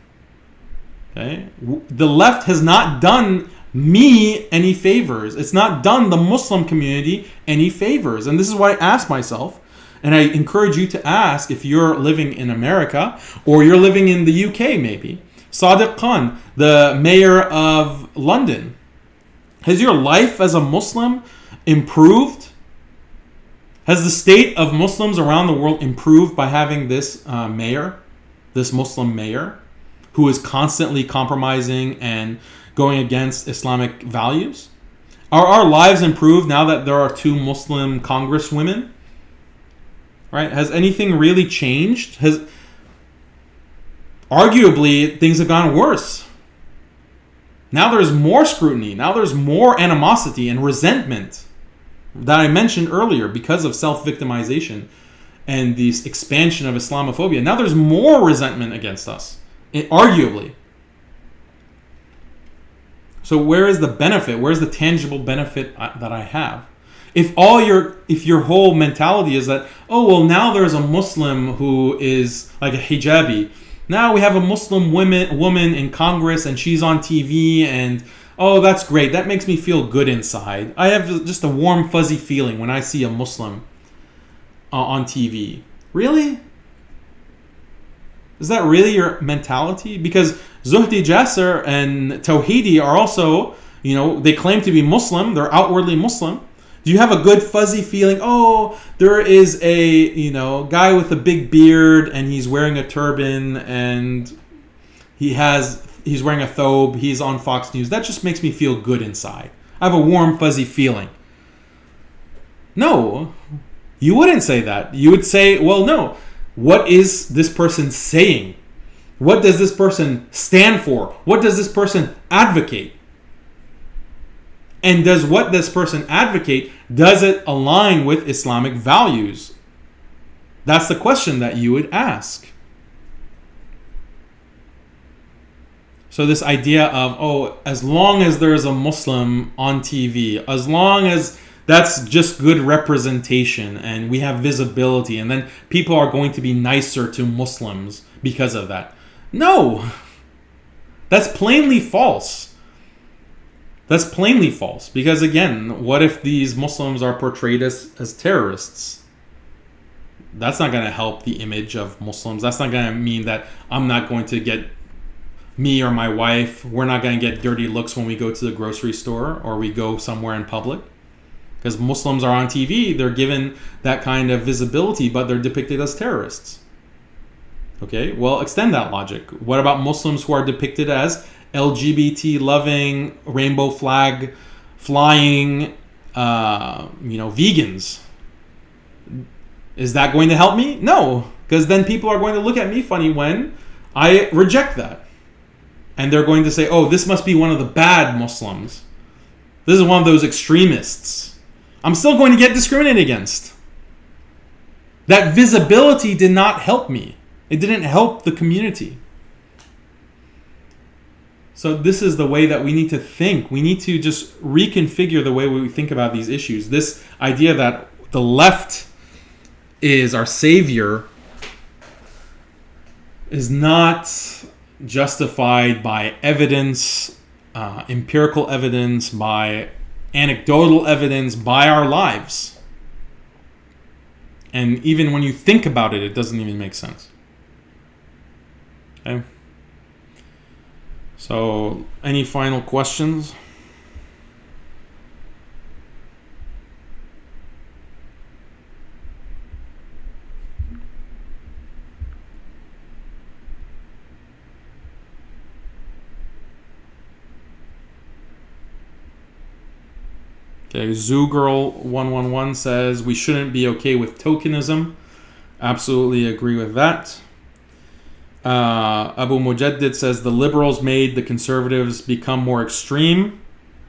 A: Okay? The left has not done me any favors. It's not done the Muslim community any favors. And this is what I ask myself, and I encourage you to ask if you're living in America or you're living in the UK maybe. Sadiq Khan, the mayor of London, has your life as a Muslim improved? Has the state of Muslims around the world improved by having this mayor, this Muslim mayor, who is constantly compromising and going against Islamic values? Are our lives improved now that there are 2 Muslim congresswomen? Right? Has anything really changed? Arguably, things have gone worse. Now there's more scrutiny. Now there's more animosity and resentment that I mentioned earlier because of self-victimization and this expansion of Islamophobia. Now there's more resentment against us, arguably. So where is the benefit? Where's the tangible benefit that I have? If your whole mentality is that, oh, well, now there's a Muslim who is like a hijabi. Now we have a Muslim woman in Congress and she's on TV and, oh, that's great. That makes me feel good inside. I have just a warm, fuzzy feeling when I see a Muslim on TV. Really? Is that really your mentality? Because Zuhdi Jasser and Tawhidi are also, they claim to be Muslim. They're outwardly Muslim. Do you have a good fuzzy feeling? Oh, there is a, guy with a big beard and he's wearing a turban and he's wearing a thobe. He's on Fox News. That just makes me feel good inside. I have a warm fuzzy feeling. No, you wouldn't say that. You would say, well, no. What is this person saying? What does this person stand for? What does this person advocate? And does what this person advocate, does it align with Islamic values? That's the question that you would ask. So this idea of, as long as there's a Muslim on TV, as long as that's just good representation and we have visibility, and then people are going to be nicer to Muslims because of that. No, that's plainly false. That's plainly false. Because again, what if these Muslims are portrayed as terrorists? That's not going to help the image of Muslims. That's not going to mean that I'm not going to get, me or my wife, we're not going to get dirty looks when we go to the grocery store or we go somewhere in public. Because Muslims are on TV, they're given that kind of visibility, but they're depicted as terrorists. Okay, well, extend that logic. What about Muslims who are depicted as LGBT-loving, rainbow flag flying, vegans? Is that going to help me? No, because then people are going to look at me funny when I reject that. And they're going to say, oh, this must be one of the bad Muslims. This is one of those extremists. I'm still going to get discriminated against. That visibility did not help me. It didn't help the community. So this is the way that we need to think. We need to just reconfigure the way we think about these issues. This idea that the left is our savior is not justified by evidence, empirical evidence, by anecdotal evidence, by our lives. And even when you think about it, it doesn't even make sense. Okay? So, any final questions? Okay, ZooGirl111 says, we shouldn't be okay with tokenism. Absolutely agree with that. Abu Mujaddid says, the liberals made the conservatives become more extreme.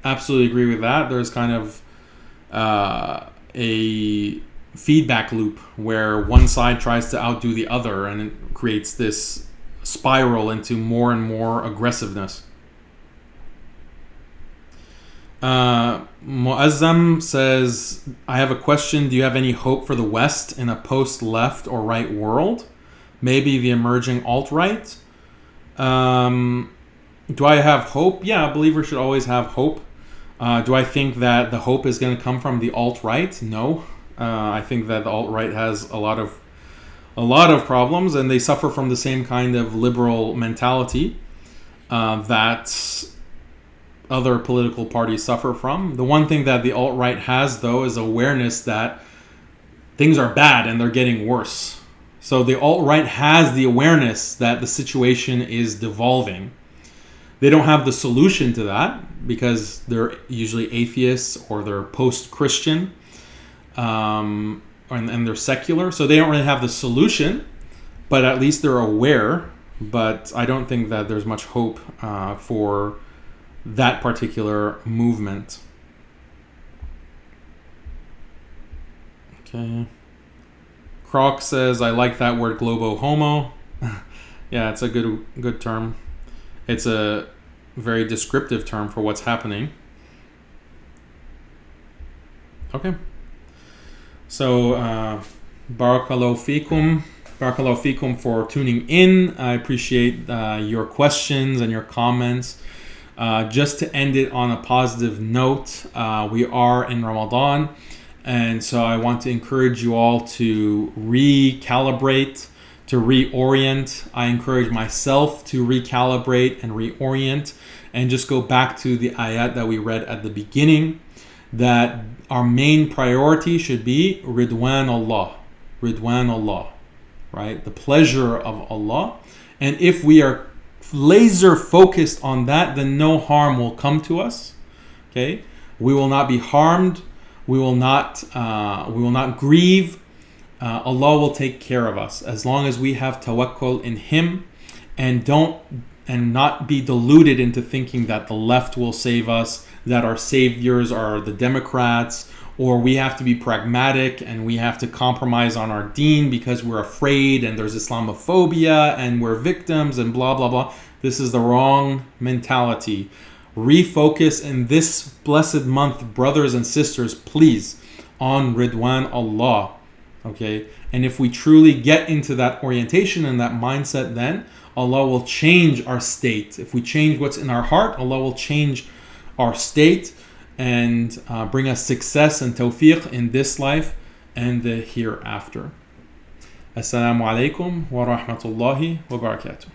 A: Absolutely agree with that. There's kind of a feedback loop where one side tries to outdo the other, and it creates this spiral into more and more aggressiveness. Muazzam says, I have a question. Do you have any hope for the West in a post-left or right world? Maybe the emerging alt-right? Do I have hope? Yeah, a believer should always have hope. Do I think that the hope is going to come from the alt-right? No. I think that the alt-right has a lot of problems, and they suffer from the same kind of liberal mentality that other political parties suffer from. The one thing that the alt-right has, though, is awareness that things are bad and they're getting worse. So the alt-right has the awareness that the situation is devolving. They don't have the solution to that because they're usually atheists or they're post-Christian, and they're secular. So they don't really have the solution, but at least they're aware. But I don't think that there's much hope for that particular movement. Okay. Croc says, I like that word globo homo. Yeah, it's a good term. It's a very descriptive term for what's happening. Okay. So, barakallahu fikum. Barakallahu fikum for tuning in. I appreciate your questions and your comments. Just to end it on a positive note, we are in Ramadan, and so I want to encourage you all to recalibrate, to reorient. I encourage myself to recalibrate and reorient, and just go back to the ayat that we read at the beginning, that our main priority should be Ridwan Allah, right? The pleasure of Allah. And if we are laser focused on that, then no harm will come to us. Okay, we will not be harmed. We will not grieve. Allah will take care of us as long as we have tawakkul in Him, and not be deluded into thinking that the left will save us, that our saviors are the Democrats, or we have to be pragmatic and we have to compromise on our deen because we're afraid and there's Islamophobia and we're victims and blah, blah, blah. This is the wrong mentality. Refocus in this blessed month, brothers and sisters, please, on Ridwan Allah. Okay? And if we truly get into that orientation and that mindset, then Allah will change our state. If we change what's in our heart, Allah will change our state and bring us success and tawfiq in this life and the hereafter. Assalamu alaikum wa rahmatullahi wa barakatuh.